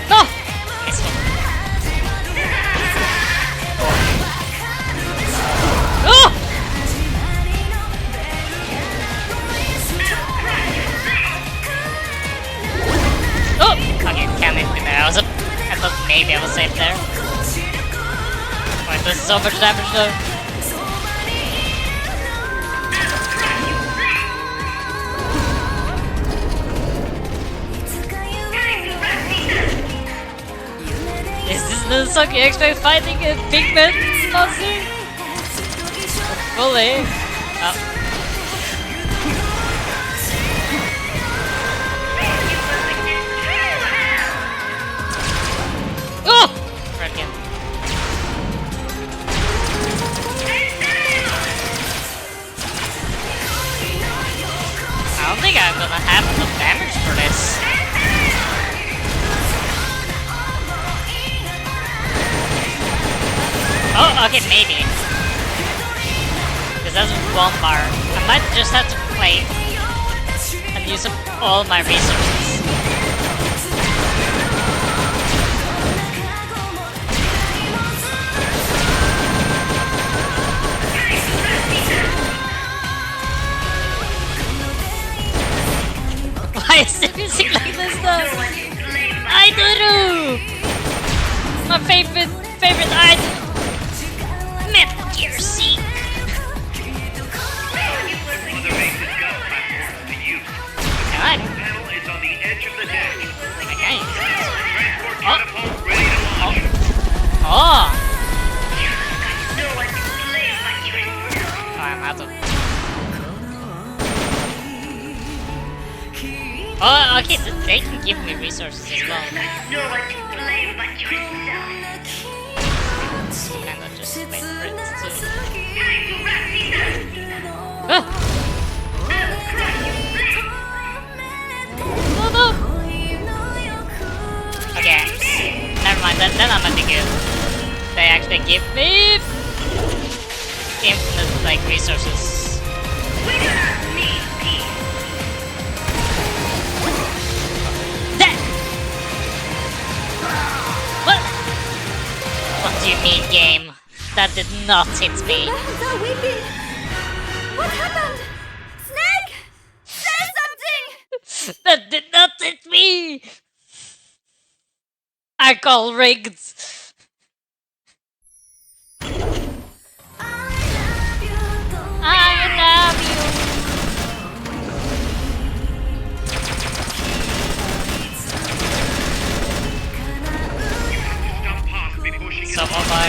No! It's fine. Oh! Oh! Okay, can't hit me there. I thought maybe I was safe there. Wait, this is so much damage though. Is this the song you expect fighting a big man monster? Fully. Oh. Oh! Right again. I don't think I'm gonna have enough damage for this. Oh, okay, maybe. Because that's one bar. I might just have to play and use up all my resources. Why is the music like this though? I don't know! favorite item. Metal Gear Sync. Other bases gun platforms to use. The Alright. control panel is on the edge of the deck. Okay. Transport catapult ready to launch. Oh. I'm out of. Oh, okay, they can give me resources as well. No one to blame but yourself. And I'll just wait for it to... Oh no! Okay, never mind, then I'm gonna be good. They actually give me infinite, like, resources. What do you mean, game? That did not hit me. What happened? Snake? Say something! That did not hit me! I call rigged. I love you. Some of my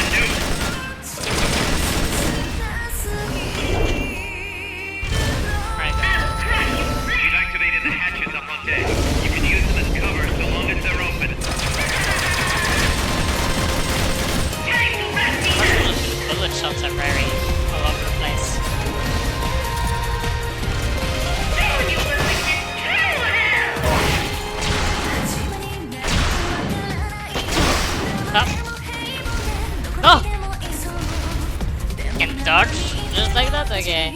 You've activated the hatches up on deck. You can use them as cover so long as they're open. bullet shots are very all over the place. Oh! Can dodge just like that? Okay.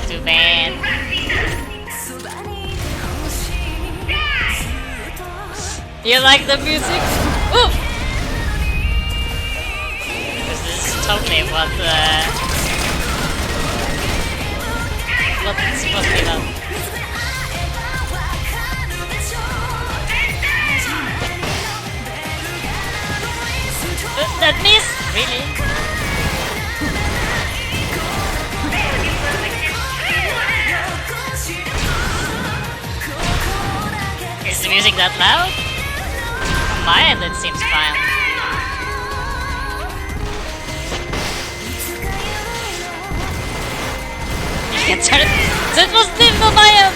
Too bad. You like the music? Ooh! This is totally what it's supposed to be done. That missed! Really? Is the music that loud? On my end it seems fine. You can turn it. So it was dim on my end!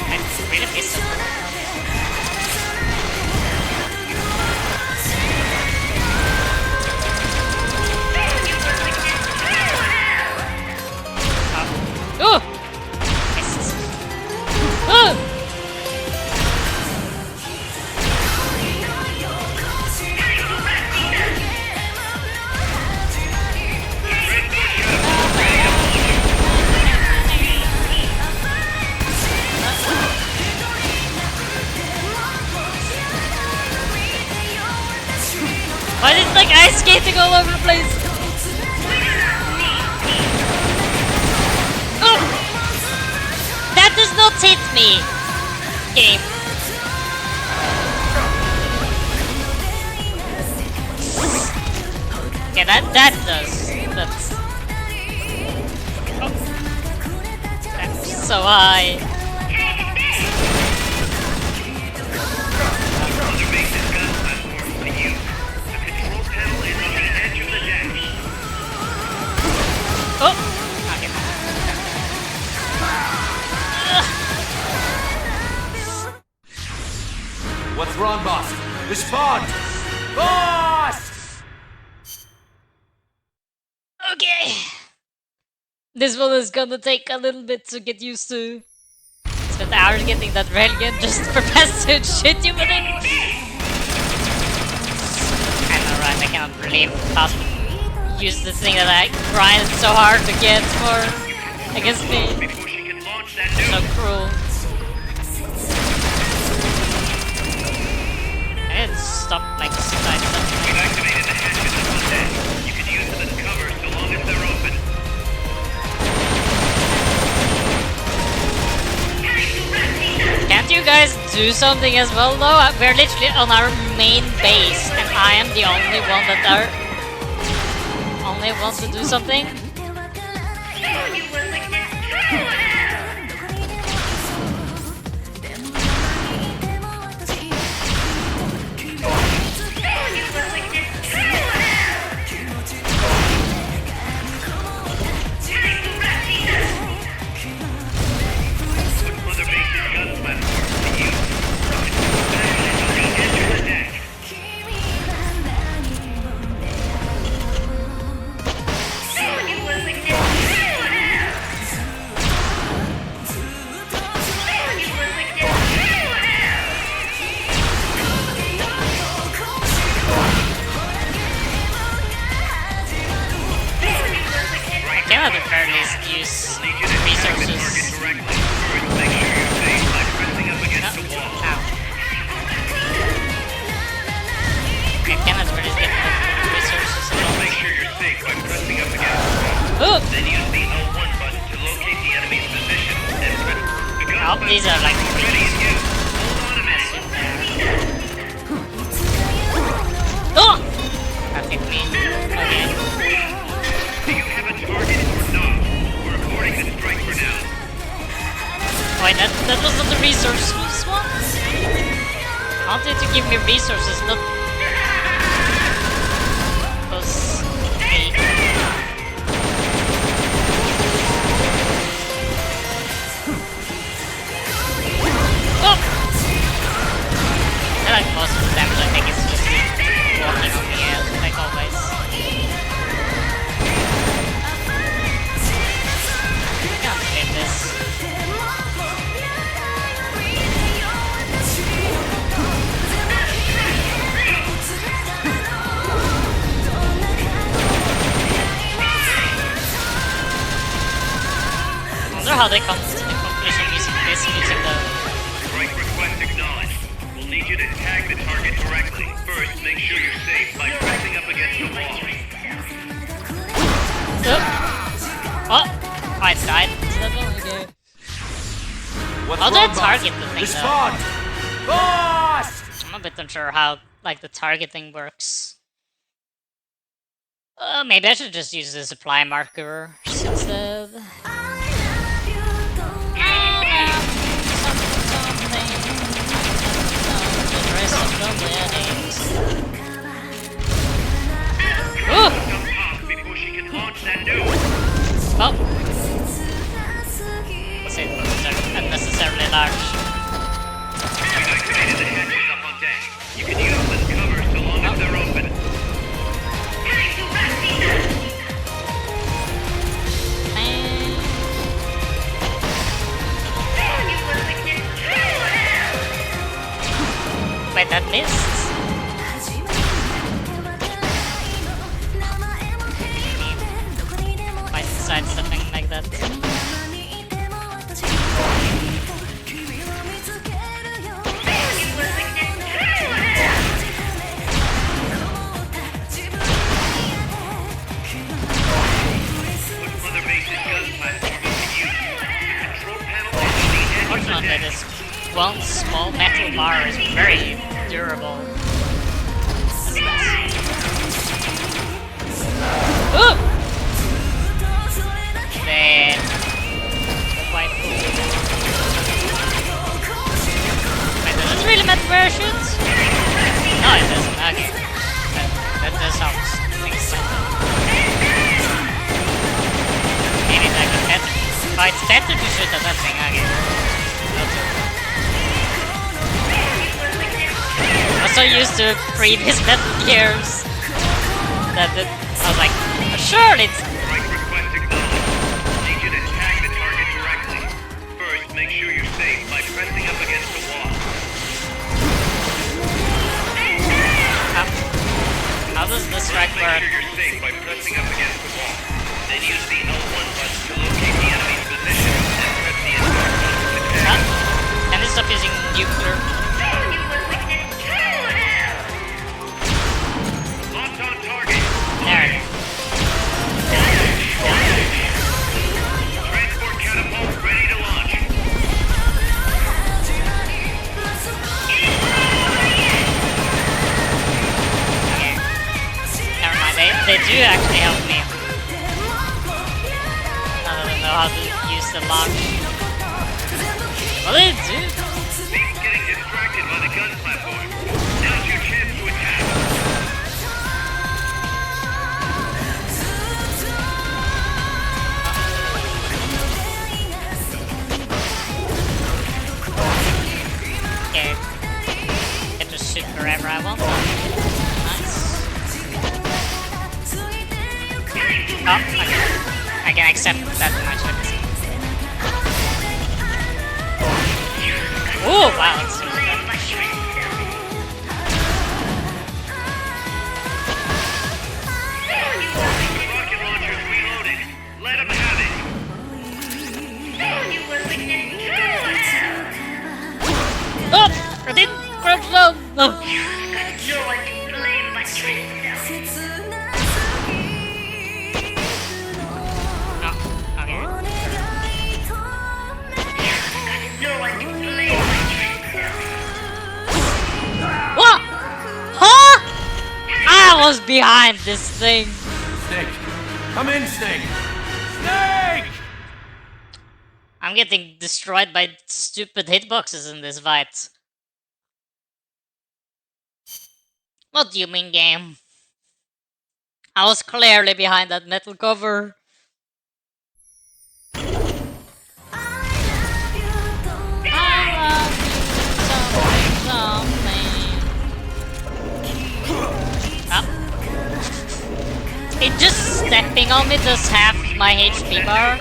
I'm really pissed off. Oh! Missed. Oh! Why is it like ice skating all over the place? Oh! That does not hit me! Game. Okay, that does. That's... Oh. That's so high. Oh! Okay. What's wrong, boss? Respond! Boss! Okay. This one is gonna take a little bit to get used to. Spent hours getting that railgun just for Pest to shit you with it. I know, right? I cannot believe how use the thing that I grinded so hard to get for against me. So cruel. stop like side stuff. We've activated the hatches up on deck. You can use them as cover so long as they're open. Can't you guys do something as well though? We're literally on our main base and I am the only one that wants to do something? Mother Base's guns platform to use. Enter the deck. I cannot at very least use resources. Directly. First, make sure you're safe by pressing up against the wall. Ow. I cannot really get the resources at all. Make sure you're safe by pressing up against the wall. Ooh! Then use the L1 button to locate the enemy's position and press the gun Oh, these are like ready in use. Hold on a minute. Oh! That hit me. Okay. Do you have a target or not? We're reporting the strike for now. Wait, that was not the resources one? I wanted to give me resources, not those eight. Oh! I like most of the damage I think it's just walking on the air, like always. I can't believe this. I wonder how they come to the conclusion using this, using the... Strike request acknowledged. We'll need you to tag the target correctly. First, make sure you're safe by pressing up against the wall. Oh! I died. Is that one? Okay. What's How do I wrong, boss? target the thing though? Respond! Boss! I'm a bit unsure how, like, the targeting works. Maybe I should just use the supply marker instead. Ooh! Before she can launch that nuke. Oh! Let's see, those are unnecessarily large. We've activated the hatches up on deck. You can use them as cover so long as they're open. Wait, that missed? Why sidestepping like that? Mother Base's gun platform to use. The control panel is on the edge of the Fortunately, deck. this one small metal bar is very durable. That's nice. Ooh! Then... Wait, does it really matter where I shoot? No, it doesn't. Okay. That does help things like that. Maybe it's like better. Oh, it's better to shoot at that thing. Okay. I'm so used to previous Metal Gears that I was like, sure, it's... Strike request acknowledged. Need you to tag the target directly. First, make sure you're safe by pressing up against the wall. How does this strike Make work? sure you're safe by pressing up against the wall. Then use the L1 button to locate the enemy's position and press the Enter button to tag. Can they stop using nuclear? actually help me. I don't know how to use the launch. What did it do? He's getting distracted by the gun platform. Now's your chance to attack. Okay. Get to shoot wherever I want. Nice. Oh, okay. I can accept that much of this. Oh, wow, it's super good. Rocket launcher's reloaded. Let him have it. Oh! I didn't crouch down! No! Oh, okay. What? Huh? I was behind this thing. Snake! Come in, Snake! Snake! I'm getting destroyed by stupid hitboxes in this fight. What do you mean, game? I was clearly behind that metal cover. It just stepping on me does half my HP bar.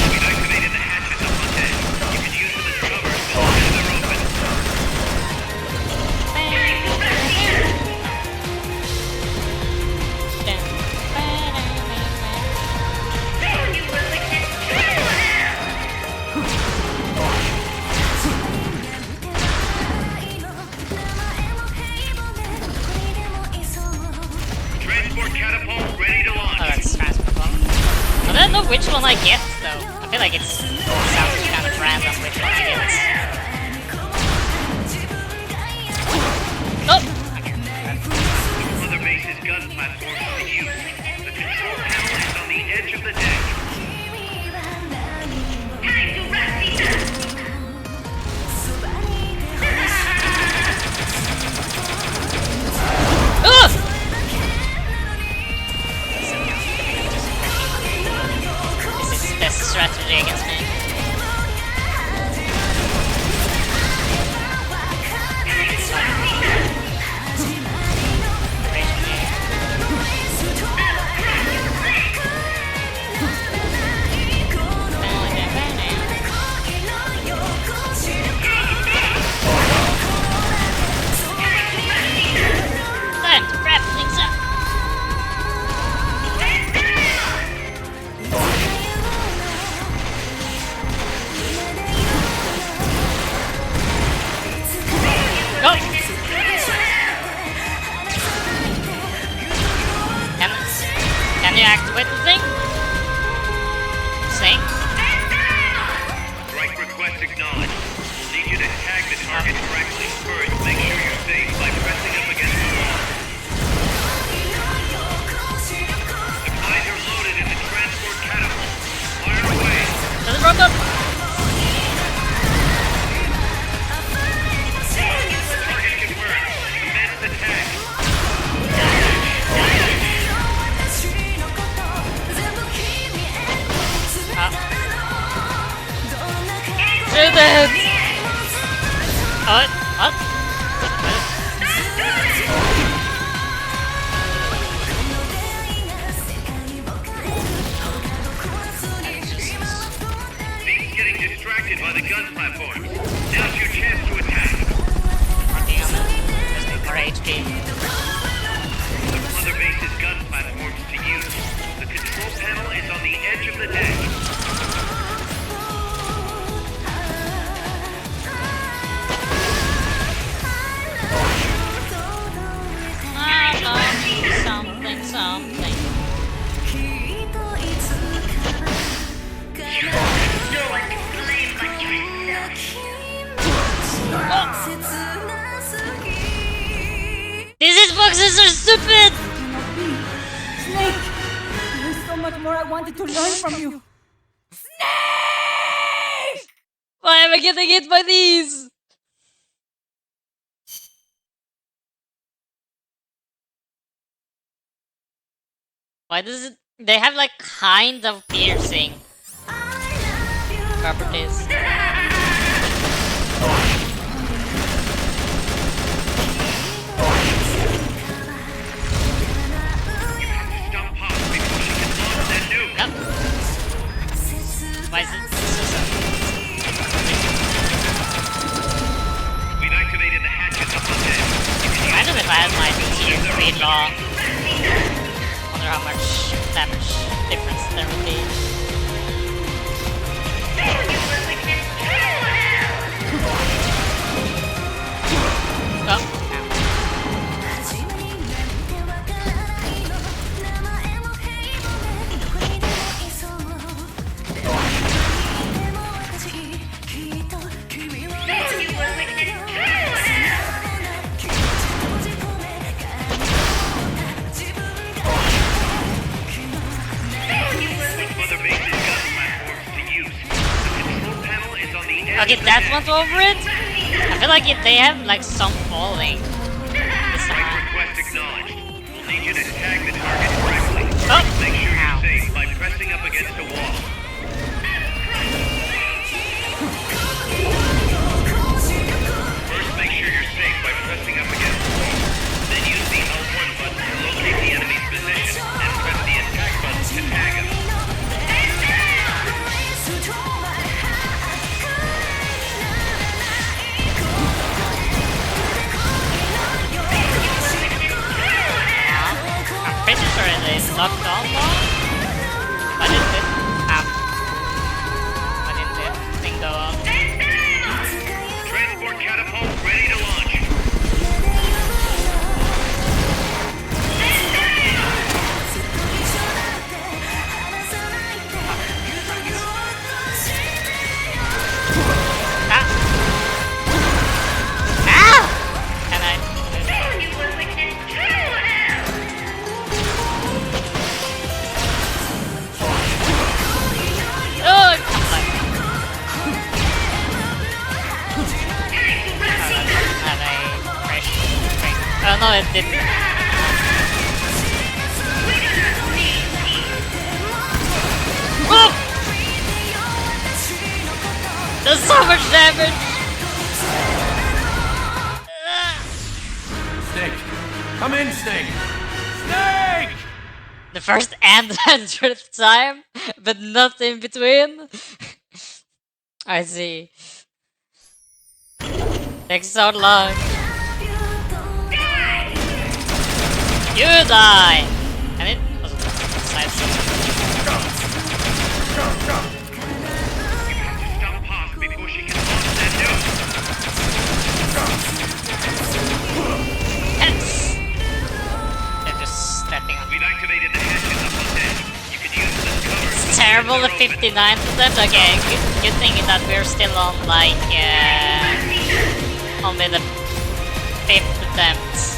We've activated the hatches up on deck. You can use them as cover as long as they're open. Transport catapult ready to launch. Oh, that's transport one. I don't know which one I get though. I feel like it sounds kind of random which one I get. Oh! Okay. Mother base's gun platform is in use. The control panel is on the edge of the deck. Ugh! This is best strategy against me. Time to wrap things up. Go! Can you activate the thing? Snake? Strike request acknowledged. We'll need you to tag the target correctly. First, make sure you're safe by pressing up against the wall. Supplies are loaded in the transport catapult. Fire away. Does it rock up? Target confirmed. Commence the tag. Do that! What? He's getting distracted by the gun platform. Now's your chance to attack. Working on it. Just need more HP. The Mother base's gun platforms to use. The control panel is on the edge of the deck. Something. No one can blame but yourself. the more I wanted to learn from you. Why am I getting hit by these? Why does it... They have like kind of piercing properties. Yep. Why is it so sad? We've activated the hatches up on deck. Imagine if I had my tier 3 long. Wonder how much damage difference there would be. Oh. Okay, that one's over it? I feel like if they have like some falling. Request acknowledged. We'll need you to tag the target correctly. Oh. Make sure you're safe by pressing up against a wall. First, make sure you're safe by pressing up against the wall. Then use the L1 button to locate the enemy's position and press the attack button to tag him. Pretty sure it is locked on now. Why didn't it? Why didn't it thing go off? Transport catapult ready to launch. Can I? Oh no, it didn't. Oh! There's so much damage! Snake! Come in, Snake! Snake! The first and 100th time, but not in between. I see. Takes so long. You die! And it was a side You have to stop Pop before she can launch that nuke. Yes! They're just stepping on. We've activated the hatches up on deck. You can use this cover. It's terrible, the 59%. Okay, good thing that we're still on like only the 5th attempt.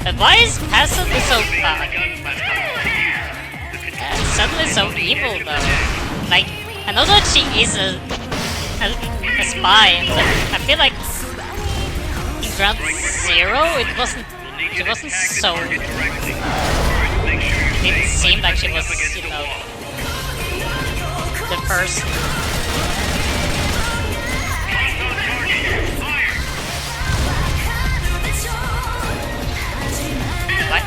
But why is passively so suddenly so evil though? Like, I know that she is a spy, but I feel like in Ground Zero she wasn't so... It seemed like she was, you know, the first... What?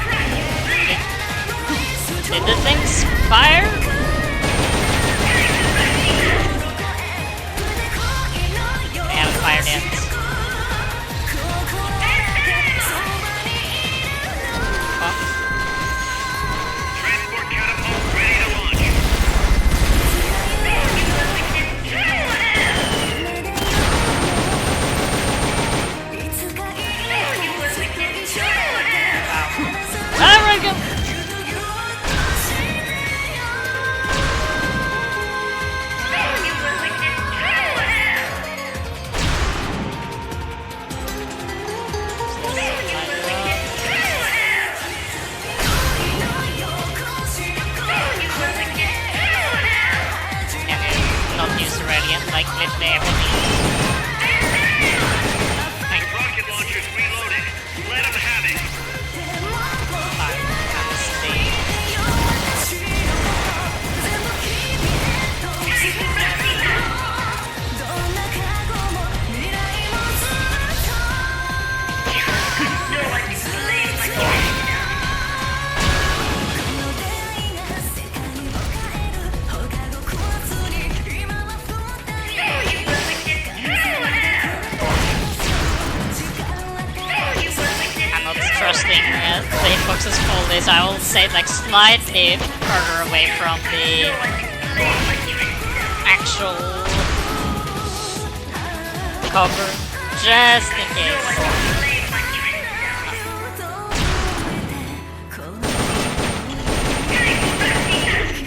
Did the things fire? They haven't fired yet. Transport catapult ready to launch. The rocket launcher's reloaded. Let him have it. Trusting the hitboxes for this, I will say like slightly further away from the actual cover, just in case.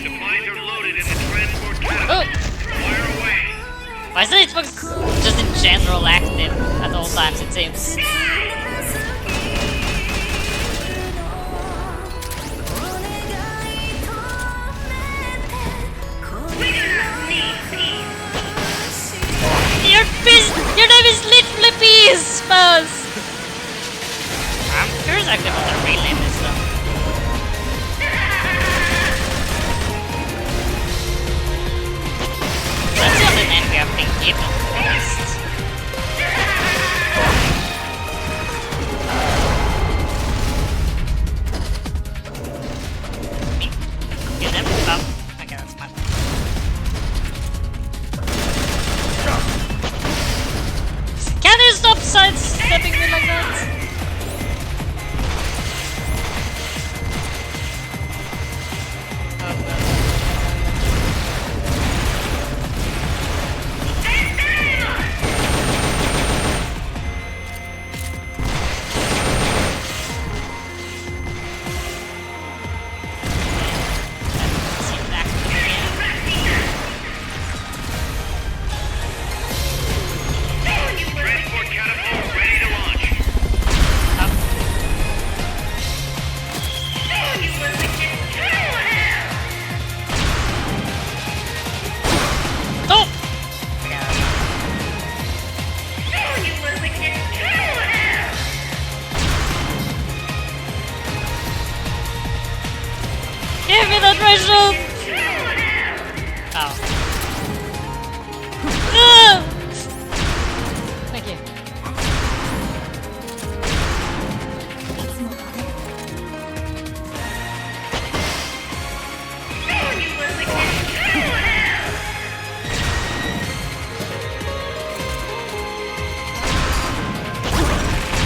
Supplies are loaded in the transport catapult. Fire away. Why is the hitbox just in general active at all times, it seems? Your name is literally Peace, Buzz! I'm curious actually what their real name is though. That's the only name we have been given, at least. Get them? Oh, okay, that's fine. Can you stop sidestepping me like that? Transport catapult ready to launch. Oh! Give me that Rachel! Oh. Thank you.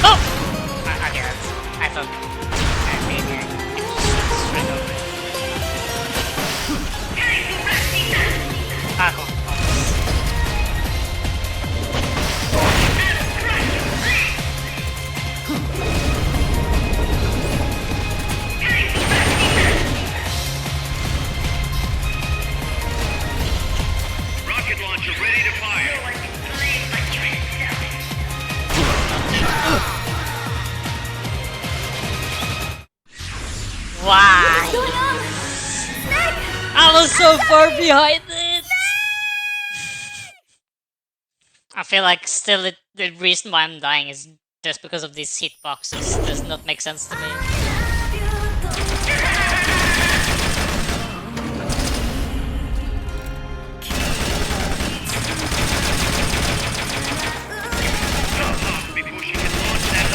Oh! Okay, I thought I'd be here. Straight over. Ah, cool. Rocket launcher ready to fire. Why? I was so far behind it. I feel like still the reason why I'm dying is just because of these hitboxes. Does not make sense to me. Before she can launch that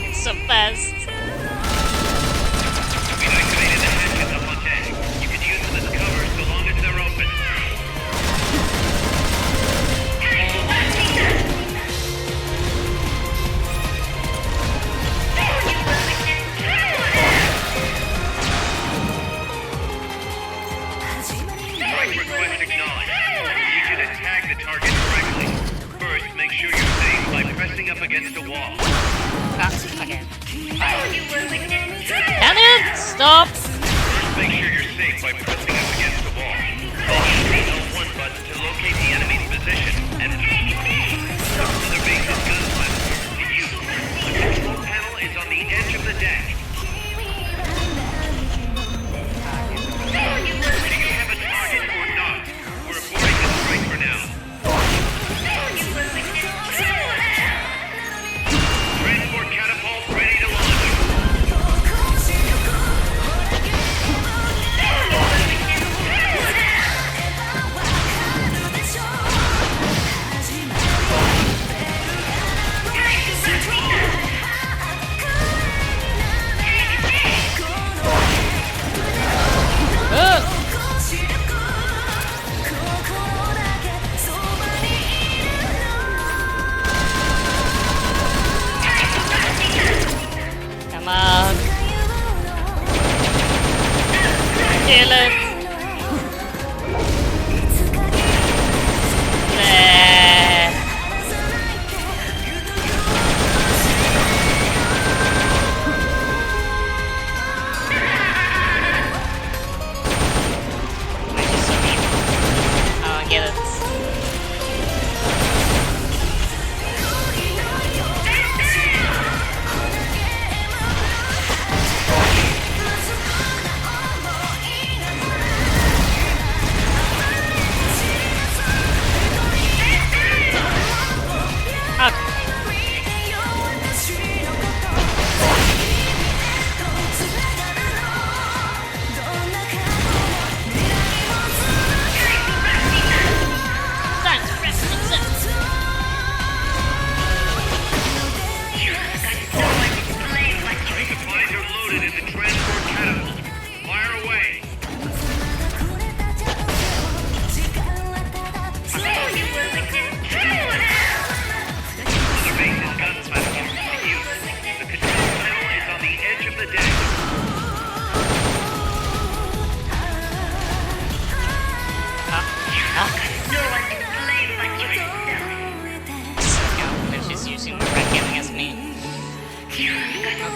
It's so fast. We've activated the hatches up on deck. You can use them as cover so long as they're open. Strike request acknowledged. I need you to tag the target correctly. First, make sure you're safe by pressing up against a wall. Okay. Can it? Stop! First, make sure you're safe by pressing up against the wall. Then use the L1 button to locate the enemy's position, and other base's gun platform to use. The control panel is on the edge of the deck. Do you have a target or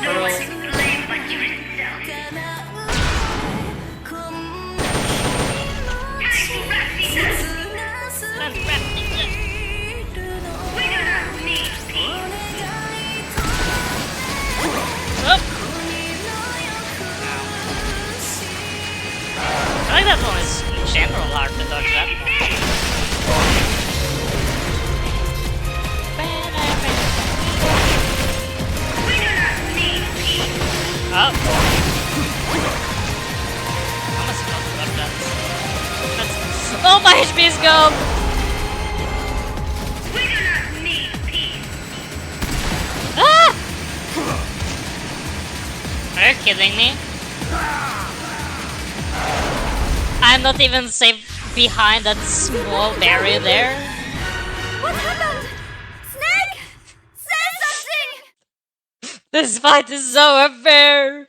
Pearl. I think that one is in general hard to dodge that Oh! How much not to dodge that? Oh, my HP is gone! Ah! Are you kidding me? I'm not even safe behind that small barrier there. What happened? Snake? Say something! This fight is so unfair!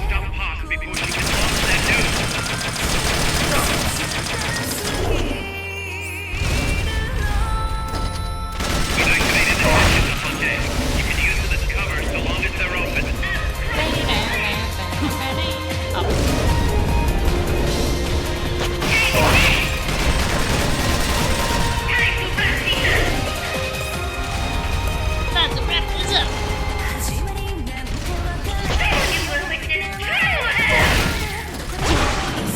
Stop pause before she can launch that We've activated the hatches up on deck. You can use them as cover so long as they're open. Let's wrap this up!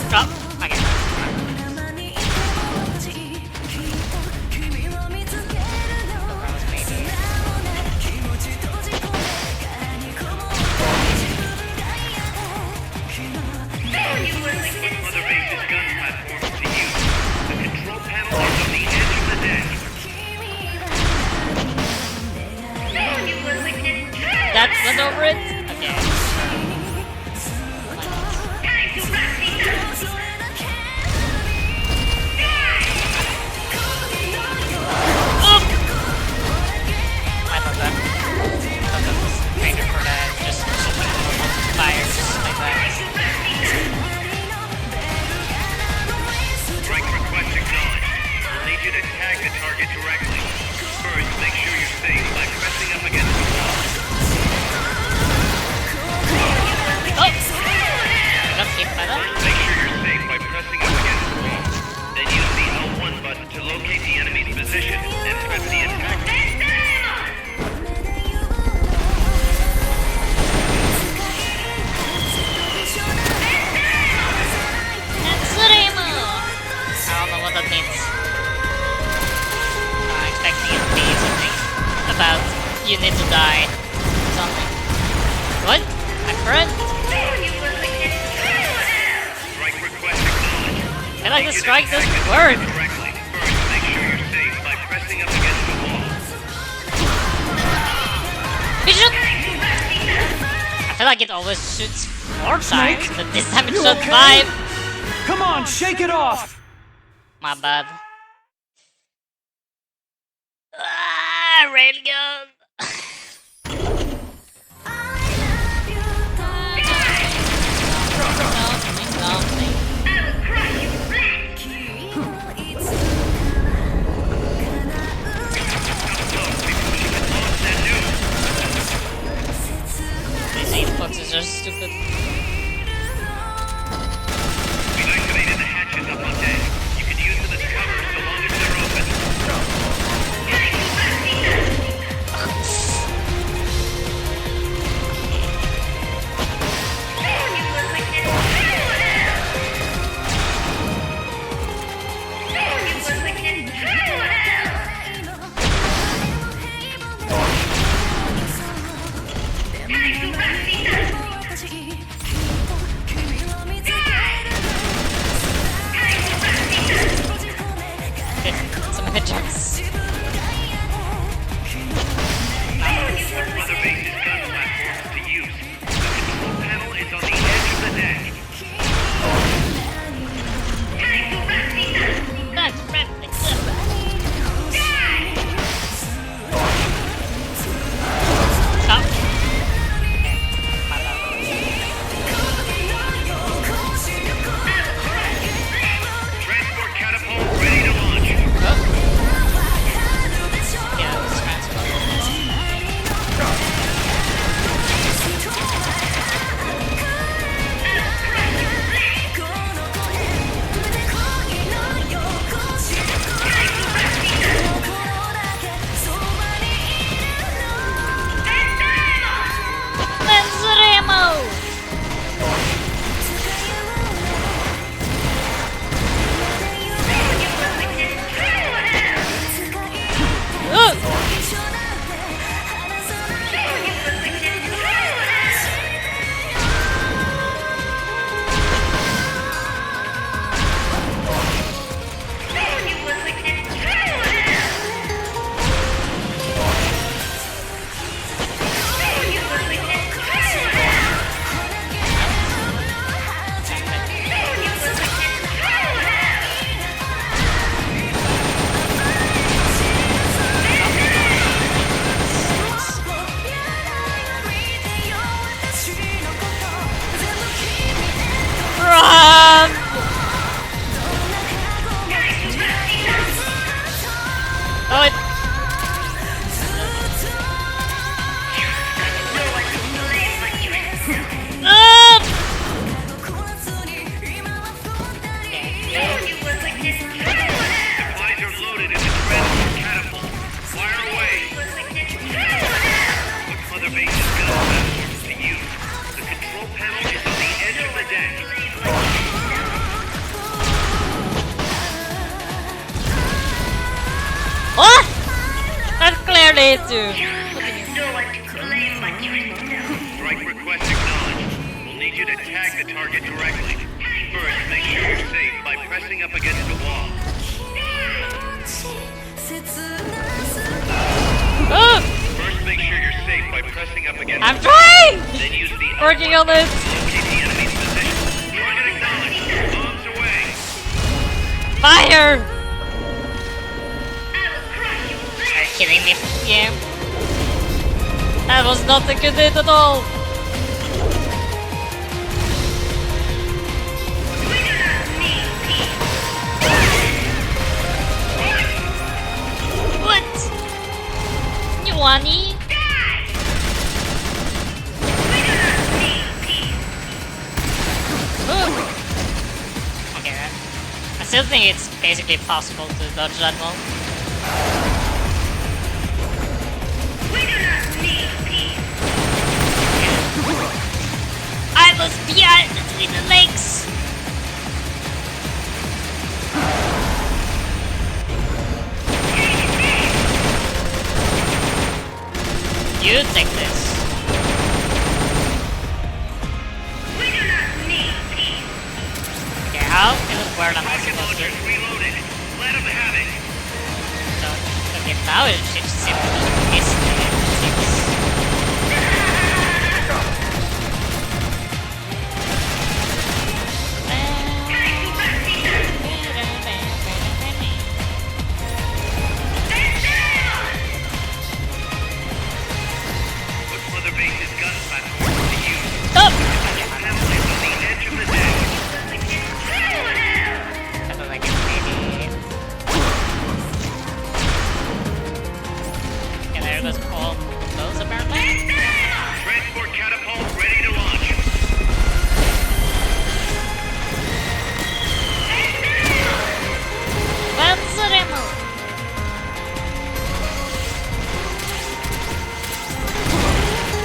Drop. Okay. Mother Base's gun platforms to use. The control panel is on the edge of the deck. That went over it? Okay. Oh! I thought that was rated for that, just fires like that. Strike request acknowledged. We'll need you to tag the target directly. First, make sure you're safe by pressing up against the wall. Oh! I got hit by that. Make sure you're safe by pressing up against the wall. Then use the L1 button to locate the enemy's position and press the attack key. I don't know what that means. I'm expecting it to be something about you need to die. Something. What? I'm correct? Strike request acknowledged. I like the strike doesn't work. Directly. First, make sure you're safe by pressing up against the wall. You should... I feel like it always shoots 4 times, but this time it shot 5. Come on, shake it off! My bad. Ah, railgun! These hitboxes are stupid. We've activated the hatches up on deck. You can use them as cover so long as they're open. What? That clearly hit you. Strike request acknowledged. We'll need you to tag the target directly. First, make sure you're safe by pressing up against the wall. First, make sure you're safe by pressing up against I'm the trying! wall. Then use the Working on it. locate the enemy's position. Target acknowledged. Bombs away. Fire! Are you kidding me? Yeah. That was not a good hit at all. What? Yuani? Okay, I still think it's basically possible to dodge that one. I was behind between the legs. You take this. Okay, how in the world am I supposed to? Reloaded. Let him have it. So, okay, now it should simply miss Look for the base's gun platform to use. Stop! Assemblies on the edge of the deck. Okay, there goes all of those apparently. Transport catapult ready to launch. Panzeremo!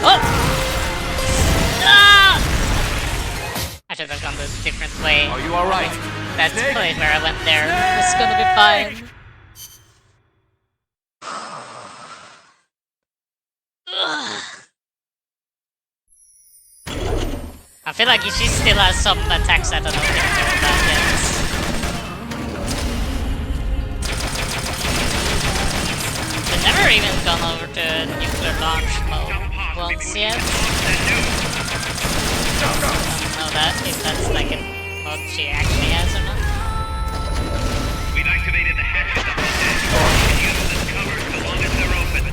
Oh! Ah! I should have gone this different way. Are you alright? That's probably where I went there. It's gonna be fine. Ugh. I feel like she still has some attacks I don't know if they're bad yet. We've never even gone over to nuclear launch mode once yet. I don't know that, if that's like a mode she actually has or not. We've activated the hatches up on deck. You can use them as cover so long as they're open.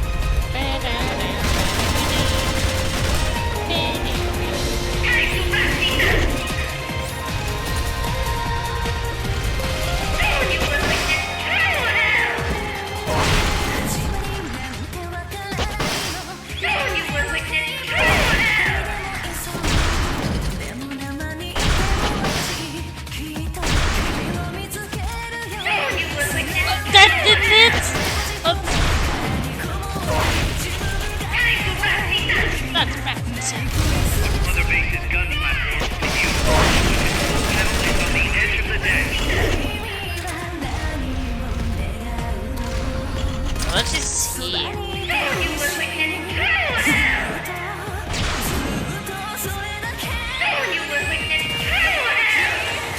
That did it! That's practice. Other base's gun platforms to use. Penalties on the edge of the deck. Let's just see. I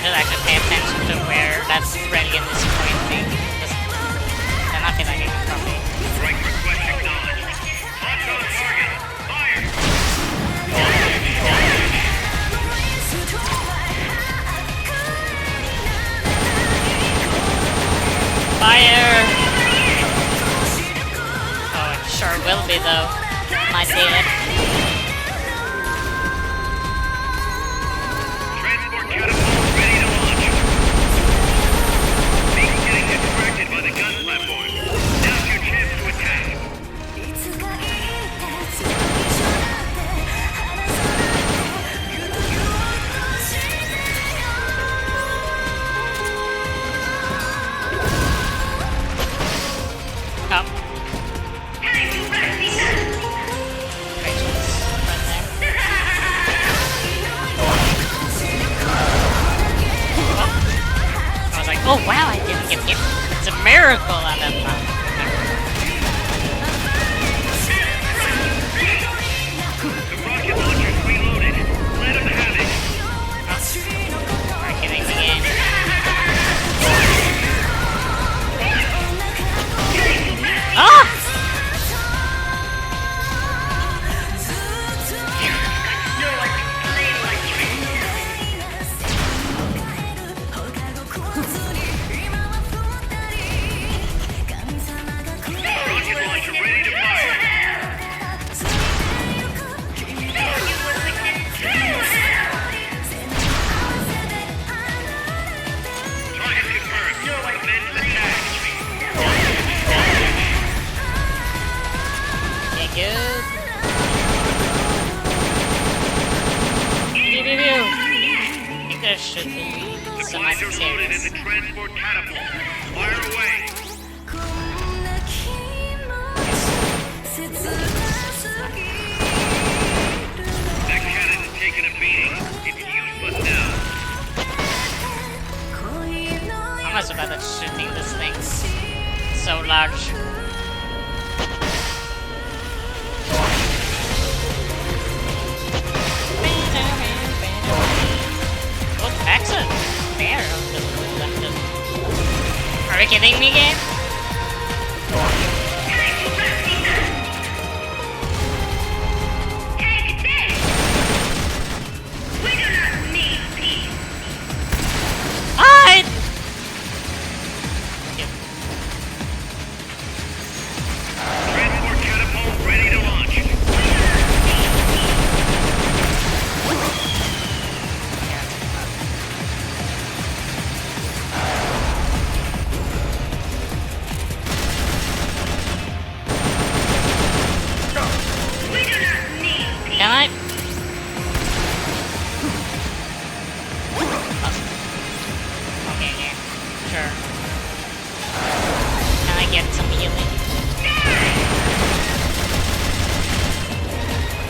should actually pay attention to where that Brilliant is pointing. Then I feel like I can probably. Strike request acknowledged. Hawks on target. Fire! Fire! Oh, it sure will be though. My dear. Transport catapult ready to launch. Being getting distracted by the gun platform. Now's your chance to attack. Come. I was like, oh wow, I didn't get hit. It's a miracle on that time. should be some Supplies are loaded in serious. the transport catapult. Fire away. That cannon's taking a beating. It's useless now. How much about that shooting this thing? So large. Oh, excellent! There. Are you kidding me, game? Hide! Transport catapult ready to launch. Can I? Okay, yeah. Sure. Can I get some healing?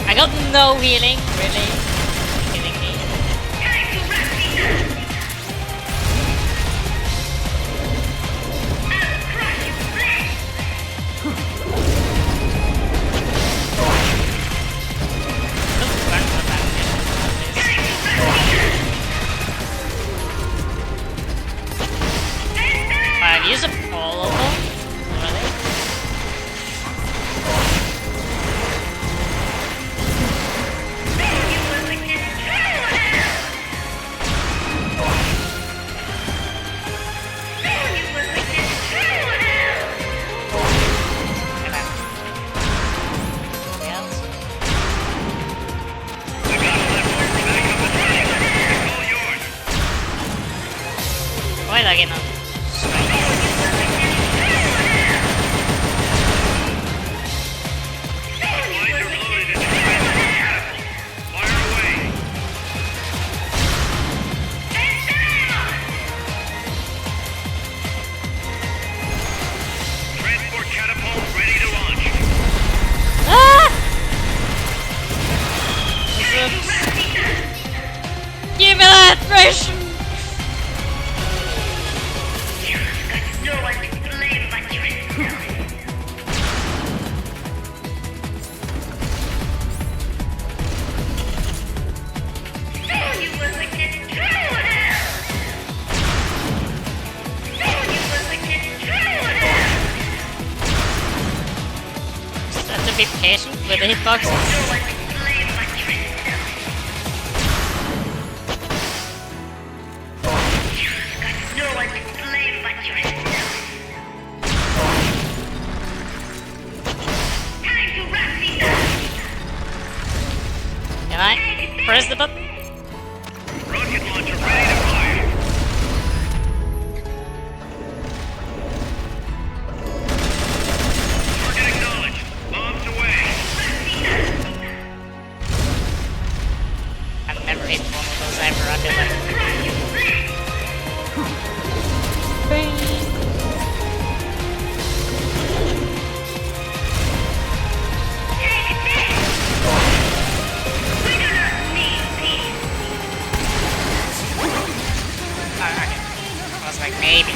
I got no healing, really? Are you kidding me? I've used up all of them already. Why did I get on? Supplies are loaded in the transport catapult. Fire away. Transport catapult ready to launch. Ah! Give me that ration! Just have to be patient with the hitboxes. Can I press the button? Rocket launcher ready to fire. Target acknowledged. Bombs away. I've never hit one of those ever. I feel like. I was like, maybe.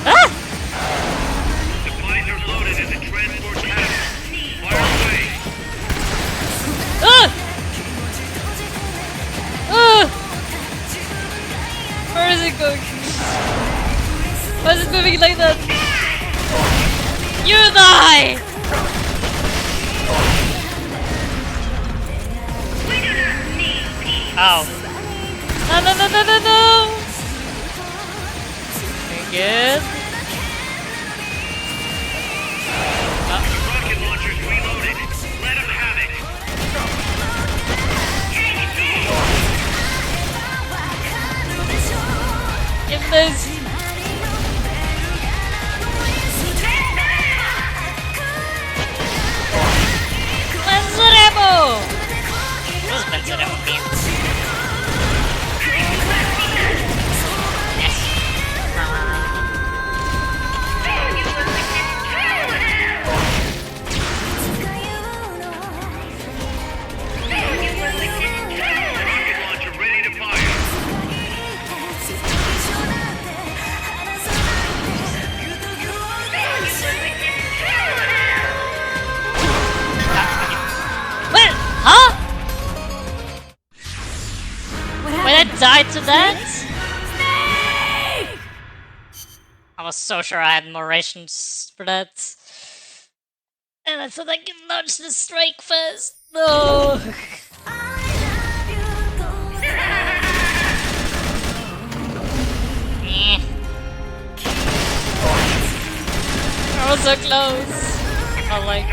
Ah! Supplies are loaded in the transport catapult. Fire away. Ah! Ah! Where is it going? Why is it moving like that? You die! Oh. No, no, no, no, no, no! Okay, good. Rocket launchers reloaded. Let them have it. Give this. Spencer ammo! What's Spencer ammo mean? I die to that? I was so sure I had more rations for that. And I thought I could launch the strike first. No! I was so close. I like.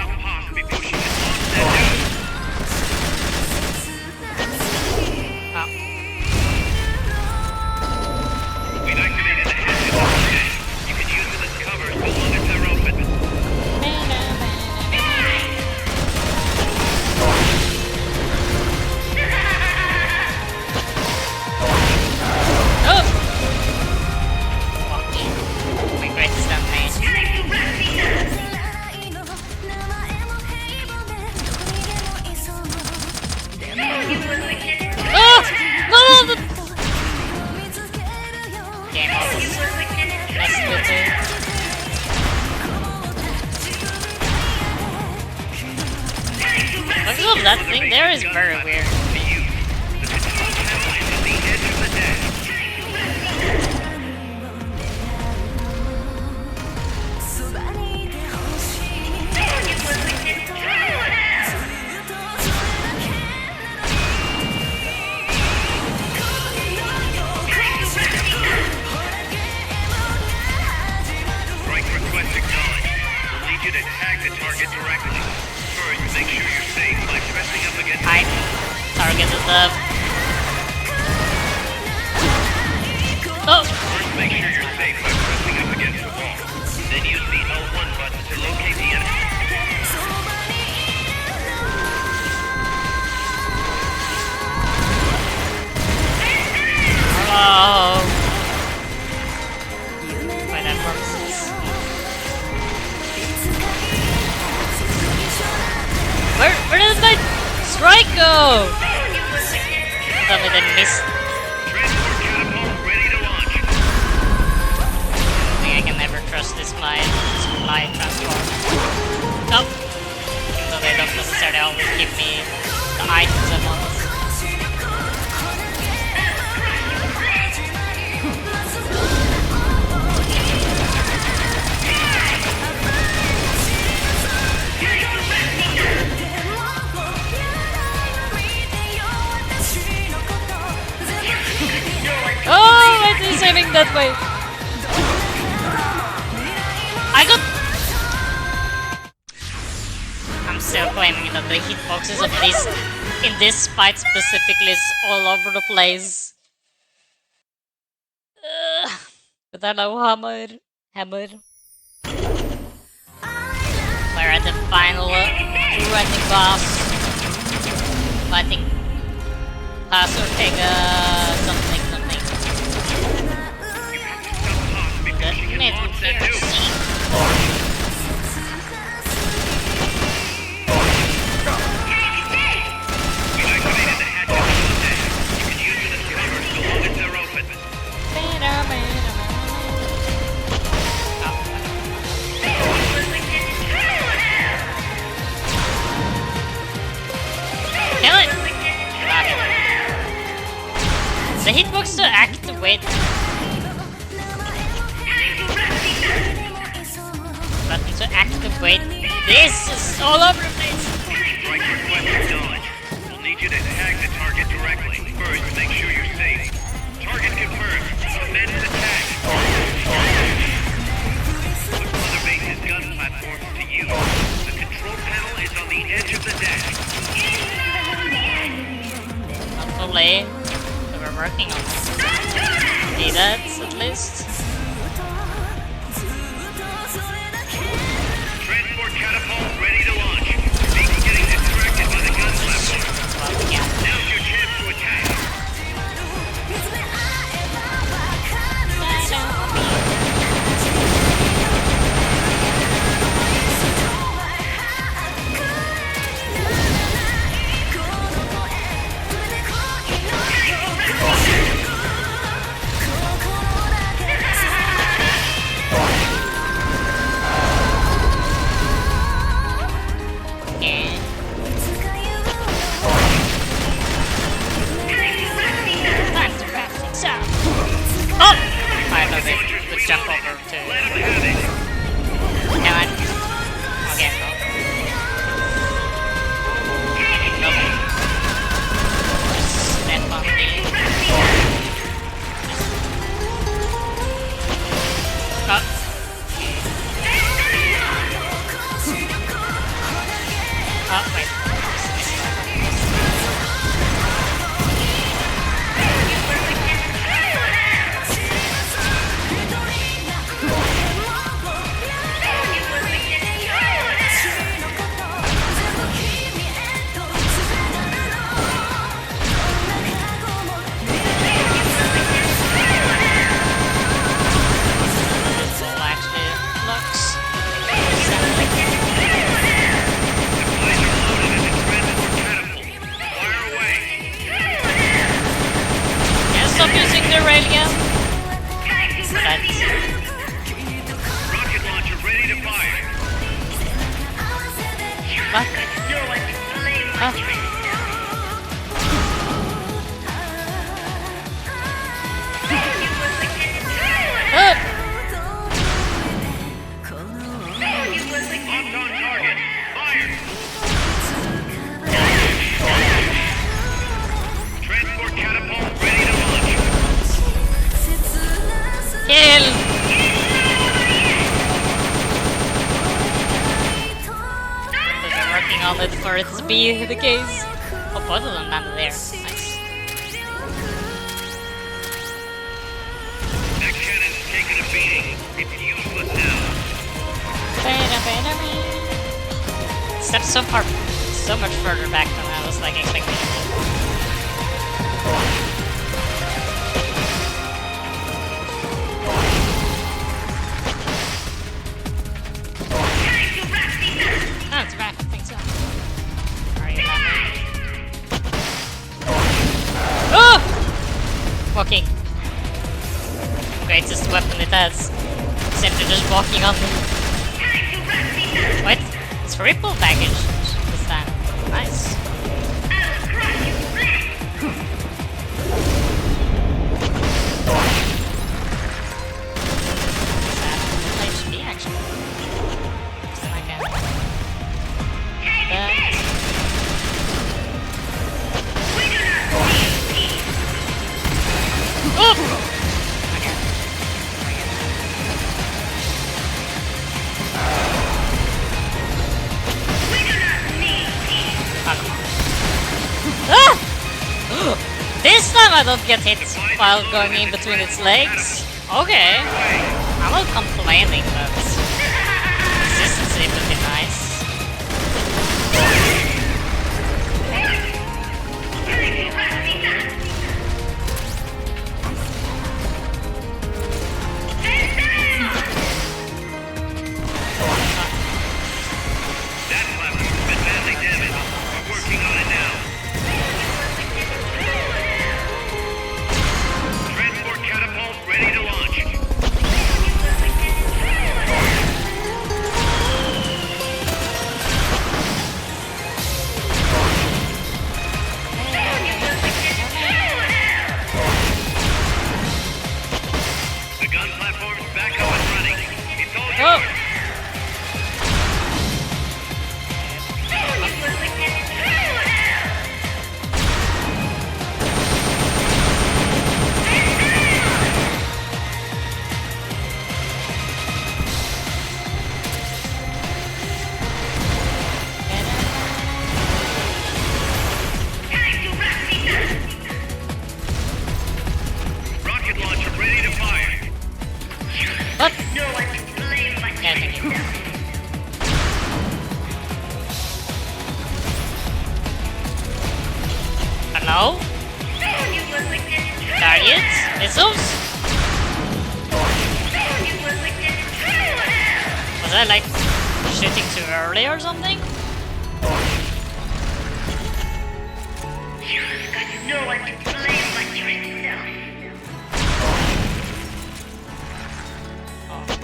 Oh. We've activated the hatches. You can use them as cover so long as they're open. Oh! My greatest damage. Oh! No! Game over. Next to two. Look at that thing there is very weird. Strike request acknowledged. We'll need you to tag the target directly. First, make sure you're safe by pressing up against I targeted them. Oh! First, make sure you're safe by pressing up against the wall. Then use the L1 button to locate the enemy. Oh! Wait, that works. Where did my strike go? Tell me they missed. Transport catapult ready to launch. I think I can never trust this fly transport. Nope. Even though they don't necessarily always give me the items I want. Oh, why is he saving that way? I got... I'm still claiming that the hitboxes of this, in this fight specifically, is all over the place. But I know hammer. We're at the final running boss. Fighting Paz Ortega something. Kill it! The hitbox to activate. Button to activate. This is all over the place. Strike request acknowledged. We'll need you to tag the target directly. First, make sure you're safe. Target confirmed. Commence attack. Put Mother Base's gun platforms to use. The control panel is on the edge of the deck. Hopefully, we're working on it. See that, at least. Transport catapult ready to launch. Beacon getting distracted by the gun platform. Well, yeah. Now's your chance to attack. railgun. Rocket launcher ready to fire. What? Huh? Locked on target. Fire. Transport catapult ready to launch. Kill! They're working on it for it to be the case. Oh, both of them landed there. Nice. That cannon's taking a beating. It's useless now. Stepped so far, so much further back than I was like expecting. Oh, it's back. I think so. Are you landing? Oh! Walking. Greatest weapon it has. Simply just walking on them. What? It's triple package this time. Nice. HP actually. So I can This time I don't get hit while going in between its legs. Okay. I'm not complaining, but consistency would be nice. That platform's been badly damaged. We're working on it now. Transport catapult ready to launch. The gun platform's back up and running. It's all yours. Rocket launcher ready to fire. What? No one can blame my Yeah, thank you. Hello? Targets? Missiles? Was I like shooting too early or something? You've got no one to blame but yourself.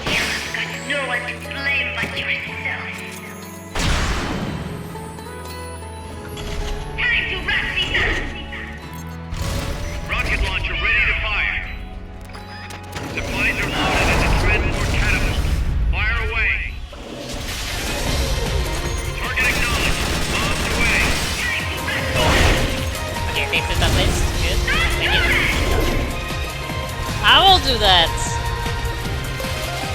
You've got no one to blame but yourself. Time to wrap things up. Rocket launcher ready to fire. Supplies are loaded in the transport catapult. Fire away. Target acknowledged. Bombs away. Okay, take this at least. Good. Thank you. I will do that.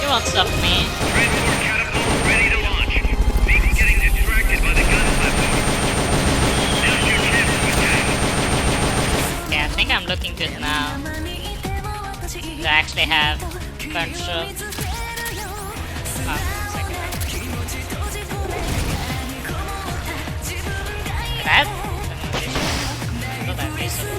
You won't stop me. Transport catapult ready to launch. Maybe getting distracted by the gun platform. Now's your chance to attack. Okay, I think I'm looking good now. To actually have a bunch of... Oh, second. That? Not that reason.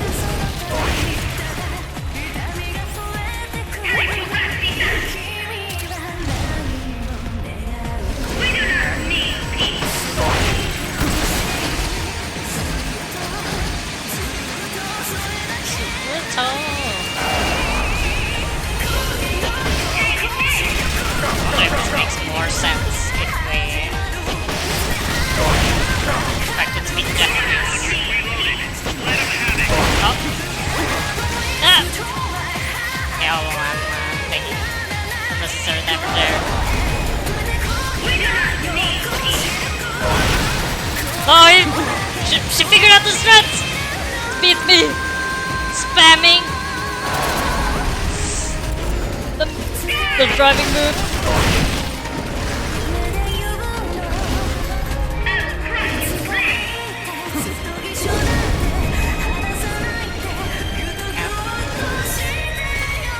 Little. She figured out the strats! Beat me! Spamming! The driving move.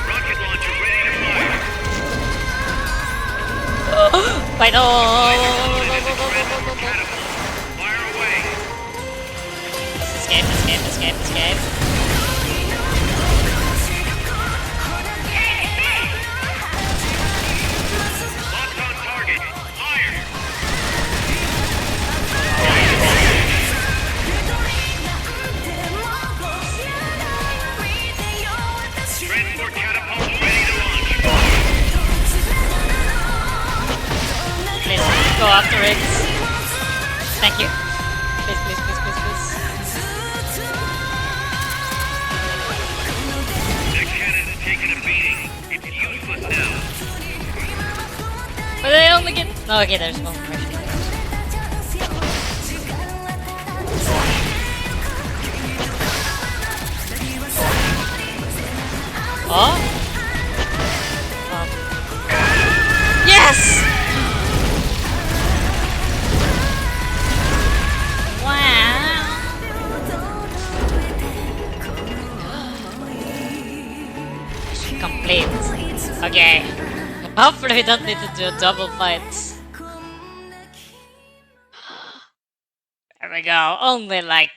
Rocket launcher ready to fire. Wait, oh. Fire away. Escape, escape, escape, escape. Locked on target. Fire. Transport catapult ready to launch. Please, go after it. Thank you. Please, please, please, please, please. That cannon's taking a beating. It's useless now. But they only get... No, okay, there's one more. Oh? Yes! Wow! Mission complete. Okay. Hopefully we don't need to do a double fight. There we go. Only like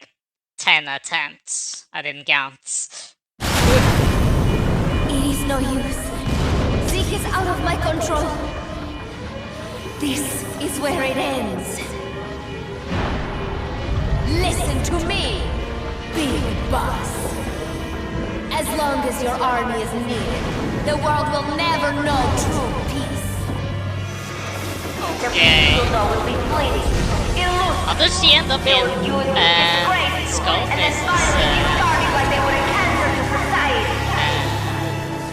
10 attempts. I didn't count. It is no use. Zeke is out of my control. This is where it ends. Listen to me, Big Boss. As long as your army is near, the world will never know true peace. Okay. How does she end up in Skullface's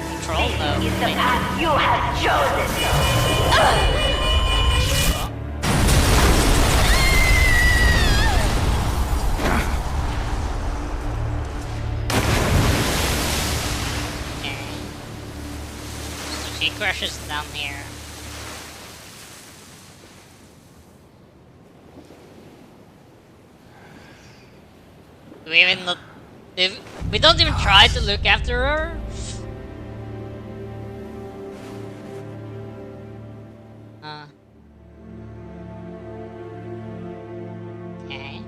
control though? Is the path you have chosen. She crashes down here. Do we even not... We don't even try to look after her? Okay.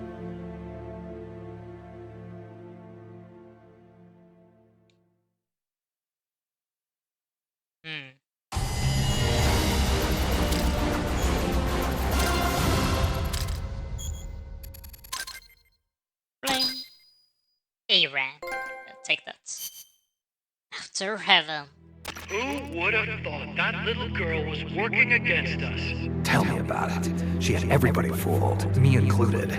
Bling. Hey, you ran. Take that. After heaven. Who would have thought that little girl was working against us? Tell me about it. She had everybody fooled, me included.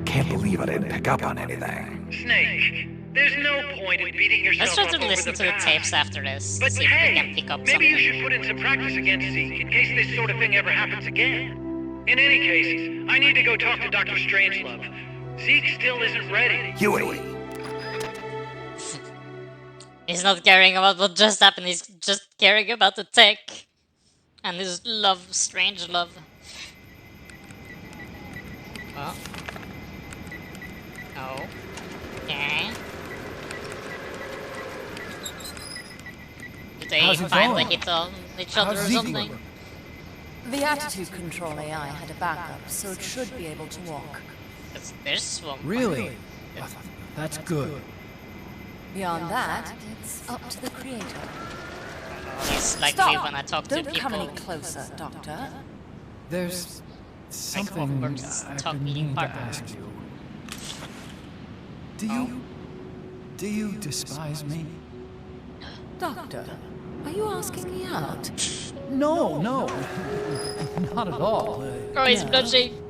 Can't believe I didn't pick up on anything. Snake, there's no point in beating yourself Let's try up to over listen the to the past. tapes after this. But See if we hey, can pick up maybe something. you should put in some practice against Zeke in case this sort of thing ever happens again. In any case, I need to go talk to Dr. Strangelove. Zeke still isn't ready. Huey! He's not caring about what just happened, he's just caring about the tech. And his love, strange love. Oh. Oh. Okay. Did they How's it finally going? hit on each other or How's Zeke something? doing? The attitude control AI had a backup, so it should be able to walk. There's one. Really? That's good. Beyond that, it's up to the creator. He's like Stop! me when I talk to Don't people. come any closer, Doctor. There's something Hogwarts I've talk been meeting meaning to partner. ask you. Do you despise me? Doctor, are you asking me out? No, not at all. Oh, he's No. blushing.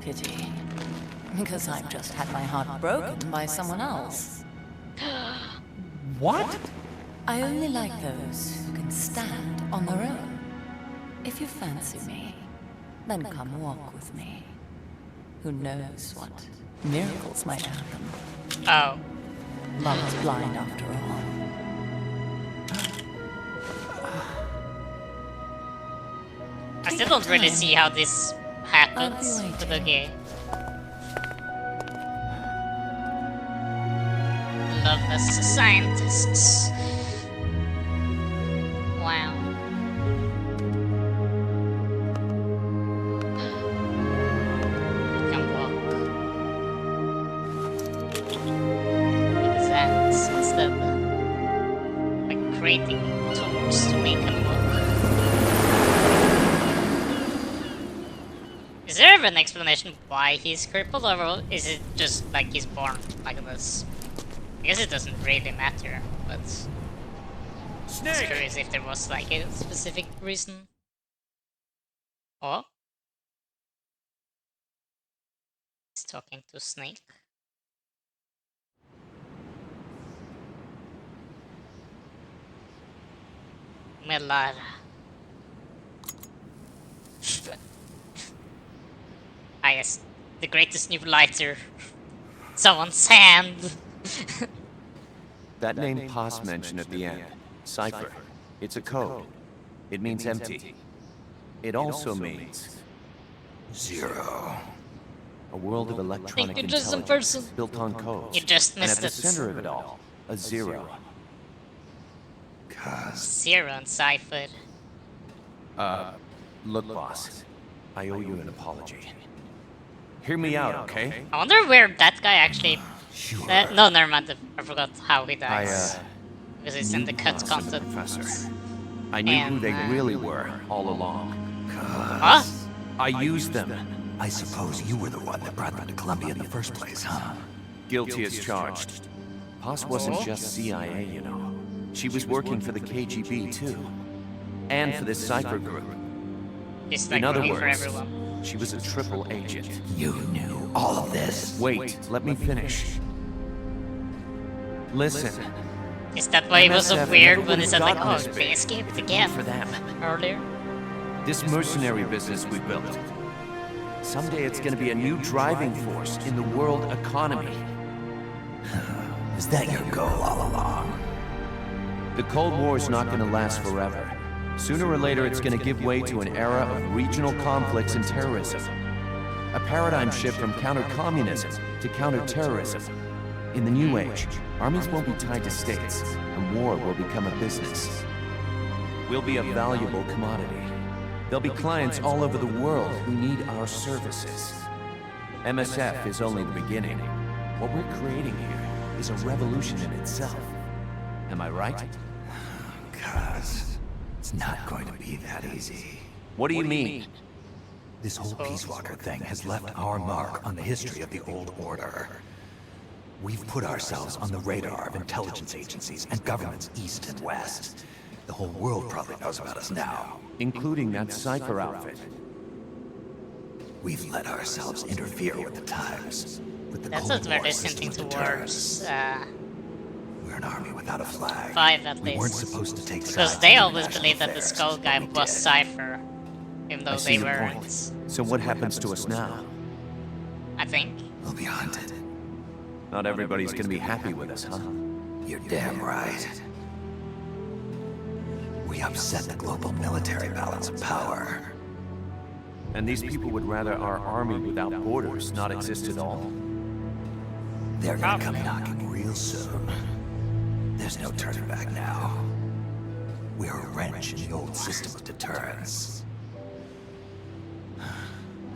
Pity. Because I've just had my heart broken by someone else. What? I only like those who can stand on their own. If you fancy me, then come walk with me. Who knows what miracles might happen? Oh. Love is blind after all. I still don't really see how this happens, but okay. Love as scientists. Wow. You can walk. With his hands instead. Like creating tools to make him walk. Is there an explanation why he's crippled, or is it just like he's born like this? I guess it doesn't really matter, but I was curious if there was like a specific reason. Oh? He's talking to Snake. Melara. I guess the greatest new lighter. Someone's hand. That name Paz mentioned at the end, Cipher. It's a code. It means empty. It also means... Zero. A world of electronic you're just some intelligence person. built on codes. You just and at missed the it. center of it all, a zero. Zero and Cipher. Look, boss. I owe you an apology. Hear me out, okay? I wonder where that guy actually... no, never mind. I forgot how he dies. Because it's in the cut content. Professor. I knew who they really were all along. Huh? I used them. I suppose you were the one that brought them to Columbia in the first place, huh? Guilty as charged. Paz wasn't just CIA, you know. She was working for the KGB, too. And for this Cipher group. It's like in other working for words, everyone. she was a triple agent. You knew all of this? Wait, let me finish. Listen. Is that why it was so MSF weird never when he would've said like, gotten oh, this they big. escaped again For them. earlier? This mercenary business we built. Someday it's gonna be a new driving force in the world economy. Is that your goal all along? The Cold War's not gonna last forever. Sooner or later it's gonna give way to an era of regional conflicts and terrorism. A paradigm shift from counter-communism to counter-terrorism. In the new age, armies won't be tied to states, and war will become a business. We'll be a valuable commodity. There'll be clients all over the world who need our services. MSF is only the beginning. What we're creating here is a revolution in itself. Am I right? Cuz it's not going to be that easy. What do you mean? This whole Peace Walker thing has left our mark on the history of the old order. We've put ourselves on the radar of intelligence agencies and governments east and west. The whole world probably knows about us now. Including that Cipher outfit. We've let ourselves interfere with the times. With the That's Cold not very War system hinting of towards deterrence. We're an army without a flag. 5 at We weren't least. supposed to take Because sides they in always international believed that the affairs, Skull guy but we was did. Cipher. Even though I see they your weren't. point. So what happens to us now? I think. We'll be hunted. Not everybody's gonna be happy with us, huh? You're damn right. We upset the global military balance of power. And these people would rather our army without borders not exist at all? They're gonna come knocking real soon. There's no turning back now. We're a wrench in the old system of deterrence.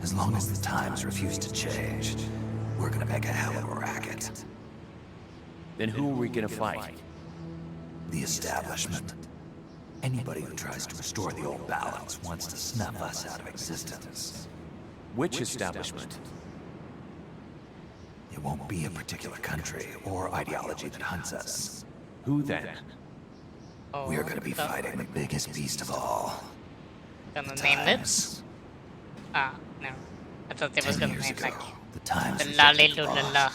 As long as the times refuse to change, we're gonna make a hell of a racket. Then who are we gonna fight? The establishment. Anybody who tries to restore the old balance wants to snuff us out of existence. Which establishment? It won't be a particular country or ideology that hunts us. Who then? We're gonna be fighting the biggest beast of all. Gonna name it? Ah, no. I thought they was 10 gonna years name ago, like the Times the Lali rejected the Lulala. law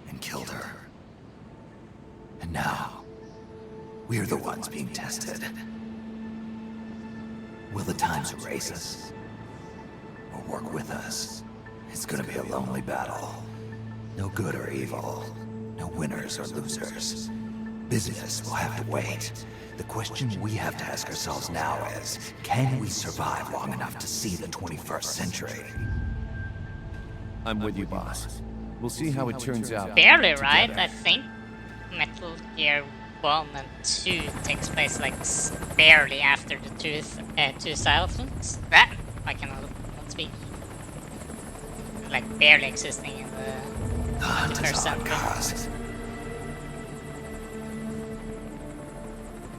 and killed her. And now, we're the ones being tested. Will the Times erase us? Or work with us? It's gonna be a lonely battle. No good or evil. No winners or losers. Business will have to wait. The question we have to ask ourselves now is, can we survive long enough to see the 21st century? I'm with you, boss. We'll see how it turns out. Barely, right? I think Metal Gear 1 and 2 takes place like barely after the 2000s. That I cannot speak. Like barely existing in the 21st century.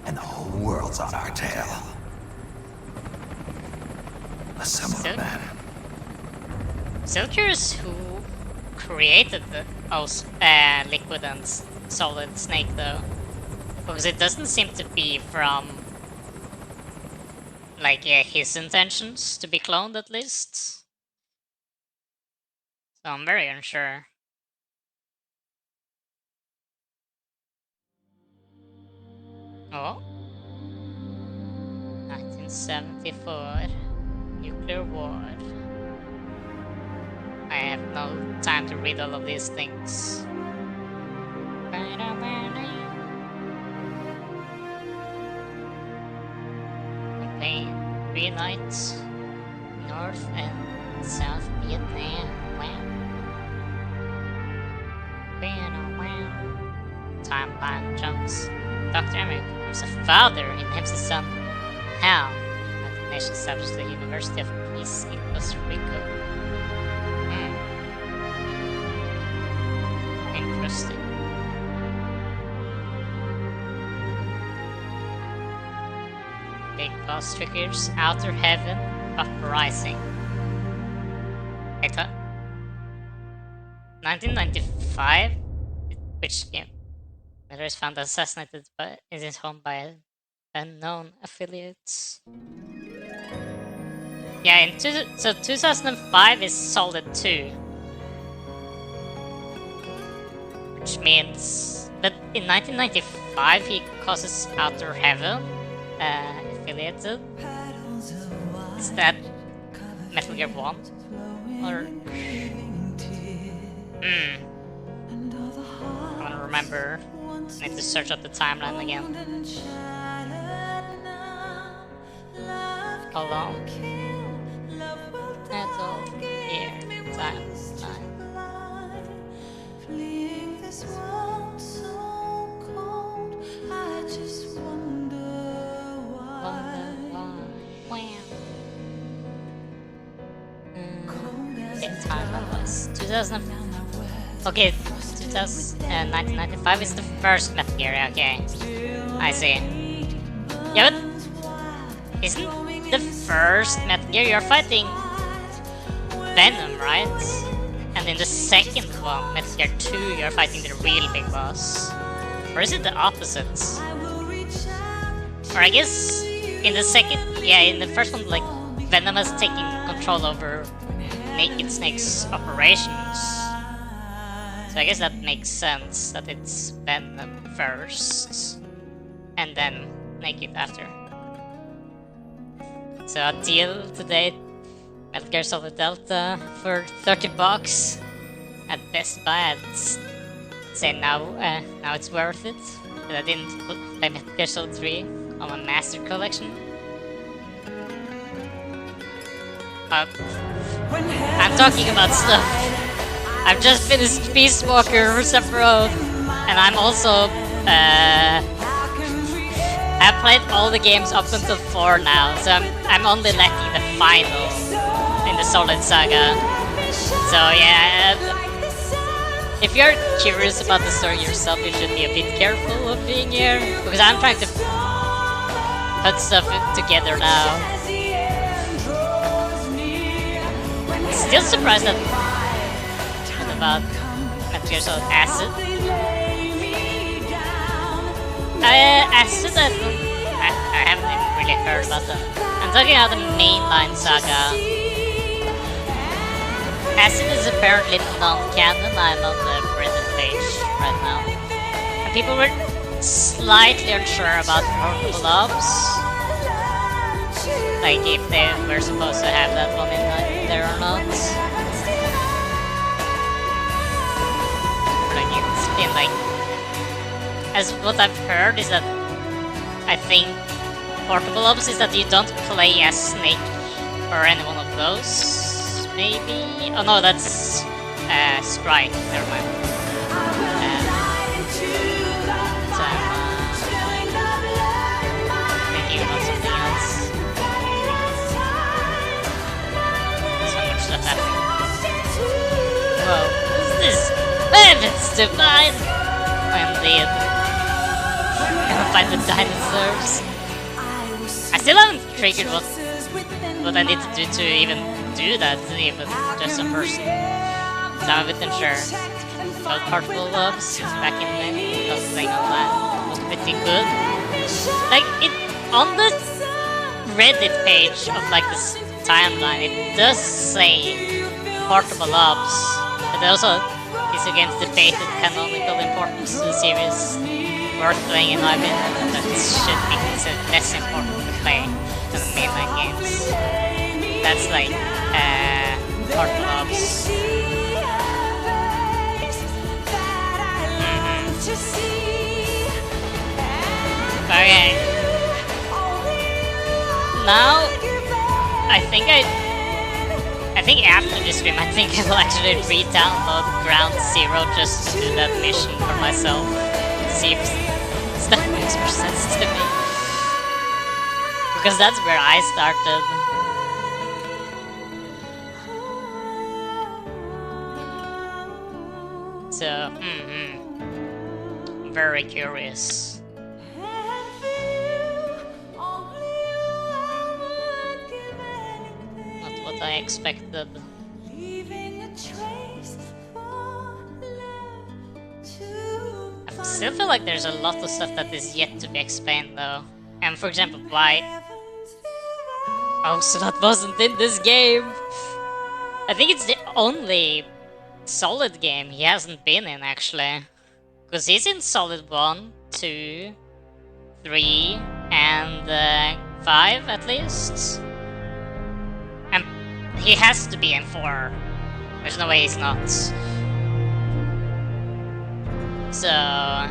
And the whole world's on our tail. Assemble the men. So curious who created the Liquid and Solid Snake though, because it doesn't seem to be from like his intentions to be cloned at least. So I'm very unsure. Oh, 1974, nuclear war. I have no time to read all of these things. Campaign, reunite North and South Vietnam. Timeline jumps. Dr. Emmerich becomes a father and names his son Hal. United Nations established the University of Peace in Costa Rica. Interesting. Big Boss triggers Outer Heaven Uprising. Eta 1995? Which game? Miller is found assassinated in his home by unknown affiliates. Yeah, so 2005 is Solid 2. Which means that in 1995 he causes Outer Heaven affiliated. Is that Metal Gear 1? Or... I don't remember. I need to search up the timeline again. Hold on. Metal Gear timeline. Same time that was 2000. Okay, 1995 is the first Metal Gear. Okay, I see. Yeah, but isn't the first Metal Gear you're fighting Venom, right? And in the second one, Metal Gear 2, you're fighting the real big boss. Or is it the opposite? Or I guess in the second, yeah, in the first one, like Venom is taking control over Naked Snake's operations. So I guess that makes sense that it's Venom first and then Naked after. So a deal today, Metal Gear Solid Delta for $30 at Best Buy. I'd say now it's worth it. But I didn't play Metal Gear Solid 3 on my Master Collection. I'm talking about stuff. I've just finished Peace Walker for Sephiroth, and I'm also I've played all the games up until 4 now, so I'm only lacking the final in the Solid Saga. So yeah, if you're curious about the story yourself, you should be a bit careful of being here, because I'm trying to put stuff together now. Still surprised that about Metal Gear Solid Acid. Acid, I haven't even really heard about that. I'm talking about the mainline saga. Acid is apparently non-canon. I'm on the Reddit page right now. And people were slightly unsure about Purple Ops. Like if they were supposed to have that one in there or not. it's been like, as what I've heard is that I think Portable Ops is that you don't play as Snake or any one of those, maybe? Oh no, that's Strike, never mind. Thinking about something else. So much stuff happening. Whoa, what's this? Heavens divine! Indeed. Gonna find the dinosaurs. I still haven't triggered what I need to do to even do that, even just a person. So I'm a bit unsure. About Portable Ops back in the saying all that was pretty good. Like it on the Reddit page of like this timeline, it does say Portable Ops, but it also is against debated canonical importance to the series. Worth playing in my opinion, but it should be considered less important to play than the mainline games. That's like Portable Ops. Okay. Now, I think after this stream, I think I will actually re-download Ground Zero just to do that mission for myself. See if stuff makes more sense to me. Because that's where I started. So, very curious. Not what I expected. I still feel like there's a lot of stuff that is yet to be explained though. And for example, why Ocelot wasn't in this game. I think it's the only Solid game he hasn't been in actually. Because he's in Solid 1, 2, 3, and 5 at least. And he has to be in 4. There's no way he's not. So I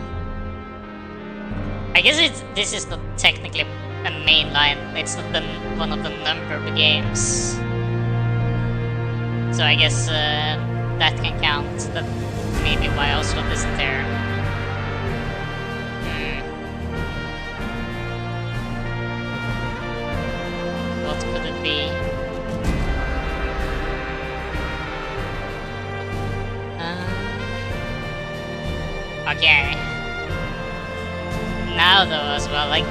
guess this is not technically a main line. It's not one of the numbered games. So I guess that can count. That maybe why Ocelot isn't there. What could it be? Okay. Now though as well, like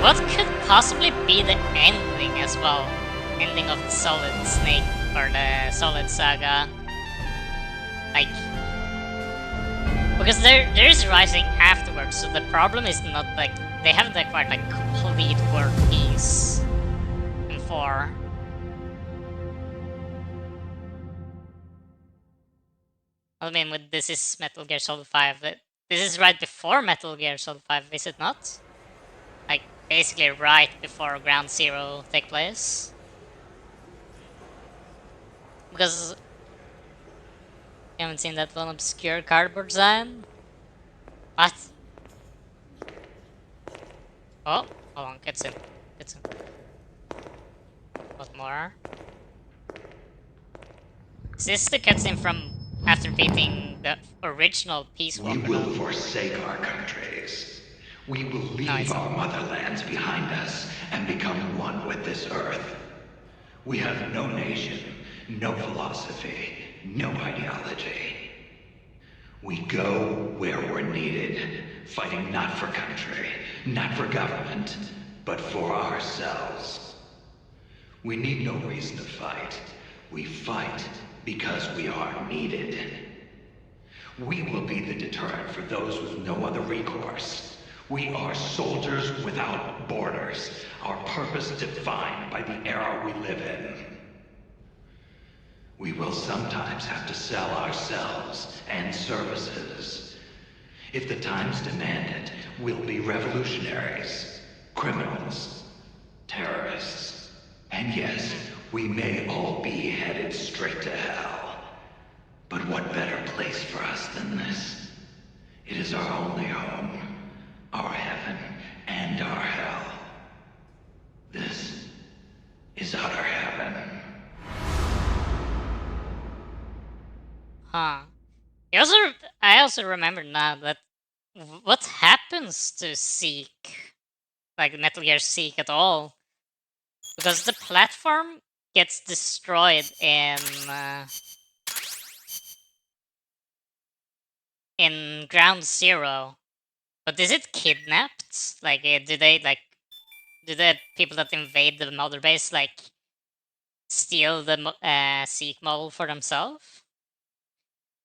what could possibly be the ending as well? Ending of the Solid Snake or the Solid Saga. Like because there is Rising afterwards, so the problem is not like they haven't acquired like complete world peace in 4. I mean, with this is Metal Gear Solid 5. This is right before Metal Gear Solid 5, is it not? Like, basically right before Ground Zero take place. Because you haven't seen that one obscure cardboard design? What? Oh, hold on, cutscene. What more? Is this the cutscene from after beating the original Peace Walker? We will forsake our countries. We will leave our motherlands behind us and become one with this earth. We have no nation, no philosophy, no ideology. We go where we're needed, fighting not for country, not for government, but for ourselves. We need no reason to fight. We fight because we are needed. We will be the deterrent for those with no other recourse. We are soldiers without borders, our purpose defined by the era we live in. We will sometimes have to sell ourselves and services. If the times demand it, we'll be revolutionaries, criminals, terrorists, and yes, we may all be headed straight to hell. But what better place for us than this? It is our only home, our heaven, and our hell. This is utter heaven. Huh. I also remember now that what happens to Seek, like Metal Gear Seek at all, because the platform gets destroyed in Ground Zero, but is it kidnapped? Like, do the people that invade the mother base like steal the Seek model for themselves?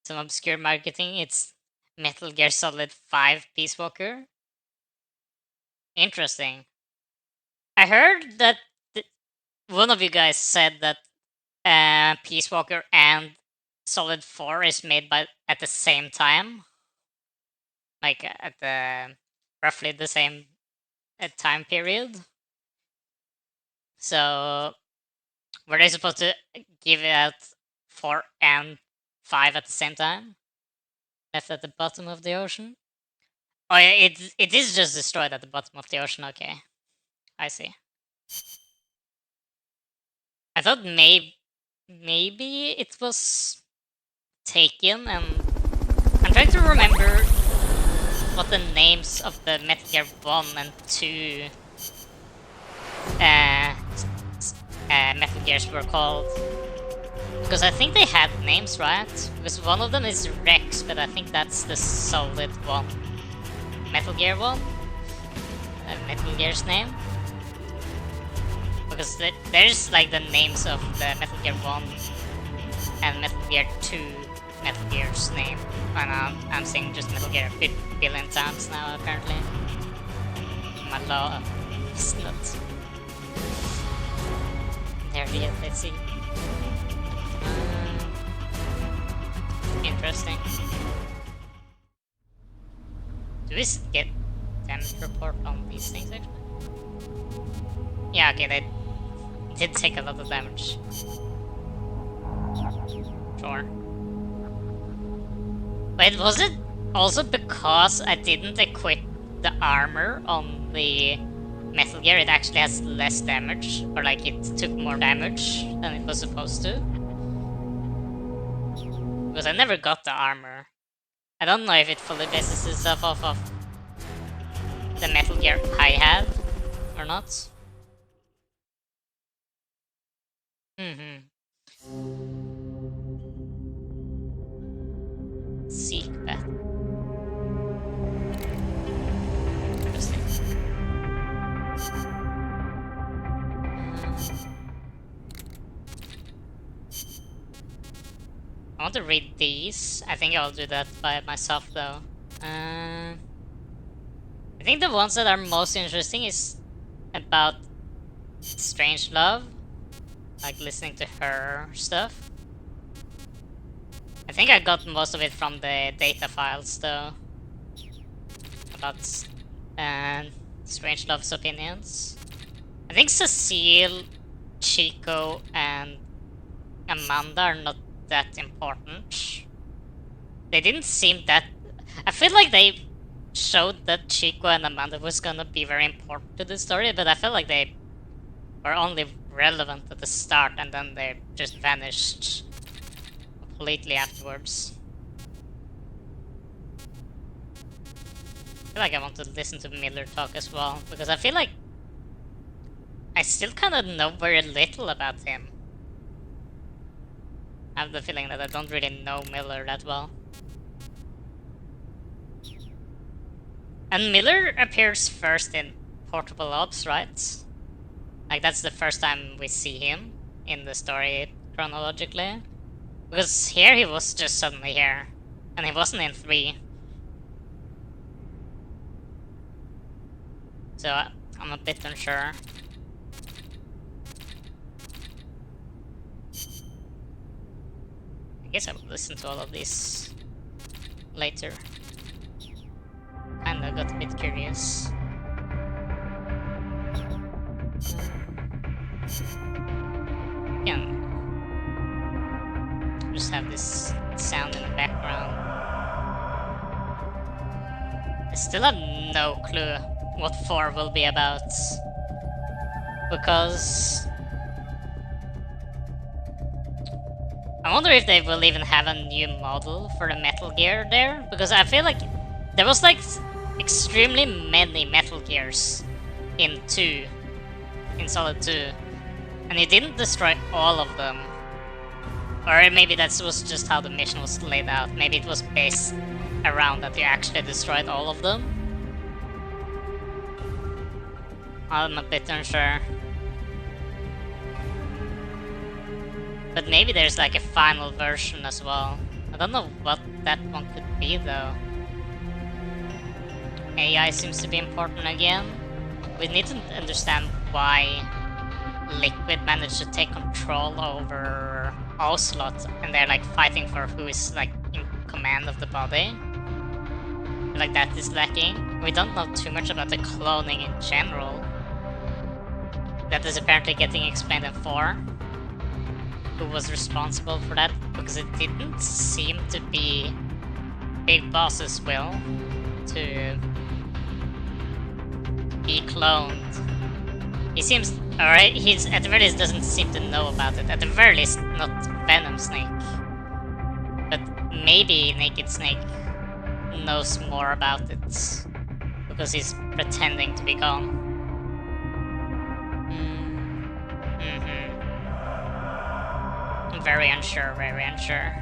Some obscure marketing. It's Metal Gear Solid 5 Peace Walker. Interesting. I heard that one of you guys said that Peace Walker and Solid 4 is made at the same time, like at the roughly the same time period. So were they supposed to give it out 4 and 5 at the same time? Left at the bottom of the ocean? Oh yeah, it is just destroyed at the bottom of the ocean, okay. I see. I thought maybe it was taken, and I'm trying to remember what the names of the Metal Gear 1 and 2 Metal Gears were called. Because I think they had names, right? Because one of them is Rex, but I think that's the Solid 1. Metal Gear 1? Metal Gear's name? Because there's like the names of the Metal Gear 1 and Metal Gear 2 Metal Gear's name. And I'm saying just Metal Gear a billion times now, apparently. My law is not there yet, let's see. Interesting. Do we get damage report on these things actually? Yeah, okay, they did take a lot of damage. Sure. Wait, was it also because I didn't equip the armor on the Metal Gear? It actually has less damage, or like it took more damage than it was supposed to? Because I never got the armor. I don't know if it fully bases itself off of the Metal Gear I have or not. Seek that. Interesting. I want to read these. I think I'll do that by myself though. I think the ones that are most interesting is about Strangelove. Like listening to her stuff. I think I got most of it from the data files though. About Strangelove's opinions. I think Cecile, Chico, and Amanda are not that important. They didn't seem that... I feel like they showed that Chico and Amanda was gonna be very important to the story, but I felt like they were only relevant at the start and then they just vanished completely afterwards. I feel like I want to listen to Miller talk as well, because I feel like I still kind of know very little about him. I have the feeling that I don't really know Miller that well. And Miller appears first in Portable Ops, right? Like that's the first time we see him in the story chronologically. Because here he was just suddenly here. And he wasn't in 3. So I'm a bit unsure. I guess I'll listen to all of these later. Kinda got a bit curious. Yeah. Just have this sound in the background. I still have no clue what 4 will be about. Because I wonder if they will even have a new model for the Metal Gear there, because I feel like there was like extremely many Metal Gears in Solid 2, and you didn't destroy all of them. Or maybe that was just how the mission was laid out. Maybe it was based around that you actually destroyed all of them. I'm a bit unsure. But maybe there's like a final version as well. I don't know what that one could be though. AI seems to be important again. We need to understand why Liquid managed to take control over Ocelot, and they're like fighting for who is like in command of the body. Like that is lacking. We don't know too much about the cloning in general. That is apparently getting explained in 4. Who was responsible for that? Because it didn't seem to be Big Boss's will to be cloned. He seems, alright, he's at the very least doesn't seem to know about it. At the very least, not Venom Snake. But maybe Naked Snake knows more about it because he's pretending to be gone. Very unsure, very unsure.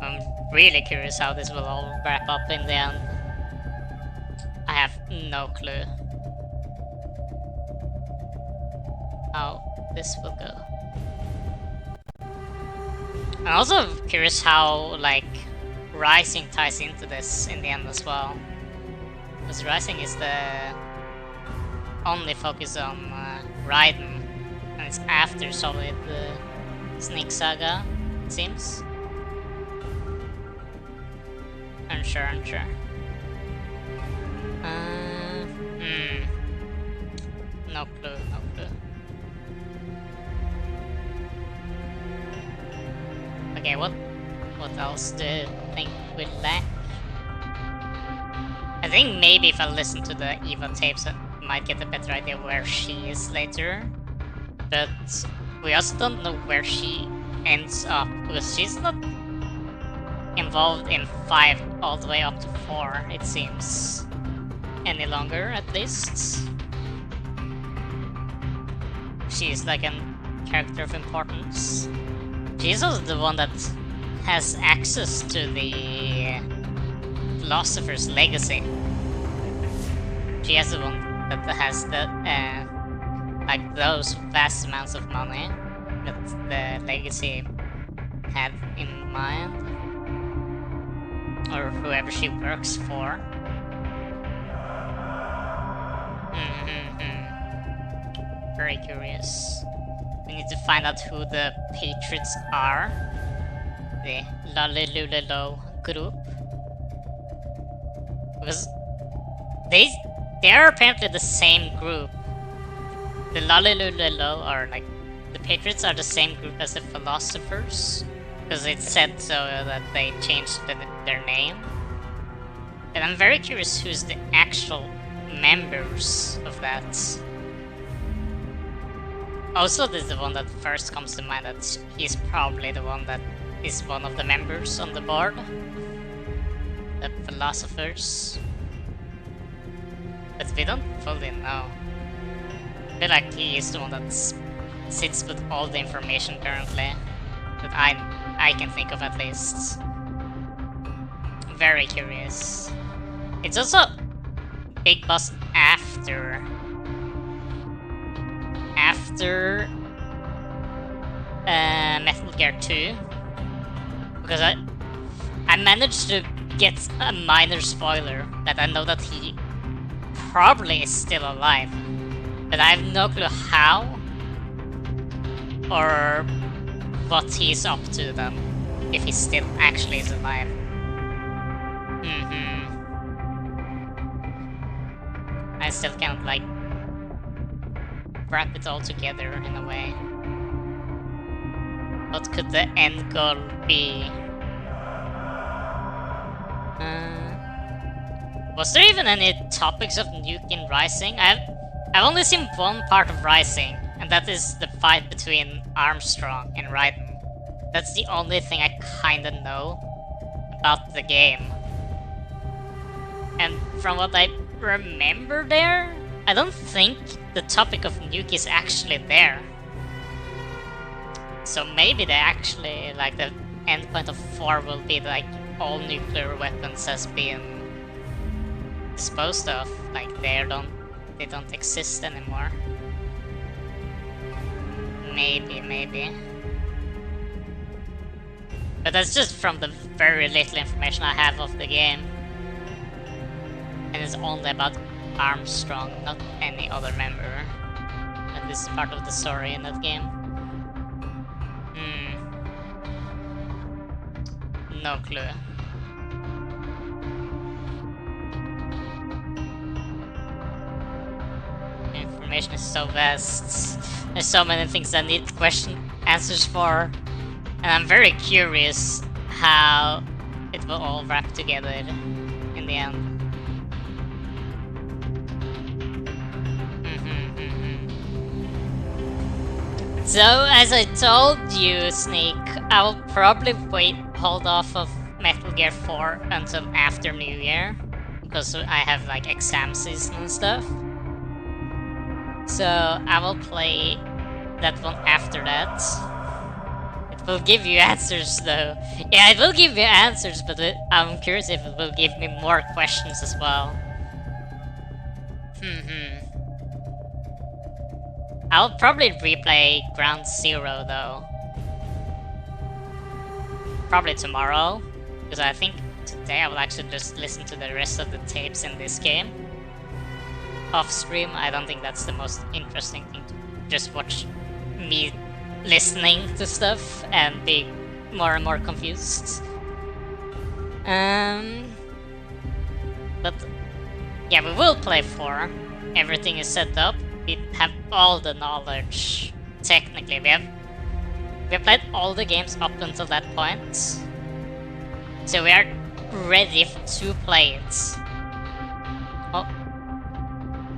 I'm really curious how this will all wrap up in the end. I have no clue how this will go. I'm also curious how, like, Rising ties into this in the end as well. Because Rising is the only focus on Raiden. And it's after Solid Snake Saga, it seems. Unsure. No clue. Okay, what else do you think we'll lack? I think maybe if I listen to the Eva tapes, I might get a better idea where she is later. But we also don't know where she ends up, because she's not involved in 5 all the way up to 4, it seems. Any longer, at least. She's like a character of importance. She's also the one that has access to the Philosopher's Legacy. She has the one that has the like those vast amounts of money that the Legacy had in mind, or whoever she works for. Very curious. We need to find out who the Patriots are. The Lalilulelo group. Because they are apparently the same group. The Lalilulelo are like, the Patriots are the same group as the Philosophers, because it said so that they changed their name. And I'm very curious who's the actual members of that. Also, this is the one that first comes to mind, that he's probably the one that is one of the members on the board. The Philosophers. But we don't fully know. I feel like he is the one that sits with all the information currently. That I can think of, at least. Very curious. It's also Big Boss after Metal Gear 2, because I managed to get a minor spoiler that I know that he probably is still alive, but I have no clue how or what he's up to then, if he still actually is alive. I still can't like wrap it all together in a way. What could the end goal be? Was there even any topics of Nuke in Rising? I've only seen one part of Rising, and that is the fight between Armstrong and Raiden. That's the only thing I kinda know about the game. And from what I remember there, I don't think the topic of Nuke is actually there. So maybe they actually, like, the endpoint of 4 will be like all nuclear weapons has been disposed of, like they don't exist anymore. Maybe. But that's just from the very little information I have of the game. And it's only about Armstrong, not any other member. And this is part of the story in that game. No clue. Information is so vast. There's so many things I need answers for. And I'm very curious how it will all wrap together in the end. So, as I told you, Sneak, I will probably hold off of Metal Gear 4 until after New Year, because I have like exam season and stuff. So I will play that one after that. It will give you answers though. Yeah, it will give you answers, but I'm curious if it will give me more questions as well. I'll probably replay Ground Zero though. Probably tomorrow, because I think today I will actually just listen to the rest of the tapes in this game. Off stream, I don't think that's the most interesting thing to just watch me listening to stuff and be more and more confused. But yeah, we will play 4. Everything is set up. We have all the knowledge. Technically, we have played all the games up until that point, so we are ready to play it. Well,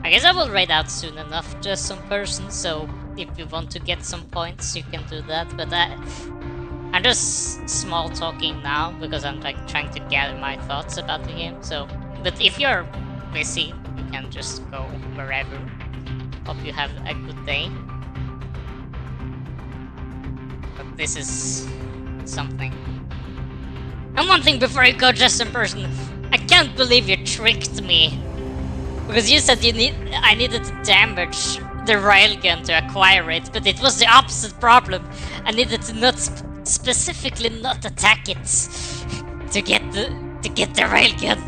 I guess I will raid out soon enough to some person, so if you want to get some points, you can do that. But I'm just small talking now because I'm like trying to gather my thoughts about the game. So, but if you're busy, you can just go wherever. Hope you have a good day. But this is something. And one thing before you go, just in person, I can't believe you tricked me. Because you said I needed to damage the railgun to acquire it, but it was the opposite problem. I needed to specifically not attack it to get the railgun.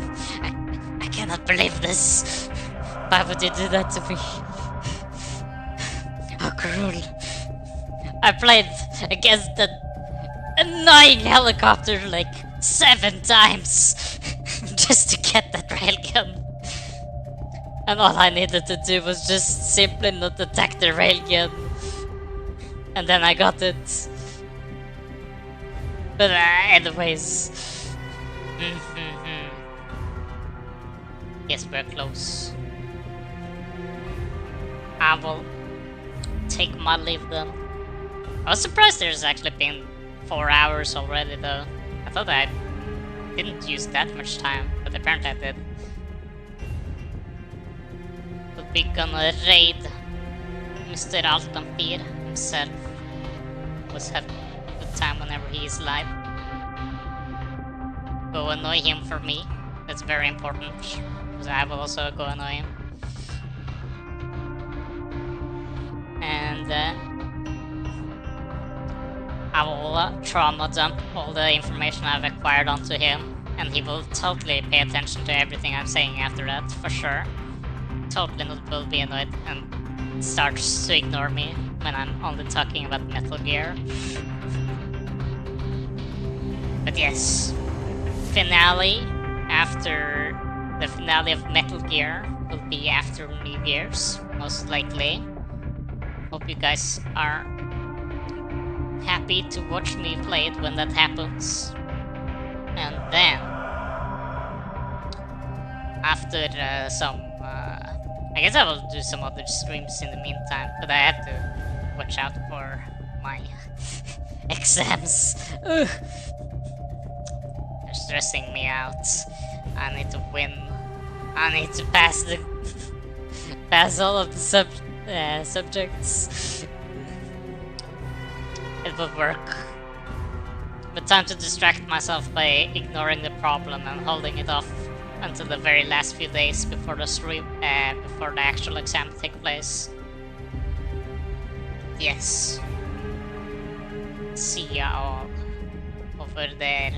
I cannot believe this. Why would you do that to me? How cruel. I played against that annoying helicopter like 7 times just to get that railgun. And all I needed to do was just simply not attack the railgun. And then I got it. But anyways. Yes, we're close. I will take my leave then. I was surprised there's actually been 4 hours already though. I thought I didn't use that much time, but apparently I did. But we're gonna raid Mr. Altampir himself. Let's have a good time whenever he is live. Go annoy him for me. That's very important, because I will also go annoy him. And I will trauma dump all the information I've acquired onto him, and he will totally pay attention to everything I'm saying after that, for sure. Totally not will be annoyed and starts to ignore me when I'm only talking about Metal Gear. But yes, finale after the finale of Metal Gear will be after New Year's, most likely. Hope you guys are happy to watch me play it when that happens. And then, after some, I guess I will do some other streams in the meantime, but I have to watch out for my exams. Ugh. They're stressing me out. I need to win. I need to pass all of the subjects. It will work. But time to distract myself by ignoring the problem and holding it off until the very last few days before the stream, before the actual exam take place. Yes. See ya all over there.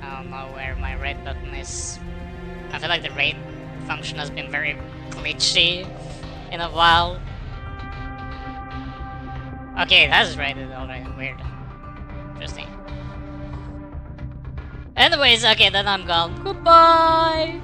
I don't know where my raid button is. I feel like the raid function has been very glitchy in a while. Okay, that's raided already. Weird. Interesting. Anyways, okay, then I'm gone. Goodbye!